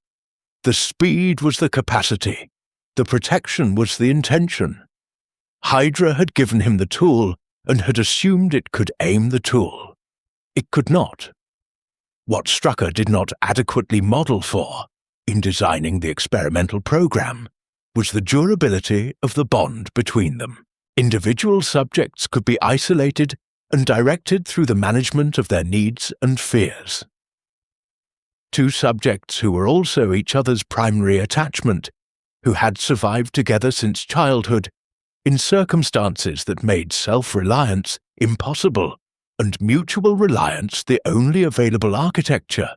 The speed was the capacity. The protection was the intention. Hydra had given him the tool and had assumed it could aim the tool. It could not. What Strucker did not adequately model for, in designing the experimental program, was the durability of the bond between them. Individual subjects could be isolated and directed through the management of their needs and fears. Two subjects who were also each other's primary attachment, who had survived together since childhood, in circumstances that made self-reliance impossible and mutual reliance the only available architecture,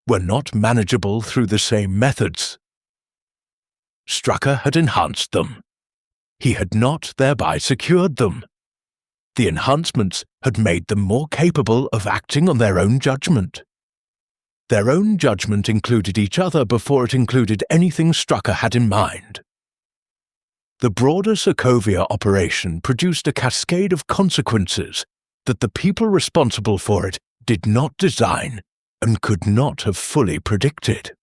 were not manageable through the same methods. Strucker had enhanced them. He had not thereby secured them. The enhancements had made them more capable of acting on their own judgment. Their own judgment included each other before it included anything Strucker had in mind. The broader Sokovia operation produced a cascade of consequences that the people responsible for it did not design and could not have fully predicted.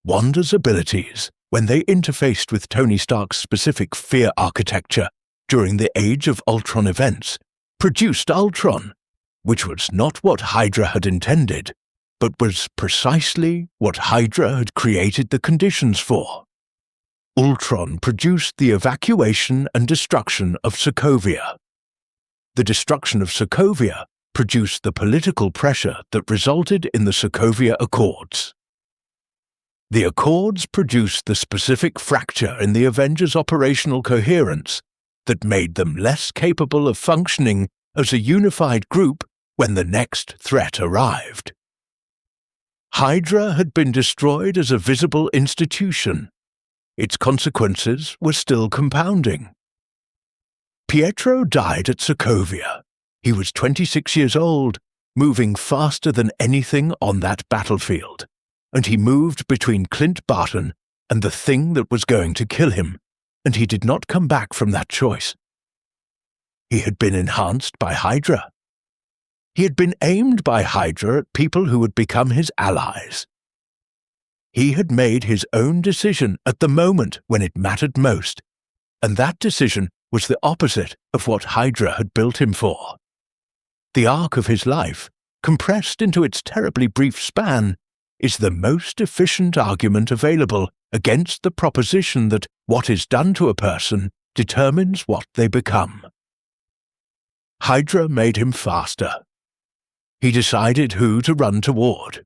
Wanda's abilities, when they interfaced with Tony Stark's specific fear architecture during the Age of Ultron events, produced Ultron, which was not what Hydra had intended, but was precisely what Hydra had created the conditions for. Ultron produced the evacuation and destruction of Sokovia. The destruction of Sokovia produced the political pressure that resulted in the Sokovia Accords. The Accords produced the specific fracture in the Avengers' operational coherence that made them less capable of functioning as a unified group when the next threat arrived. Hydra had been destroyed as a visible institution. Its consequences were still compounding. Pietro died at Sokovia. He was 26 years old, moving faster than anything on that battlefield, and he moved between Clint Barton and the thing that was going to kill him, and he did not come back from that choice. He had been enhanced by Hydra. He had been aimed by Hydra at people who would become his allies. He had made his own decision at the moment when it mattered most, and that decision was the opposite of what Hydra had built him for. The arc of his life, compressed into its terribly brief span, is the most efficient argument available against the proposition that what is done to a person determines what they become. Hydra made him faster. He decided who to run toward.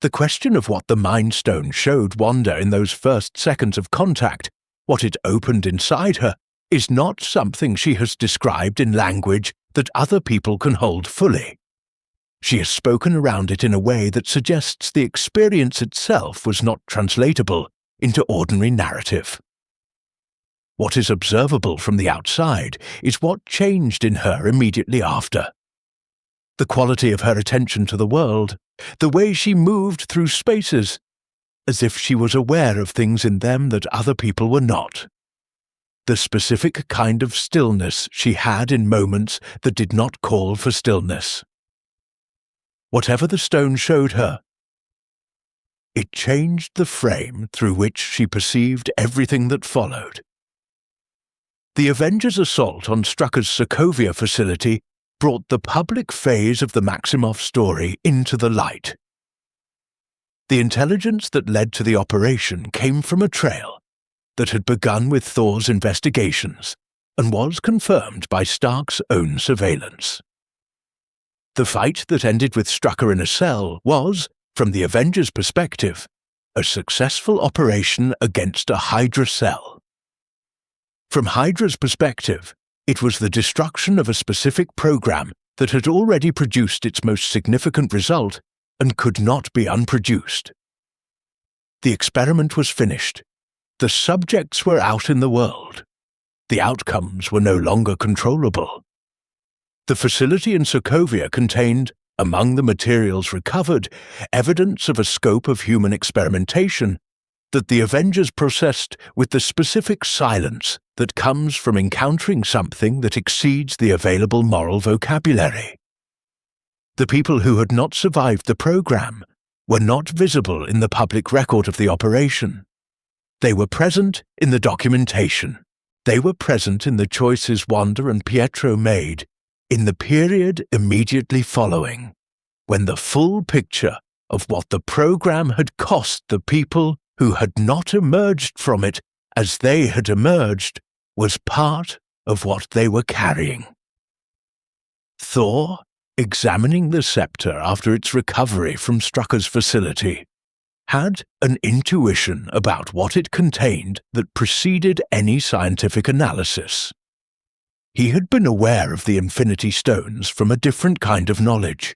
The question of what the Mind Stone showed Wanda in those first seconds of contact, what it opened inside her, is not something she has described in language that other people can hold fully. She has spoken around it in a way that suggests the experience itself was not translatable into ordinary narrative. What is observable from the outside is what changed in her immediately after. the quality of her attention to the world, the way she moved through spaces, as if she was aware of things in them that other people were not. The specific kind of stillness she had in moments that did not call for stillness. Whatever the stone showed her, it changed the frame through which she perceived everything that followed. The Avengers' assault on Strucker's Sokovia facility brought the public phase of the Maximoff story into the light. The intelligence that led to the operation came from a trail that had begun with Thor's investigations and was confirmed by Stark's own surveillance. The fight that ended with Strucker in a cell was, from the Avengers' perspective, a successful operation against a Hydra cell. From Hydra's perspective, it was the destruction of a specific program that had already produced its most significant result and could not be unproduced. The experiment was finished. The subjects were out in the world. The outcomes were no longer controllable. The facility in Sokovia contained, among the materials recovered, evidence of a scope of human experimentation that the Avengers processed with the specific silence that comes from encountering something that exceeds the available moral vocabulary. The people who had not survived the program were not visible in the public record of the operation. They were present in the documentation. They were present in the choices Wanda and Pietro made in the period immediately following, when the full picture of what the program had cost the people who had not emerged from it as they had emerged was part of what they were carrying. Thor, examining the scepter after its recovery from Strucker's facility, had an intuition about what it contained that preceded any scientific analysis. He had been aware of the Infinity Stones from a different kind of knowledge,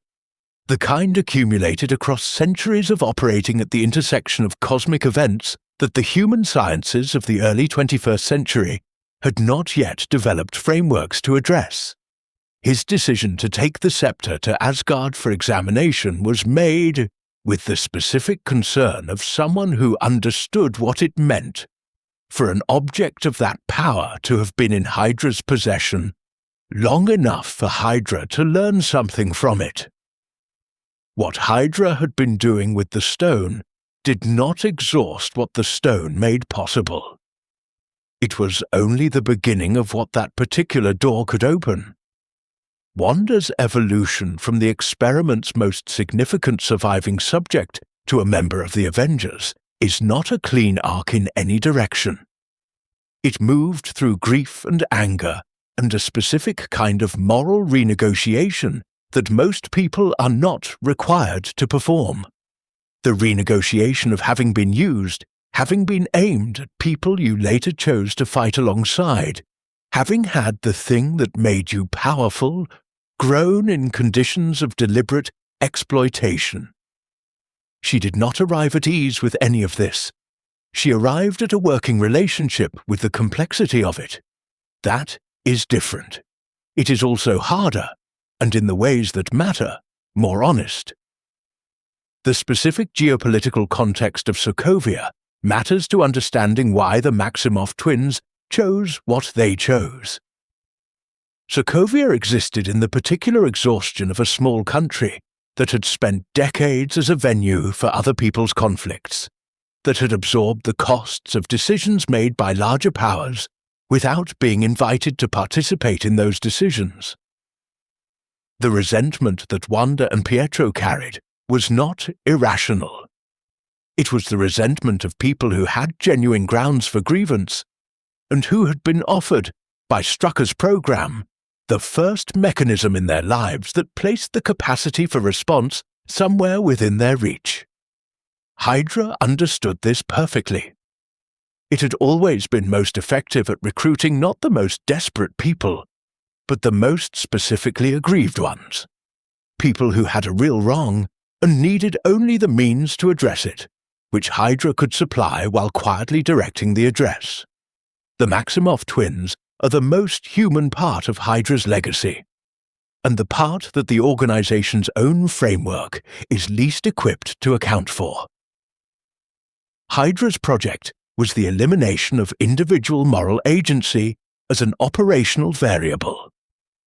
the kind accumulated across centuries of operating at the intersection of cosmic events that the human sciences of the early 21st century had not yet developed frameworks to address. His decision to take the scepter to Asgard for examination was made with the specific concern of someone who understood what it meant for an object of that power to have been in Hydra's possession long enough for Hydra to learn something from it. What Hydra had been doing with the stone did not exhaust what the stone made possible. It was only the beginning of what that particular door could open. Wanda's evolution from the experiment's most significant surviving subject to a member of the Avengers is not a clean arc in any direction. It moved through grief and anger and a specific kind of moral renegotiation that most people are not required to perform. The renegotiation of having been used, having been aimed at people you later chose to fight alongside, having had the thing that made you powerful grown in conditions of deliberate exploitation. She did not arrive at ease with any of this. She arrived at a working relationship with the complexity of it. That is different. It is also harder, and in the ways that matter, more honest. The specific geopolitical context of Sokovia matters to understanding why the Maximoff twins chose what they chose. Sokovia existed in the particular exhaustion of a small country that had spent decades as a venue for other people's conflicts, that had absorbed the costs of decisions made by larger powers without being invited to participate in those decisions. The resentment that Wanda and Pietro carried was not irrational. It was the resentment of people who had genuine grounds for grievance and who had been offered, by Strucker's program, the first mechanism in their lives that placed the capacity for response somewhere within their reach. Hydra understood this perfectly. It had always been most effective at recruiting not the most desperate people, but the most specifically aggrieved ones, people who had a real wrong and needed only the means to address it, which Hydra could supply while quietly directing the address. The Maximoff twins are the most human part of Hydra's legacy. and the part that the organization's own framework is least equipped to account for. Hydra's project was the elimination of individual moral agency as an operational variable,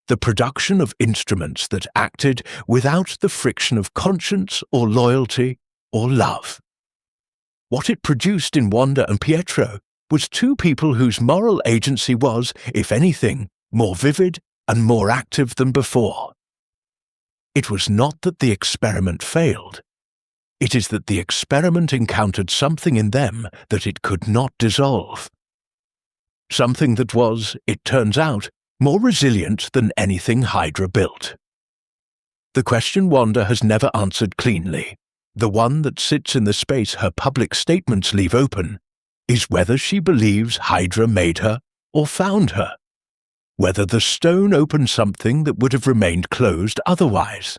the production of instruments that acted without the friction of conscience or loyalty or love. What it produced in Wanda and Pietro was two people whose moral agency was, if anything, more vivid and more active than before. It was not that the experiment failed. It is that the experiment encountered something in them that it could not dissolve. Something that was, it turns out, more resilient than anything Hydra built. The question Wanda has never answered cleanly, the one that sits in the space her public statements leave open, is whether she believes Hydra made her or found her, whether the stone opened something that would have remained closed otherwise,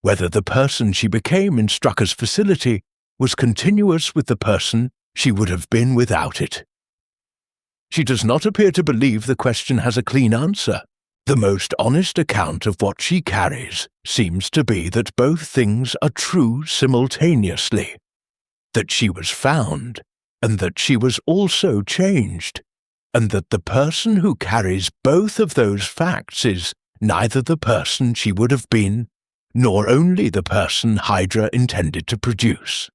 whether the person she became in Strucker's facility was continuous with the person she would have been without it. She does not appear to believe the question has a clean answer. The most honest account of what she carries seems to be that both things are true simultaneously, that she was found, and that she was also changed, and that the person who carries both of those facts is neither the person she would have been, nor only the person Hydra intended to produce.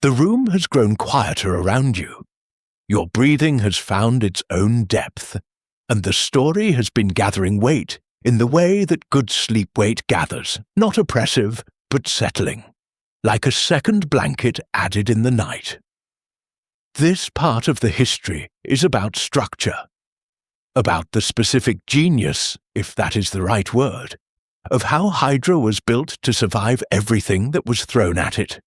The room has grown quieter around you. Your breathing has found its own depth, and the story has been gathering weight in the way that good sleep weight gathers, not oppressive, but settling, like a second blanket added in the night. This part of the history is about structure, about the specific genius, if that is the right word, of how Hydra was built to survive everything that was thrown at it,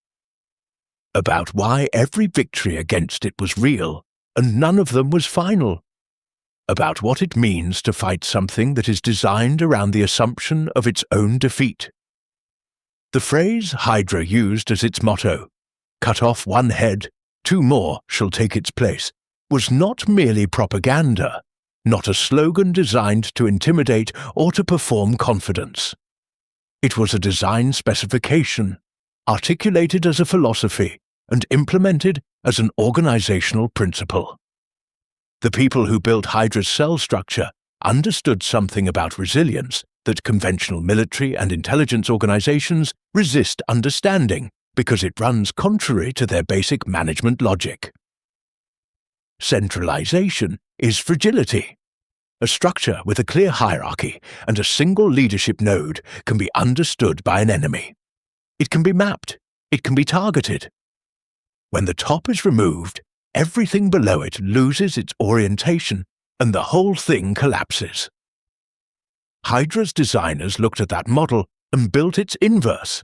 about why every victory against it was real and none of them was final, about what it means to fight something that is designed around the assumption of its own defeat. The phrase Hydra used as its motto, "Cut off one head, two more shall take its place," was not merely propaganda, not a slogan designed to intimidate or to perform confidence. It was a design specification, articulated as a philosophy and implemented as an organizational principle. The people who built Hydra's cell structure understood something about resilience that conventional military and intelligence organizations resist understanding because it runs contrary to their basic management logic. Centralization is fragility. A structure with a clear hierarchy and a single leadership node can be understood by an enemy. It can be mapped. It can be targeted. When the top is removed, everything below it loses its orientation and the whole thing collapses. Hydra's designers looked at that model and built its inverse.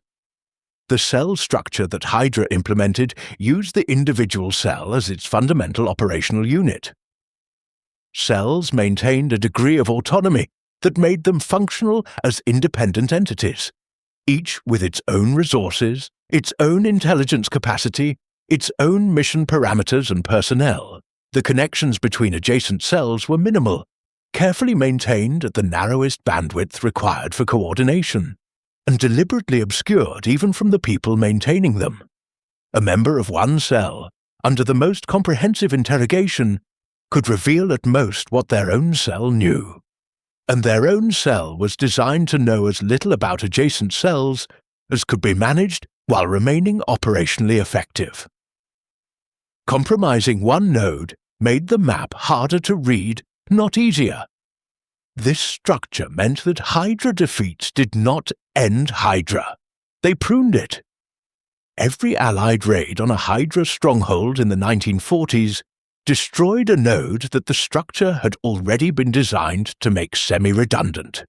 The cell structure that Hydra implemented used the individual cell as its fundamental operational unit. Cells maintained a degree of autonomy that made them functional as independent entities, each with its own resources, its own intelligence capacity, its own mission parameters and personnel. The connections between adjacent cells were minimal, carefully maintained at the narrowest bandwidth required for coordination, and deliberately obscured even from the people maintaining them. A member of one cell, under the most comprehensive interrogation, could reveal at most what their own cell knew. And their own cell was designed to know as little about adjacent cells as could be managed while remaining operationally effective. Compromising one node made the map harder to read, not easier. This structure meant that Hydra defeats did not end Hydra. They pruned it. Every Allied raid on a Hydra stronghold in the 1940s destroyed a node that the structure had already been designed to make semi-redundant.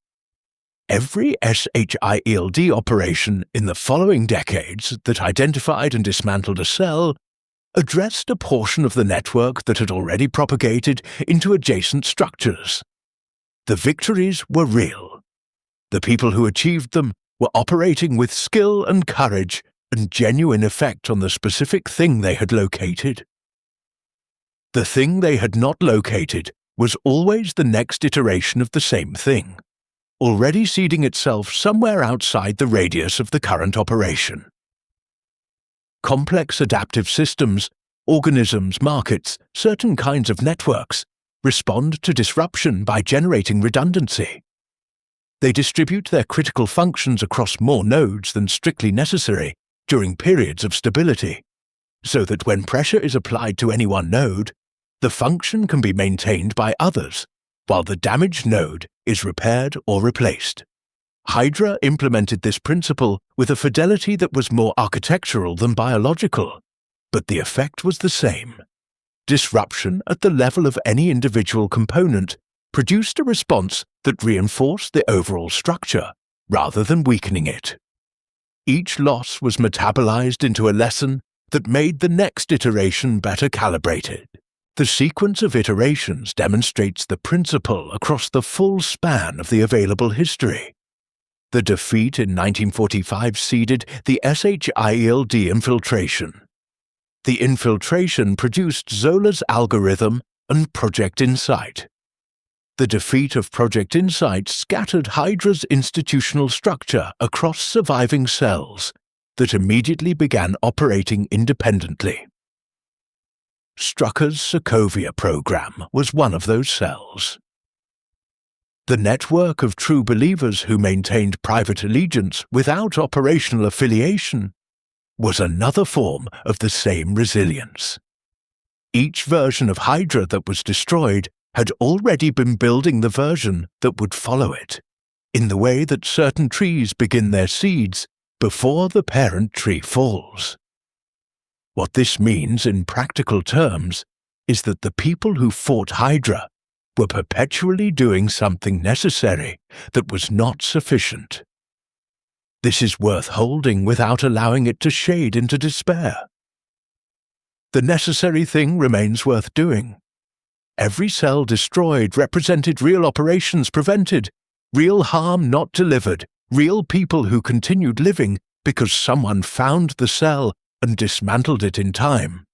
Every SHIELD operation in the following decades that identified and dismantled a cell addressed a portion of the network that had already propagated into adjacent structures. The victories were real. The people who achieved them were operating with skill and courage and genuine effect on the specific thing they had located. The thing they had not located was always the next iteration of the same thing. already seeding itself somewhere outside the radius of the current operation. Complex adaptive systems, organisms, markets, certain kinds of networks respond to disruption by generating redundancy. They distribute their critical functions across more nodes than strictly necessary during periods of stability, so that when pressure is applied to any one node, the function can be maintained by others, while the damaged node is repaired or replaced. Hydra implemented this principle with a fidelity that was more architectural than biological, but the effect was the same. Disruption at the level of any individual component produced a response that reinforced the overall structure, rather than weakening it. Each loss was metabolized into a lesson that made the next iteration better calibrated. The sequence of iterations demonstrates the principle across the full span of the available history. The defeat in 1945 seeded the SHIELD infiltration. The infiltration produced Zola's algorithm and Project Insight. The defeat of Project Insight scattered Hydra's institutional structure across surviving cells that immediately began operating independently. Strucker's Sokovia program was one of those cells. The network of true believers who maintained private allegiance without operational affiliation was another form of the same resilience. Each version of Hydra that was destroyed had already been building the version that would follow it, in the way that certain trees begin their seeds before the parent tree falls. What this means in practical terms is that the people who fought Hydra were perpetually doing something necessary that was not sufficient. This is worth holding without allowing it to shade into despair. The necessary thing remains worth doing. Every cell destroyed represented real operations prevented, real harm not delivered, real people who continued living because someone found the cell and dismantled it in time.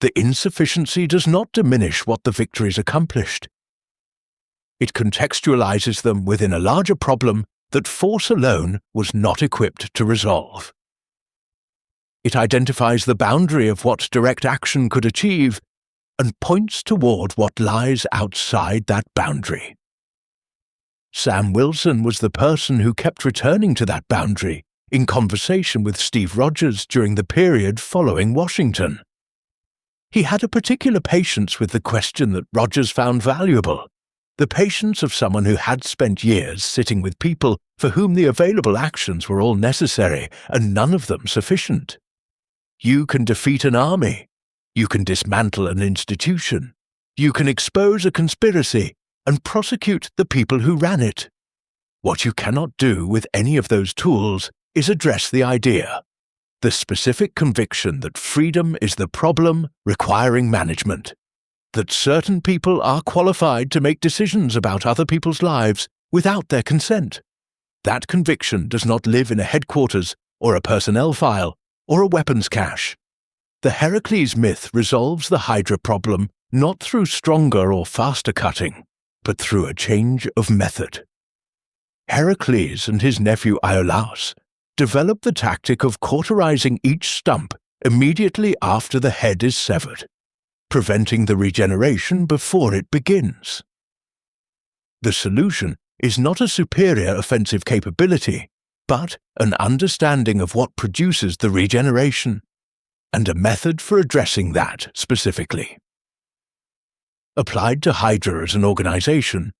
The insufficiency does not diminish what the victories accomplished. It contextualizes them within a larger problem that force alone was not equipped to resolve. It identifies the boundary of what direct action could achieve and points toward what lies outside that boundary. Sam Wilson was the person who kept returning to that boundary in conversation with Steve Rogers during the period following Washington. He had a particular patience with the question that Rogers found valuable, the patience of someone who had spent years sitting with people for whom the available actions were all necessary and none of them sufficient. You can defeat an army. You can dismantle an institution. You can expose a conspiracy and prosecute the people who ran it. What you cannot do with any of those tools is address the idea, the specific conviction that freedom is the problem requiring management, that certain people are qualified to make decisions about other people's lives without their consent. That conviction does not live in a headquarters or a personnel file or a weapons cache. The Heracles myth resolves the Hydra problem not through stronger or faster cutting, but through a change of method. Heracles and his nephew Iolaus developed the tactic of cauterizing each stump immediately after the head is severed, preventing the regeneration before it begins. The solution is not a superior offensive capability, but an understanding of what produces the regeneration, and a method for addressing that specifically. Applied to Hydra as an organization,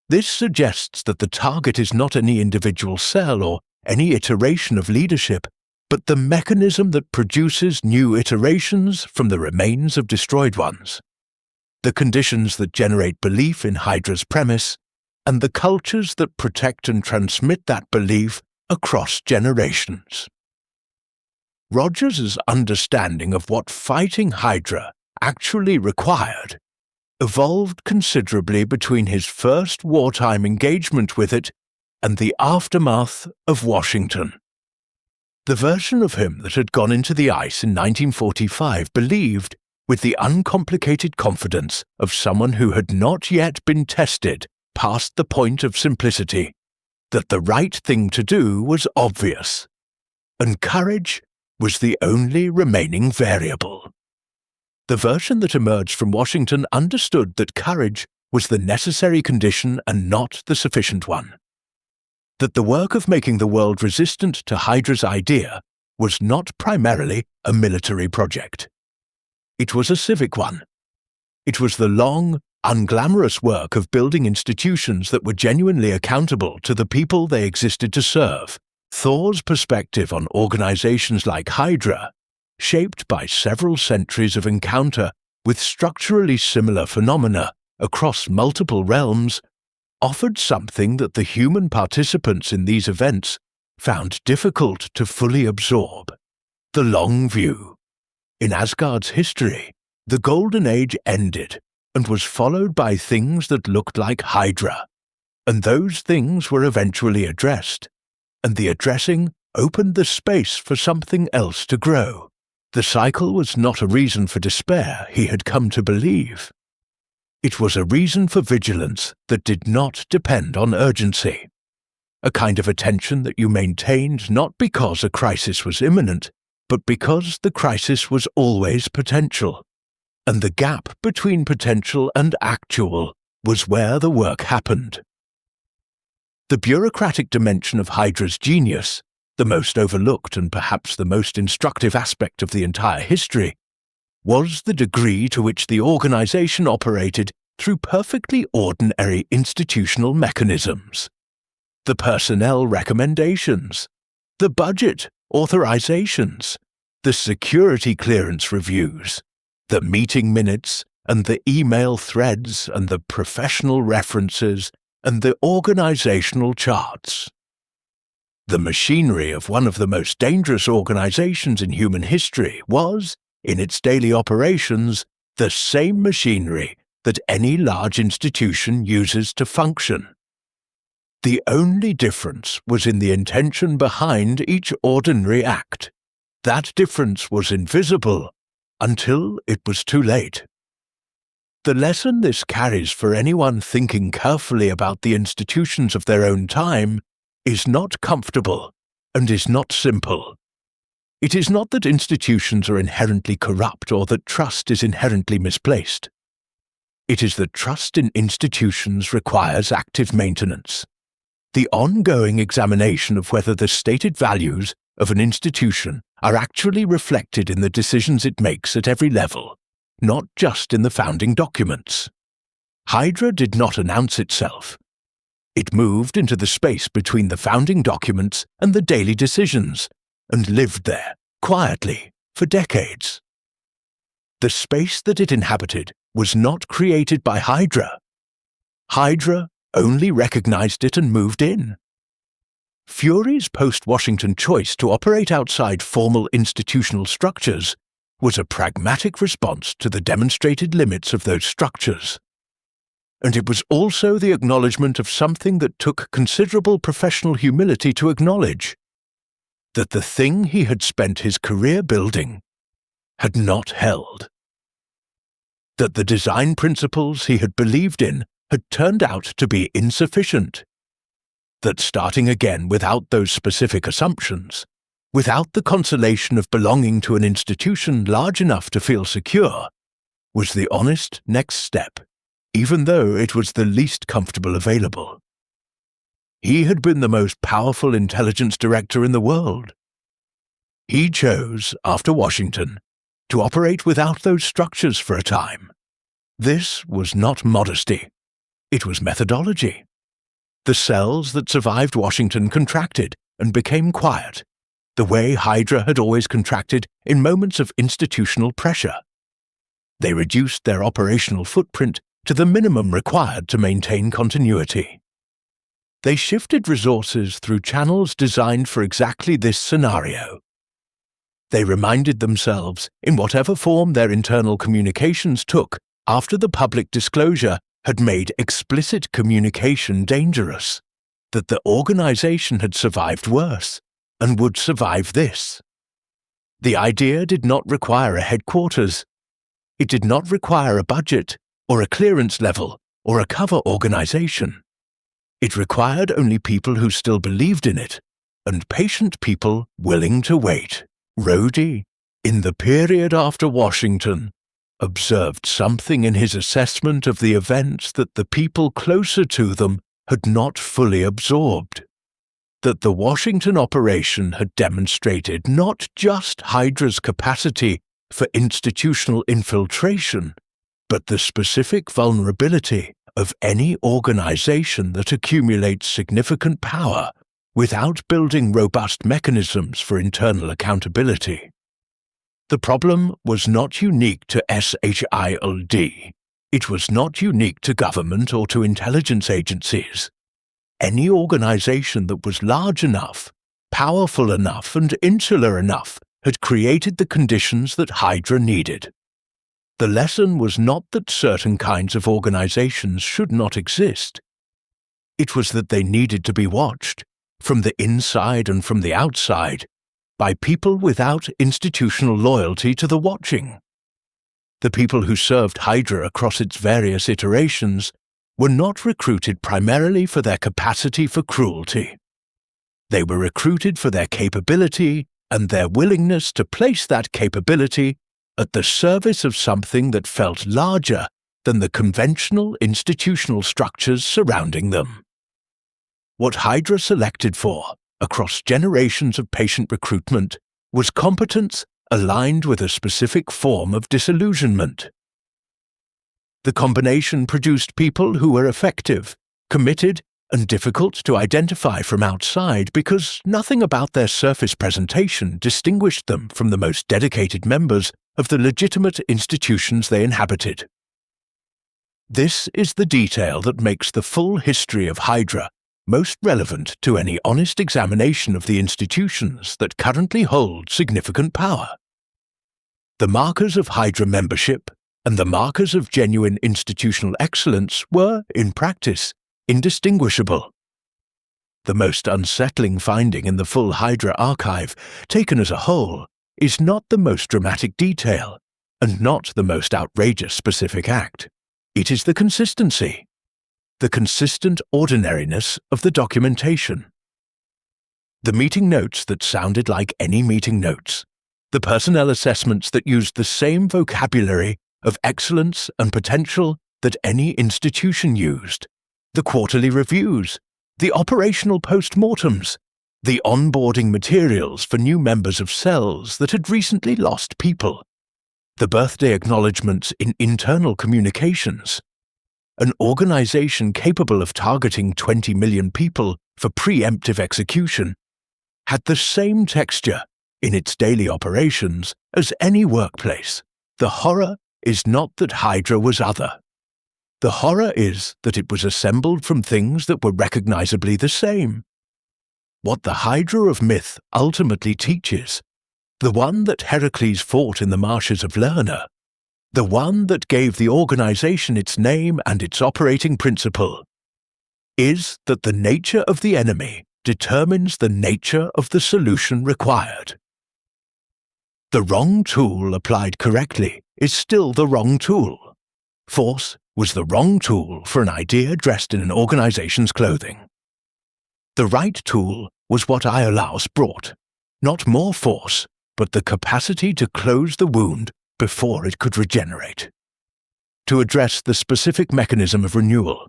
this suggests that the target is not any individual cell or any iteration of leadership, but the mechanism that produces new iterations from the remains of destroyed ones, the conditions that generate belief in Hydra's premise, and the cultures that protect and transmit that belief across generations. Rogers' understanding of what fighting Hydra actually required evolved considerably between his first wartime engagement with it and the aftermath of Washington. The version of him that had gone into the ice in 1945 believed, with the uncomplicated confidence of someone who had not yet been tested past the point of simplicity, that the right thing to do was obvious, and courage was the only remaining variable. The version that emerged from Washington understood that courage was the necessary condition and not the sufficient one. That the work of making the world resistant to Hydra's idea was not primarily a military project. It was a civic one. It was the long, unglamorous work of building institutions that were genuinely accountable to the people they existed to serve. Thor's perspective on organizations like Hydra, shaped by several centuries of encounter with structurally similar phenomena across multiple realms, offered something that the human participants in these events found difficult to fully absorb: the long view. In Asgard's history, the Golden Age ended and was followed by things that looked like Hydra, and those things were eventually addressed, and the addressing opened the space for something else to grow. The cycle was not a reason for despair, he had come to believe. It was a reason for vigilance that did not depend on urgency, a kind of attention that you maintained not because a crisis was imminent, but because the crisis was always potential, and the gap between potential and actual was where the work happened. The bureaucratic dimension of Hydra's genius, the most overlooked and perhaps the most instructive aspect of the entire history, was the degree to which the organization operated through perfectly ordinary institutional mechanisms. The personnel recommendations, the budget authorizations, the security clearance reviews, the meeting minutes and the email threads and the professional references and the organizational charts. The machinery of one of the most dangerous organizations in human history was, in its daily operations, the same machinery that any large institution uses to function. The only difference was in the intention behind each ordinary act. That difference was invisible until it was too late. The lesson this carries for anyone thinking carefully about the institutions of their own time is not comfortable and is not simple. It is not that institutions are inherently corrupt or that trust is inherently misplaced. It is that trust in institutions requires active maintenance. The ongoing examination of whether the stated values of an institution are actually reflected in the decisions it makes at every level, not just in the founding documents. Hydra did not announce itself. It moved into the space between the founding documents and the daily decisions, and lived there, quietly, for decades. The space that it inhabited was not created by Hydra. Hydra only recognized it and moved in. Fury's post-Washington choice to operate outside formal institutional structures was a pragmatic response to the demonstrated limits of those structures. And it was also the acknowledgement of something that took considerable professional humility to acknowledge: that the thing he had spent his career building had not held. That the design principles he had believed in had turned out to be insufficient. That starting again without those specific assumptions, without the consolation of belonging to an institution large enough to feel secure, was the honest next step, even though it was the least comfortable available. He had been the most powerful intelligence director in the world. He chose, after Washington, to operate without those structures for a time. This was not modesty. It was methodology. The cells that survived Washington contracted and became quiet, the way Hydra had always contracted in moments of institutional pressure. They reduced their operational footprint to the minimum required to maintain continuity. They shifted resources through channels designed for exactly this scenario. They reminded themselves, in whatever form their internal communications took after the public disclosure had made explicit communication dangerous, that the organization had survived worse and would survive this. The idea did not require a headquarters. It did not require a budget or a clearance level or a cover organization. It required only people who still believed in it, and patient people willing to wait. Rhodey, in the period after Washington, observed something in his assessment of the events that the people closer to them had not fully absorbed. That the Washington operation had demonstrated not just Hydra's capacity for institutional infiltration, but the specific vulnerability of any organization that accumulates significant power without building robust mechanisms for internal accountability. The problem was not unique to SHILD. It was not unique to government or to intelligence agencies. Any organization that was large enough, powerful enough, and insular enough had created the conditions that Hydra needed. The lesson was not that certain kinds of organizations should not exist. It was that they needed to be watched, from the inside and from the outside, by people without institutional loyalty to the watching. The people who served Hydra across its various iterations were not recruited primarily for their capacity for cruelty. They were recruited for their capability and their willingness to place that capability at the service of something that felt larger than the conventional institutional structures surrounding them. What Hydra selected for, across generations of patient recruitment, was competence aligned with a specific form of disillusionment. The combination produced people who were effective, committed, and difficult to identify from outside because nothing about their surface presentation distinguished them from the most dedicated members of the legitimate institutions they inhabited. This is the detail that makes the full history of Hydra most relevant to any honest examination of the institutions that currently hold significant power. The markers of Hydra membership and the markers of genuine institutional excellence were, in practice, indistinguishable. The most unsettling finding in the full Hydra archive, taken as a whole, is not the most dramatic detail and not the most outrageous specific act. It is the consistency. The consistent ordinariness of the documentation. The meeting notes that sounded like any meeting notes, the personnel assessments that used the same vocabulary of excellence and potential that any institution used, the quarterly reviews, the operational post-mortems, the onboarding materials for new members of cells that had recently lost people, the birthday acknowledgements in internal communications. An organization capable of targeting 20 million people for preemptive execution had the same texture in its daily operations as any workplace. The horror is not that Hydra was other. The horror is that it was assembled from things that were recognizably the same. What the Hydra of myth ultimately teaches, the one that Heracles fought in the marshes of Lerna, the one that gave the organization its name and its operating principle, is that the nature of the enemy determines the nature of the solution required. The wrong tool applied correctly is still the wrong tool. Force was the wrong tool for an idea dressed in an organization's clothing. The right tool was what Iolaus brought, not more force, but the capacity to close the wound before it could regenerate, to address the specific mechanism of renewal,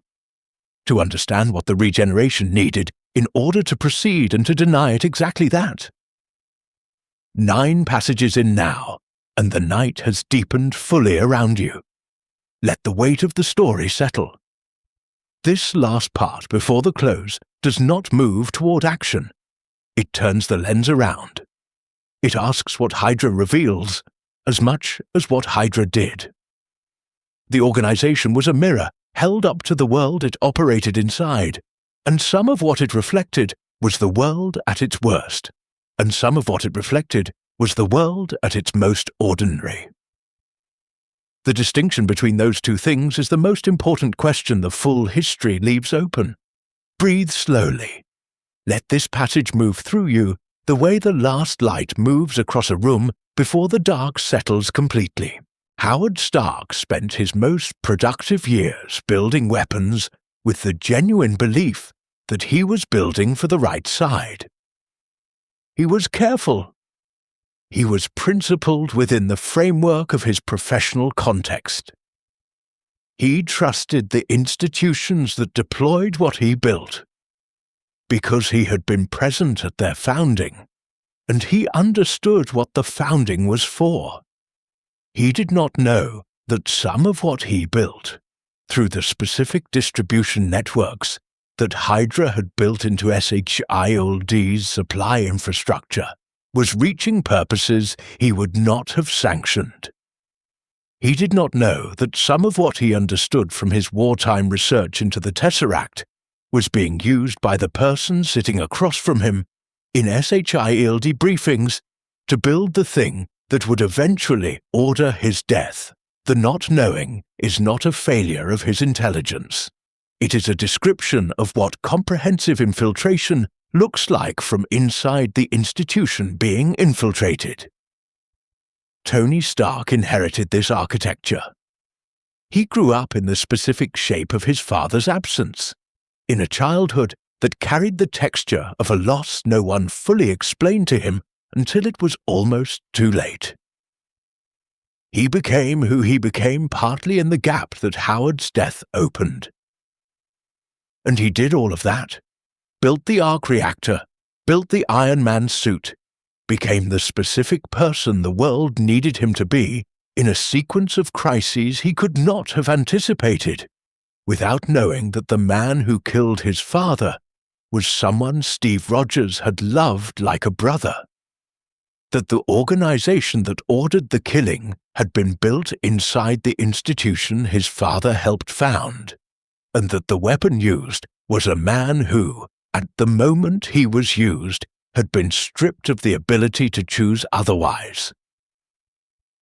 to understand what the regeneration needed in order to proceed and to deny it exactly that. 9 passages in now, and the night has deepened fully around you. Let the weight of the story settle. This last part before the close does not move toward action. It turns the lens around. It asks what Hydra reveals as much as what Hydra did. The organization was a mirror held up to the world it operated inside, and some of what it reflected was the world at its worst, and some of what it reflected was the world at its most ordinary. The distinction between those two things is the most important question the full history leaves open. Breathe slowly. Let this passage move through you the way the last light moves across a room before the dark settles completely. Howard Stark spent his most productive years building weapons with the genuine belief that he was building for the right side. He was careful. He was principled within the framework of his professional context. He trusted the institutions that deployed what he built, because he had been present at their founding, and he understood what the founding was for. He did not know that some of what he built, through the specific distribution networks that Hydra had built into SHIELD's supply infrastructure, was reaching purposes he would not have sanctioned. He did not know that some of what he understood from his wartime research into the Tesseract was being used by the person sitting across from him in SHIELD briefings to build the thing that would eventually order his death. The not knowing is not a failure of his intelligence. It is a description of what comprehensive infiltration looks like from inside the institution being infiltrated. Tony Stark inherited this architecture. He grew up in the specific shape of his father's absence, in a childhood that carried the texture of a loss no one fully explained to him until it was almost too late. He became who he became partly in the gap that Howard's death opened. And he did all of that, built the arc reactor, built the Iron Man suit, became the specific person the world needed him to be in a sequence of crises he could not have anticipated, without knowing that the man who killed his father was someone Steve Rogers had loved like a brother. That the organization that ordered the killing had been built inside the institution his father helped found, and that the weapon used was a man who, at the moment he was used, had been stripped of the ability to choose otherwise.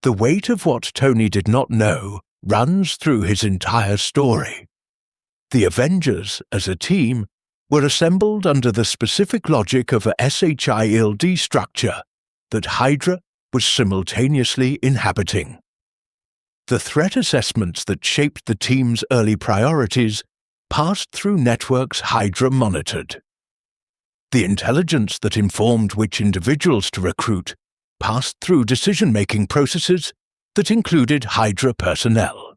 The weight of what Tony did not know runs through his entire story. The Avengers, as a team, were assembled under the specific logic of a SHIELD structure that Hydra was simultaneously inhabiting. The threat assessments that shaped the team's early priorities passed through networks Hydra monitored. The intelligence that informed which individuals to recruit passed through decision-making processes that included Hydra personnel.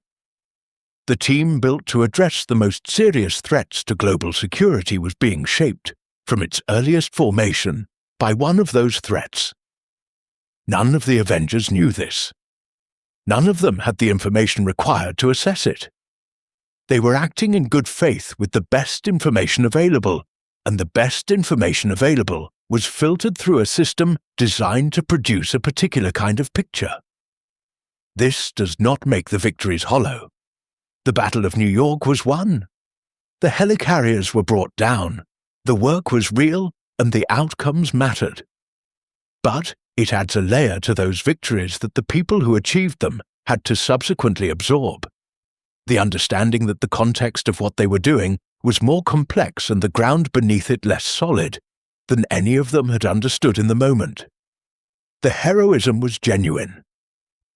The team built to address the most serious threats to global security was being shaped, from its earliest formation, by one of those threats. None of the Avengers knew this. None of them had the information required to assess it. They were acting in good faith with the best information available, and the best information available was filtered through a system designed to produce a particular kind of picture. This does not make the victories hollow. The Battle of New York was won. The helicarriers were brought down. The work was real, and the outcomes mattered. But it adds a layer to those victories that the people who achieved them had to subsequently absorb. The understanding that the context of what they were doing was more complex and the ground beneath it less solid than any of them had understood in the moment. The heroism was genuine.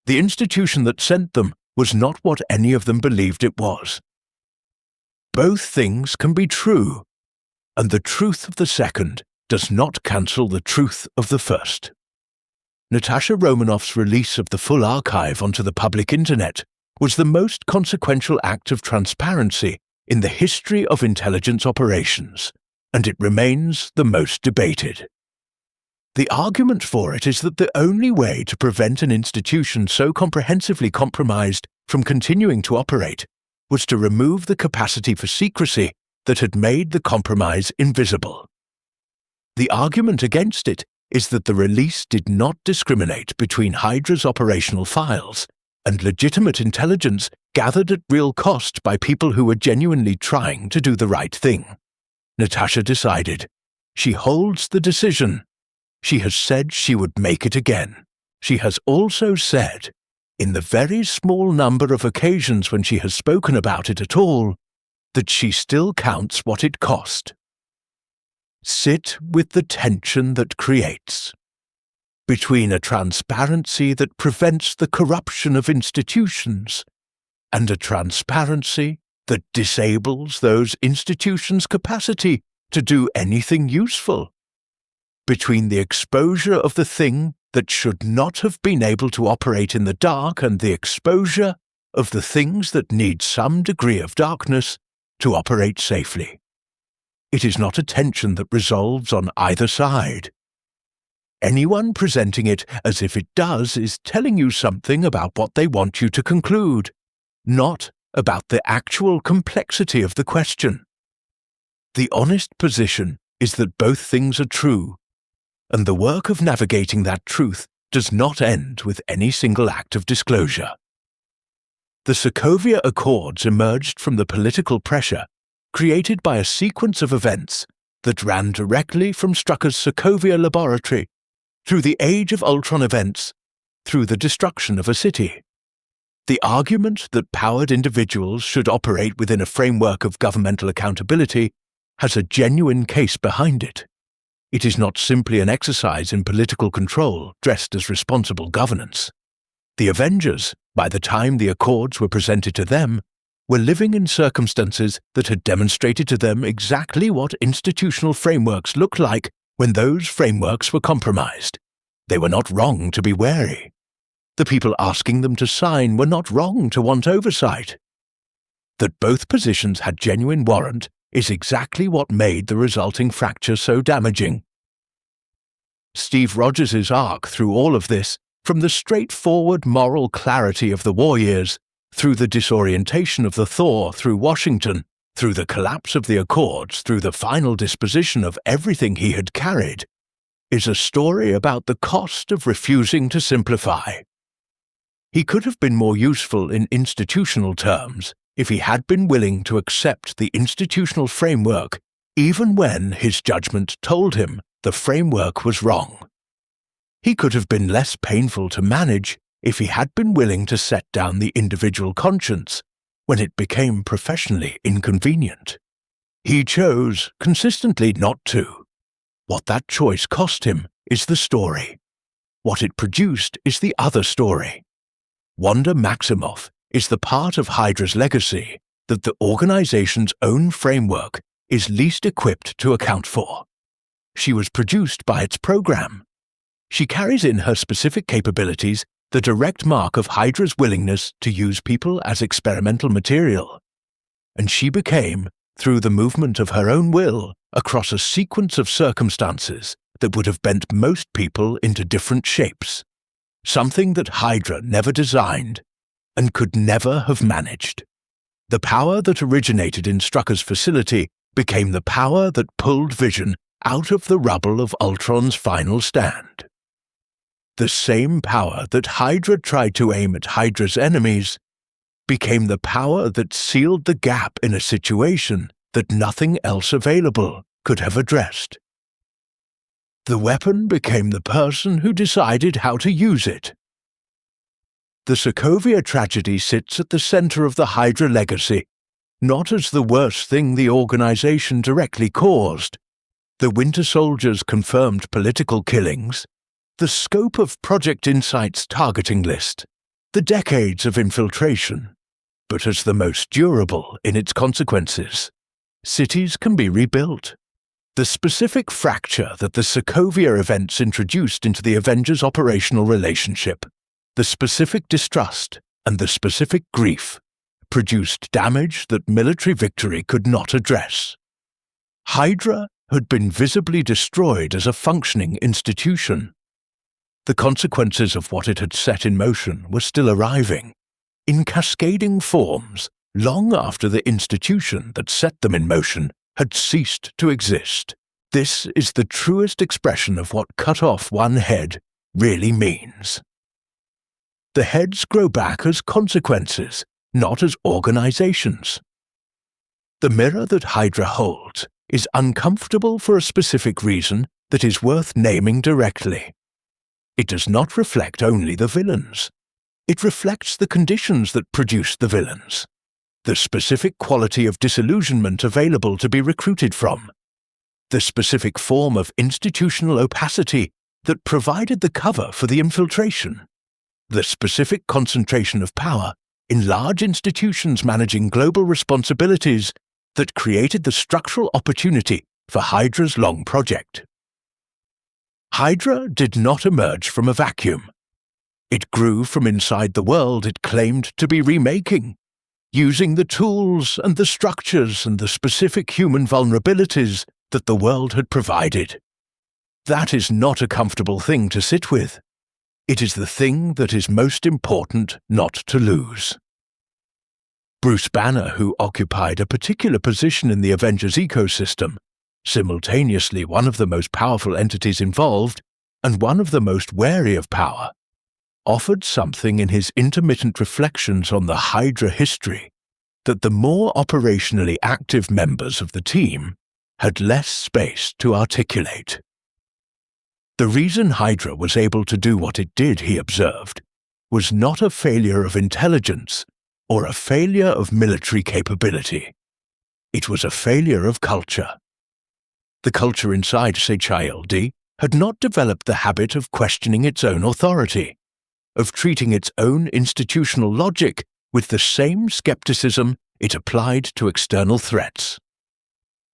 The institution that sent them was not what any of them believed it was. Both things can be true, and the truth of the second does not cancel the truth of the first. Natasha Romanoff's release of the full archive onto the public internet was the most consequential act of transparency in the history of intelligence operations, and it remains the most debated. The argument for it is that the only way to prevent an institution so comprehensively compromised from continuing to operate was to remove the capacity for secrecy that had made the compromise invisible. The argument against it is that the release did not discriminate between Hydra's operational files and legitimate intelligence gathered at real cost by people who were genuinely trying to do the right thing. Natasha decided. She holds the decision. She has said she would make it again. She has also said, in the very small number of occasions when she has spoken about it at all, that she still counts what it cost. Sit with the tension that creates between a transparency that prevents the corruption of institutions and a transparency that disables those institutions' capacity to do anything useful. Between the exposure of the thing that should not have been able to operate in the dark and the exposure of the things that need some degree of darkness to operate safely. It is not a tension that resolves on either side. Anyone presenting it as if it does is telling you something about what they want you to conclude, not about the actual complexity of the question. The honest position is that both things are true, and the work of navigating that truth does not end with any single act of disclosure. The Sokovia Accords emerged from the political pressure created by a sequence of events that ran directly from Strucker's Sokovia laboratory through the Age of Ultron events, through the destruction of a city. The argument that powered individuals should operate within a framework of governmental accountability has a genuine case behind it. It is not simply an exercise in political control dressed as responsible governance. The Avengers, by the time the Accords were presented to them, were living in circumstances that had demonstrated to them exactly what institutional frameworks look like when those frameworks were compromised. They were not wrong to be wary. The people asking them to sign were not wrong to want oversight. That both positions had genuine warrant is exactly what made the resulting fracture so damaging. Steve Rogers' arc through all of this, from the straightforward moral clarity of the war years, through the disorientation of the Thor through Washington, through the collapse of the Accords, through the final disposition of everything he had carried, is a story about the cost of refusing to simplify. He could have been more useful in institutional terms if he had been willing to accept the institutional framework even when his judgment told him the framework was wrong. He could have been less painful to manage if he had been willing to set down the individual conscience when it became professionally inconvenient. He chose consistently not to. What that choice cost him is the story. What it produced is the other story. Wanda Maximoff is the part of Hydra's legacy that the organization's own framework is least equipped to account for. She was produced by its program. She carries in her specific capabilities the direct mark of Hydra's willingness to use people as experimental material. And she became, through the movement of her own will, across a sequence of circumstances that would have bent most people into different shapes, something that Hydra never designed and could never have managed. The power that originated in Strucker's facility became the power that pulled Vision out of the rubble of Ultron's final stand. The same power that Hydra tried to aim at Hydra's enemies became the power that sealed the gap in a situation that nothing else available could have addressed. The weapon became the person who decided how to use it. The Sokovia tragedy sits at the center of the Hydra legacy, not as the worst thing the organization directly caused, the Winter Soldier's confirmed political killings, the scope of Project Insight's targeting list, the decades of infiltration, but as the most durable in its consequences. Cities can be rebuilt. The specific fracture that the Sokovia events introduced into the Avengers' operational relationship, the specific distrust and the specific grief, produced damage that military victory could not address. Hydra had been visibly destroyed as a functioning institution. The consequences of what it had set in motion were still arriving, in cascading forms, long after the institution that set them in motion had ceased to exist. This is the truest expression of what cut off one head really means. The heads grow back as consequences, not as organizations. The mirror that Hydra holds is uncomfortable for a specific reason that is worth naming directly. It does not reflect only the villains. It reflects the conditions that produced the villains, the specific quality of disillusionment available to be recruited from, the specific form of institutional opacity that provided the cover for the infiltration, the specific concentration of power in large institutions managing global responsibilities that created the structural opportunity for Hydra's long project. Hydra did not emerge from a vacuum. It grew from inside the world it claimed to be remaking, using the tools and the structures and the specific human vulnerabilities that the world had provided. That is not a comfortable thing to sit with. It is the thing that is most important not to lose. Bruce Banner, who occupied a particular position in the Avengers ecosystem, simultaneously one of the most powerful entities involved and one of the most wary of power, offered something in his intermittent reflections on the Hydra history that the more operationally active members of the team had less space to articulate. The reason Hydra was able to do what it did, he observed, was not a failure of intelligence or a failure of military capability. It was a failure of culture. The culture inside CHILD had not developed the habit of questioning its own authority, of treating its own institutional logic with the same skepticism it applied to external threats.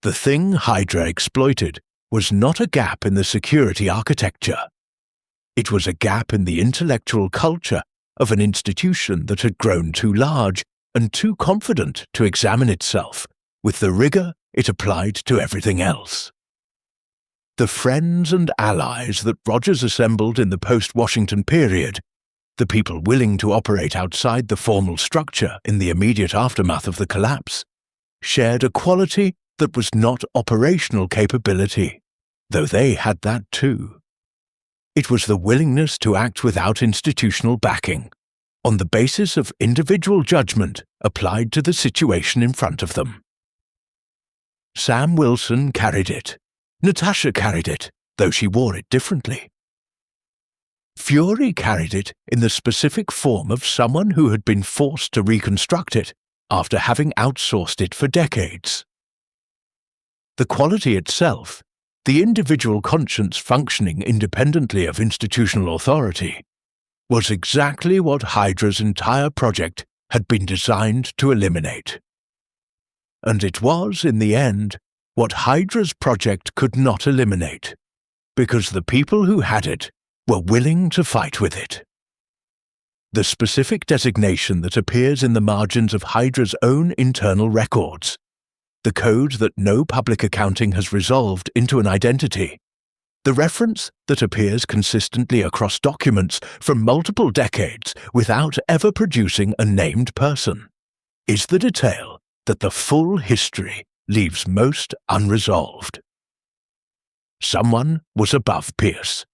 The thing Hydra exploited was not a gap in the security architecture. It was a gap in the intellectual culture of an institution that had grown too large and too confident to examine itself with the rigor it applied to everything else. The friends and allies that Rogers assembled in the post-Washington period, the people willing to operate outside the formal structure in the immediate aftermath of the collapse, shared a quality that was not operational capability, though they had that too. It was the willingness to act without institutional backing, on the basis of individual judgment applied to the situation in front of them. Sam Wilson carried it. Natasha carried it, though she wore it differently. Fury carried it in the specific form of someone who had been forced to reconstruct it after having outsourced it for decades. The quality itself, the individual conscience functioning independently of institutional authority, was exactly what Hydra's entire project had been designed to eliminate. And it was, in the end, what Hydra's project could not eliminate, because the people who had it were willing to fight with it. The specific designation that appears in the margins of Hydra's own internal records, the code that no public accounting has resolved into an identity, the reference that appears consistently across documents from multiple decades without ever producing a named person, is the detail that the full history leaves most unresolved. Someone was above Pierce.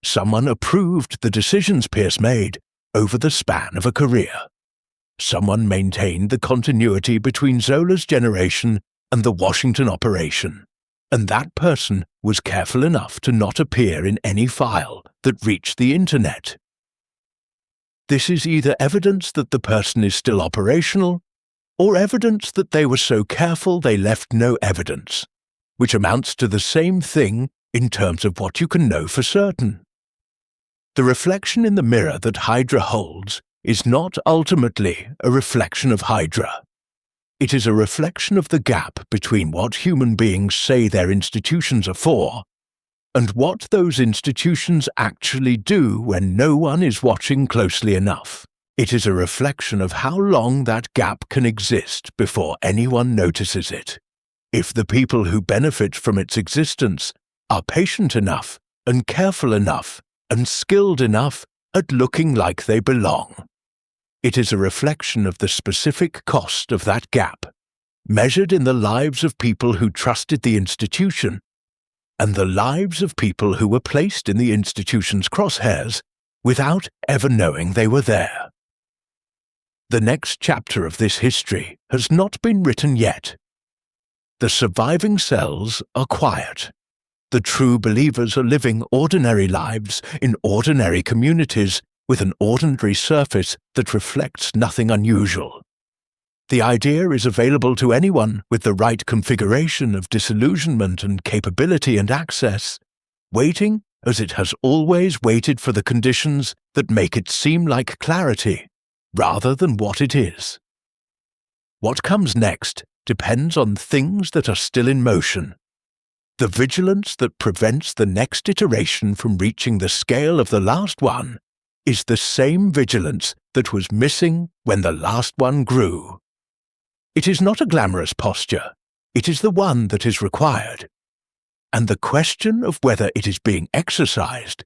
Someone approved the decisions Pierce made over the span of a career. Someone maintained the continuity between Zola's generation and the Washington operation, and that person was careful enough to not appear in any file that reached the internet. This is either evidence that the person is still operational, or evidence that they were so careful they left no evidence, which amounts to the same thing in terms of what you can know for certain. The reflection in the mirror that Hydra holds is not ultimately a reflection of Hydra. It is a reflection of the gap between what human beings say their institutions are for and what those institutions actually do when no one is watching closely enough. It is a reflection of how long that gap can exist before anyone notices it, if the people who benefit from its existence are patient enough and careful enough and skilled enough at looking like they belong. It is a reflection of the specific cost of that gap, measured in the lives of people who trusted the institution and the lives of people who were placed in the institution's crosshairs without ever knowing they were there. The next chapter of this history has not been written yet. The surviving cells are quiet. The true believers are living ordinary lives in ordinary communities with an ordinary surface that reflects nothing unusual. The idea is available to anyone with the right configuration of disillusionment and capability and access, waiting as it has always waited for the conditions that make it seem like clarity, rather than what it is. What comes next depends on things that are still in motion. The vigilance that prevents the next iteration from reaching the scale of the last one is the same vigilance that was missing when the last one grew. It is not a glamorous posture, it is the one that is required. And the question of whether it is being exercised,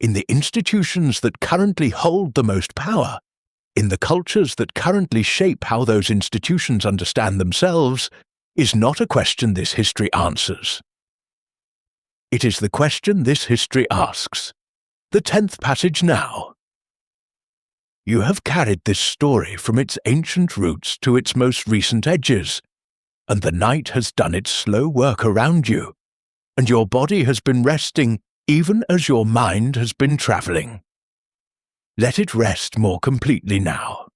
in the institutions that currently hold the most power, in the cultures that currently shape how those institutions understand themselves, is not a question this history answers. It is the question this history asks. The 10th passage now. You have carried this story from its ancient roots to its most recent edges, and the night has done its slow work around you, and your body has been resting even as your mind has been travelling. Let it rest more completely now.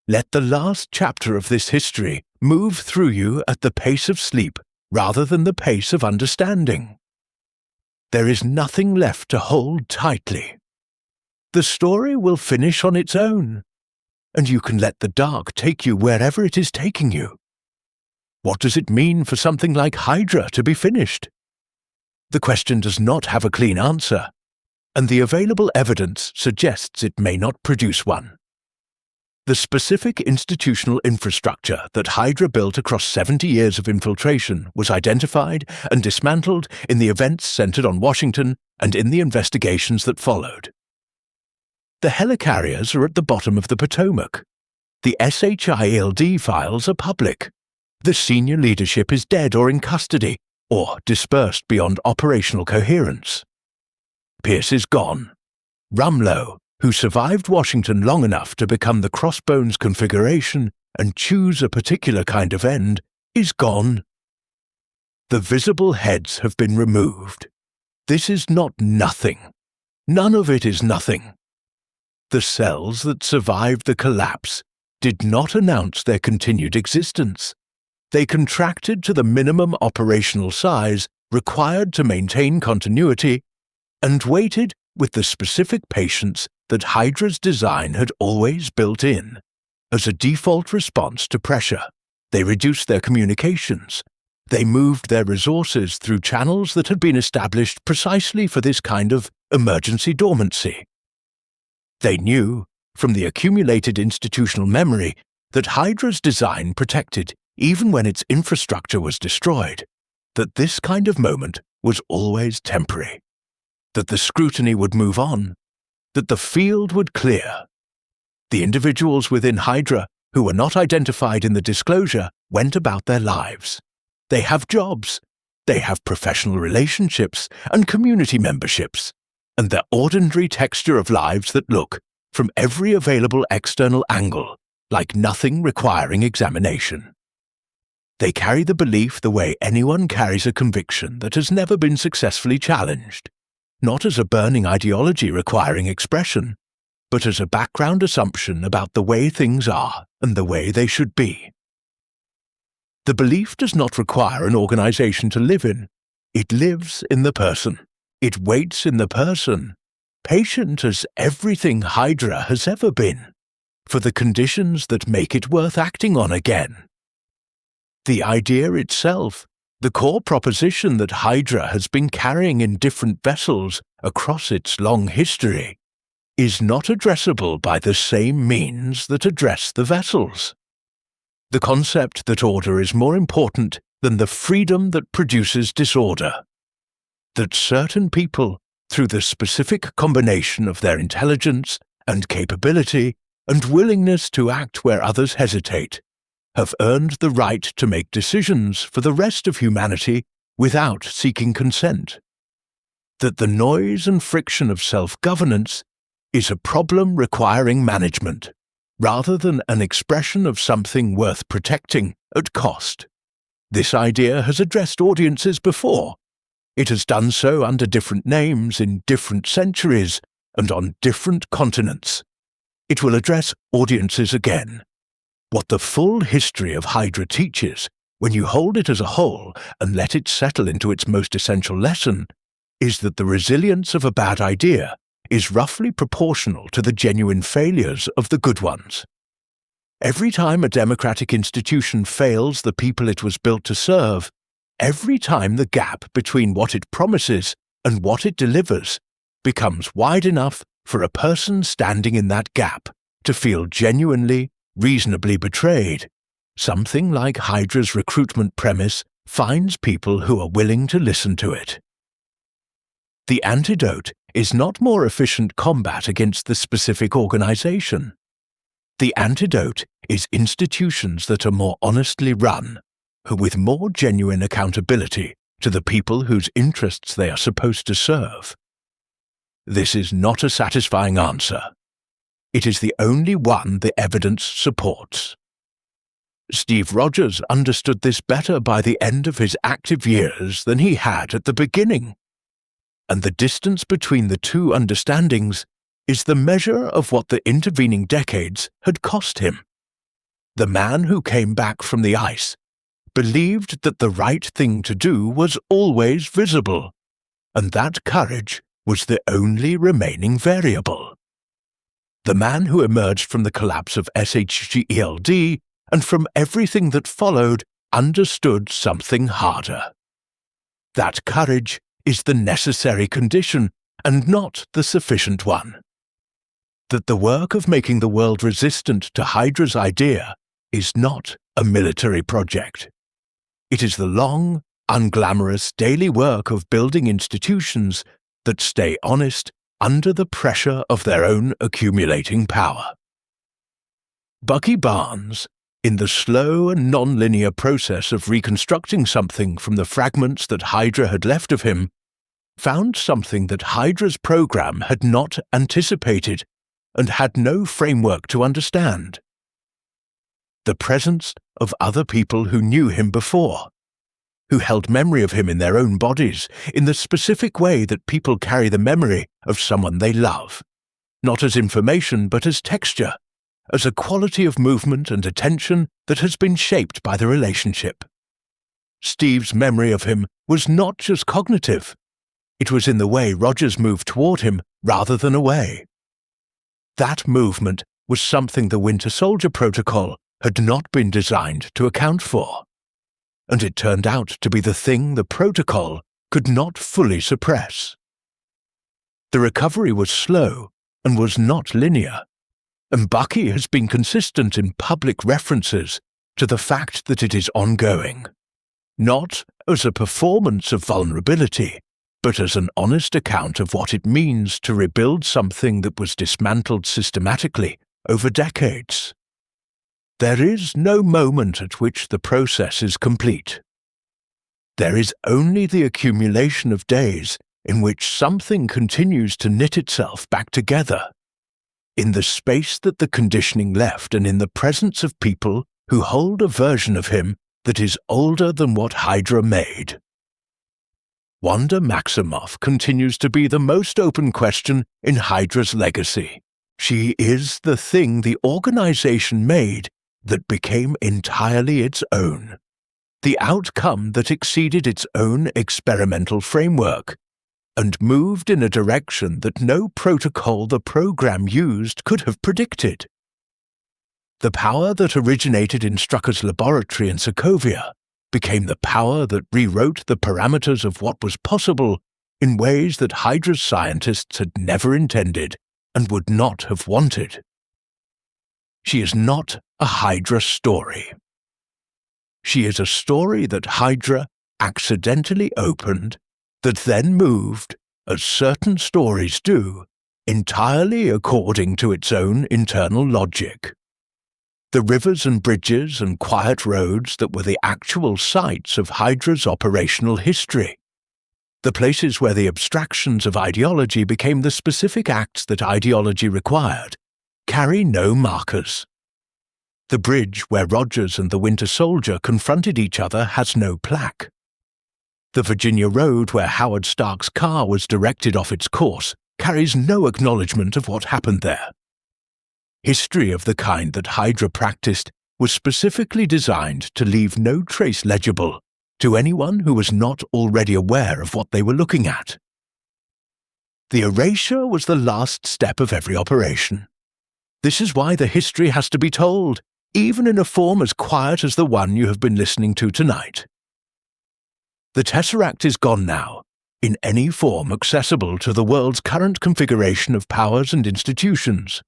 Let the last chapter of this history move through you at the pace of sleep rather than the pace of understanding. There is nothing left to hold tightly. The story will finish on its own, and you can let the dark take you wherever it is taking you. What does it mean for something like Hydra to be finished? The question does not have a clean answer, and the available evidence suggests it may not produce one. The specific institutional infrastructure that Hydra built across 70 years of infiltration was identified and dismantled in the events centered on Washington and in the investigations that followed. The helicarriers are at the bottom of the Potomac. The SHIELD files are public. The senior leadership is dead or in custody, or dispersed beyond operational coherence. Pierce is gone. Rumlow, who survived Washington long enough to become the Crossbones configuration and choose a particular kind of end, is gone. The visible heads have been removed. This is not nothing. None of it is nothing. The cells that survived the collapse did not announce their continued existence. They contracted to the minimum operational size required to maintain continuity and waited with the specific patience that Hydra's design had always built in. As a default response to pressure, they reduced their communications. They moved their resources through channels that had been established precisely for this kind of emergency dormancy. They knew, from the accumulated institutional memory, that Hydra's design protected even when its infrastructure was destroyed, that this kind of moment was always temporary, that the scrutiny would move on, that the field would clear. The individuals within Hydra who were not identified in the disclosure went about their lives. They have jobs, they have professional relationships and community memberships, and their ordinary texture of lives that look, from every available external angle, like nothing requiring examination. They carry the belief the way anyone carries a conviction that has never been successfully challenged, not as a burning ideology requiring expression, but as a background assumption about the way things are and the way they should be. The belief does not require an organization to live in. It lives in the person. It waits in the person, patient as everything Hydra has ever been, for the conditions that make it worth acting on again. The idea itself, the core proposition that Hydra has been carrying in different vessels across its long history, is not addressable by the same means that address the vessels. The concept that order is more important than the freedom that produces disorder. That certain people, through the specific combination of their intelligence and capability and willingness to act where others hesitate, have earned the right to make decisions for the rest of humanity without seeking consent. That the noise and friction of self-governance is a problem requiring management, rather than an expression of something worth protecting at cost. This idea has addressed audiences before. It has done so under different names in different centuries and on different continents. It will address audiences again. What the full history of Hydra teaches, when you hold it as a whole and let it settle into its most essential lesson, is that the resilience of a bad idea is roughly proportional to the genuine failures of the good ones. Every time a democratic institution fails the people it was built to serve, every time the gap between what it promises and what it delivers becomes wide enough for a person standing in that gap to feel genuinely, reasonably betrayed, something like Hydra's recruitment premise finds people who are willing to listen to it. The antidote is not more efficient combat against the specific organization. The antidote is institutions that are more honestly run, who with more genuine accountability to the people whose interests they are supposed to serve. This is not a satisfying answer. It is the only one the evidence supports. Steve Rogers understood this better by the end of his active years than he had at the beginning. And the distance between the two understandings is the measure of what the intervening decades had cost him. The man who came back from the ice believed that the right thing to do was always visible, and that courage was the only remaining variable. The man who emerged from the collapse of SHGELD and from everything that followed understood something harder. That courage is the necessary condition and not the sufficient one. That the work of making the world resistant to Hydra's idea is not a military project. It is the long, unglamorous daily work of building institutions that stay honest under the pressure of their own accumulating power. Bucky Barnes, in the slow and non-linear process of reconstructing something from the fragments that Hydra had left of him, found something that Hydra's program had not anticipated and had no framework to understand. The presence of other people who knew him before, who held memory of him in their own bodies in the specific way that people carry the memory of someone they love, not as information but as texture, as a quality of movement and attention that has been shaped by the relationship. Steve's memory of him was not just cognitive. It was in the way Rogers moved toward him rather than away. That movement was something the Winter Soldier Protocol had not been designed to account for. And it turned out to be the thing the protocol could not fully suppress. The recovery was slow and was not linear, and Bucky has been consistent in public references to the fact that it is ongoing, not as a performance of vulnerability, but as an honest account of what it means to rebuild something that was dismantled systematically over decades. There is no moment at which the process is complete. There is only the accumulation of days in which something continues to knit itself back together, in the space that the conditioning left and in the presence of people who hold a version of him that is older than what Hydra made. Wanda Maximoff continues to be the most open question in Hydra's legacy. She is the thing the organization made that became entirely its own, the outcome that exceeded its own experimental framework, and moved in a direction that no protocol the program used could have predicted. The power that originated in Strucker's laboratory in Sokovia became the power that rewrote the parameters of what was possible in ways that Hydra's scientists had never intended and would not have wanted. She is not a Hydra story. She is a story that Hydra accidentally opened, that then moved, as certain stories do, entirely according to its own internal logic. The rivers and bridges and quiet roads that were the actual sites of Hydra's operational history. The places where the abstractions of ideology became the specific acts that ideology required, carry no markers. The bridge where Rogers and the Winter Soldier confronted each other has no plaque. The Virginia road where Howard Stark's car was directed off its course carries no acknowledgement of what happened there. History of the kind that Hydra practiced was specifically designed to leave no trace legible to anyone who was not already aware of what they were looking at. The erasure was the last step of every operation. This is why the history has to be told, even in a form as quiet as the one you have been listening to tonight. The Tesseract is gone now, in any form accessible to the world's current configuration of powers and institutions.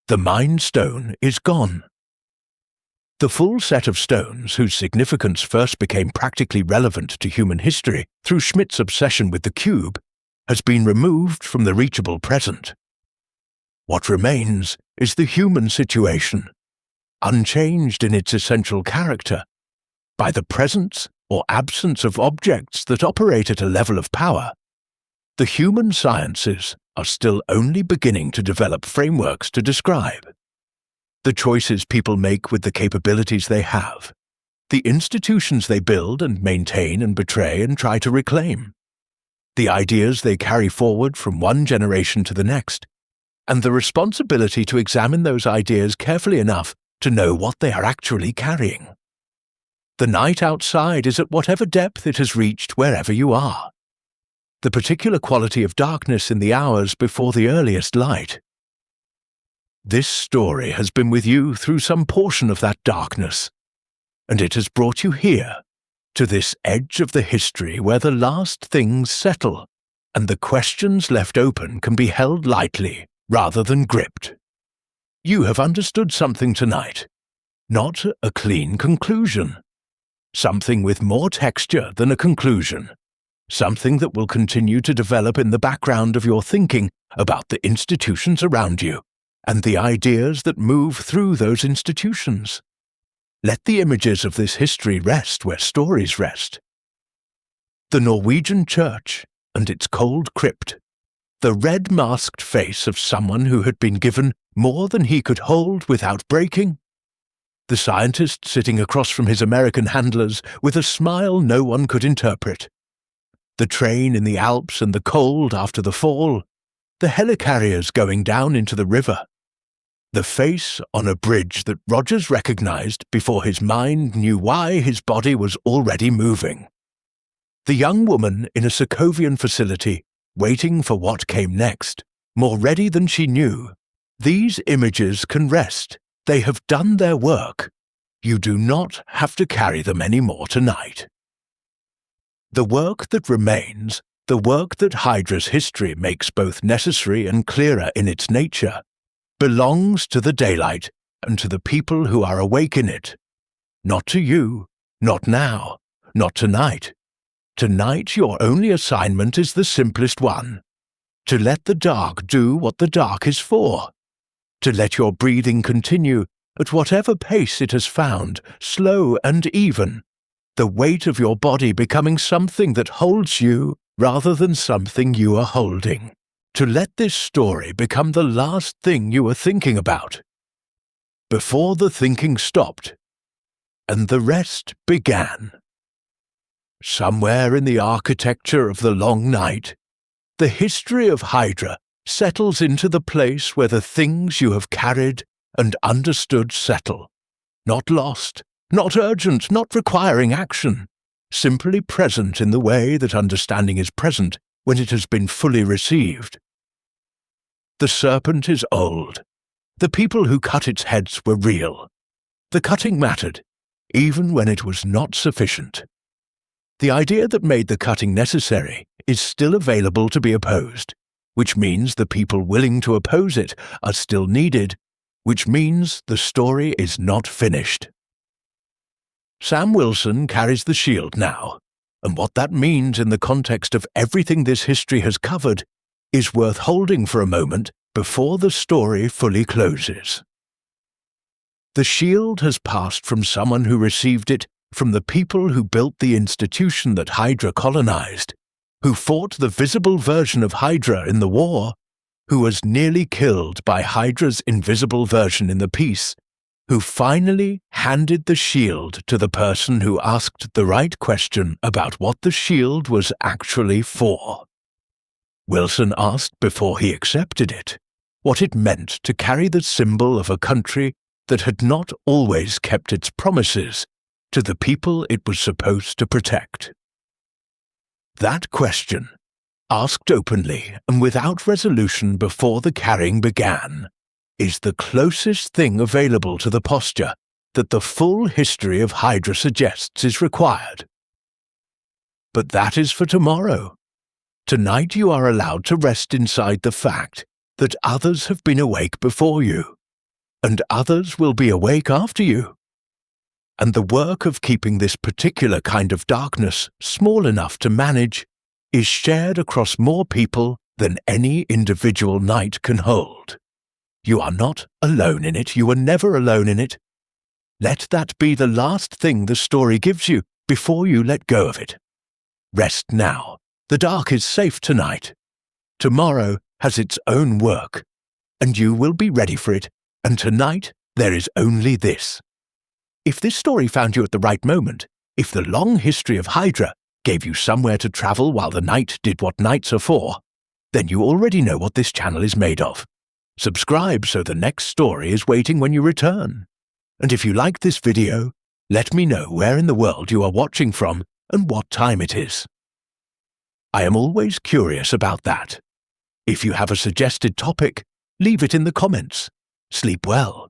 The Mind Stone is gone. The full set of stones whose significance first became practically relevant to human history through Schmidt's obsession with the cube has been removed from the reachable present. What remains is the human situation, unchanged in its essential character, by the presence or absence of objects that operate at a level of power. The human sciences are still only beginning to develop frameworks to describe the choices people make with the capabilities they have, the institutions they build and maintain and betray and try to reclaim, the ideas they carry forward from one generation to the next, and the responsibility to examine those ideas carefully enough to know what they are actually carrying. The night outside is at whatever depth it has reached wherever you are. The particular quality of darkness in the hours before the earliest light. This story has been with you through some portion of that darkness, and it has brought you here, to this edge of the history where the last things settle, and the questions left open can be held lightly rather than gripped. You have understood something tonight, not a clean conclusion. Something with more texture than a conclusion. Something that will continue to develop in the background of your thinking about the institutions around you and the ideas that move through those institutions. Let the images of this history rest where stories rest. The Norwegian church and its cold crypt, the red-masked face of someone who had been given more than he could hold without breaking, the scientist sitting across from his American handlers with a smile no one could interpret, the train in the Alps and the cold after the fall, the helicarriers going down into the river, the face on a bridge that Rogers recognized before his mind knew why his body was already moving, the young woman in a Sokovian facility waiting for what came next, more ready than she knew. These images can rest. They have done their work. You do not have to carry them anymore tonight. The work that remains, the work that Hydra's history makes both necessary and clearer in its nature, belongs to the daylight and to the people who are awake in it. Not to you, not now, not tonight. Tonight your only assignment is the simplest one, to let the dark do what the dark is for, to let your breathing continue at whatever pace it has found, slow and even, the weight of your body becoming something that holds you rather than something you are holding, to let this story become the last thing you are thinking about, before the thinking stopped, and the rest began. Somewhere in the architecture of the long night, the history of Hydra settles into the place where the things you have carried and understood settle, not lost, not urgent, not requiring action, simply present in the way that understanding is present when it has been fully received. The serpent is old. The people who cut its heads were real. The cutting mattered, even when it was not sufficient. The idea that made the cutting necessary is still available to be opposed, which means the people willing to oppose it are still needed, which means the story is not finished. Sam Wilson carries the shield now, and what that means in the context of everything this history has covered is worth holding for a moment before the story fully closes. The shield has passed from someone who received it from the people who built the institution that Hydra colonized, who fought the visible version of Hydra in the war, who was nearly killed by Hydra's invisible version in the peace, who finally handed the shield to the person who asked the right question about what the shield was actually for. Wilson asked before he accepted it what it meant to carry the symbol of a country that had not always kept its promises to the people it was supposed to protect. That question, asked openly and without resolution before the carrying began, is the closest thing available to the posture that the full history of Hydra suggests is required. But that is for tomorrow. Tonight you are allowed to rest inside the fact that others have been awake before you, and others will be awake after you. And the work of keeping this particular kind of darkness small enough to manage is shared across more people than any individual night can hold. You are not alone in it. You are never alone in it. Let that be the last thing the story gives you before you let go of it. Rest now. The dark is safe tonight. Tomorrow has its own work, and you will be ready for it, and tonight there is only this. If this story found you at the right moment, if the long history of Hydra gave you somewhere to travel while the night did what nights are for, then you already know what this channel is made of. Subscribe so the next story is waiting when you return. And if you like this video, let me know where in the world you are watching from and what time it is. I am always curious about that. If you have a suggested topic, leave it in the comments. Sleep well.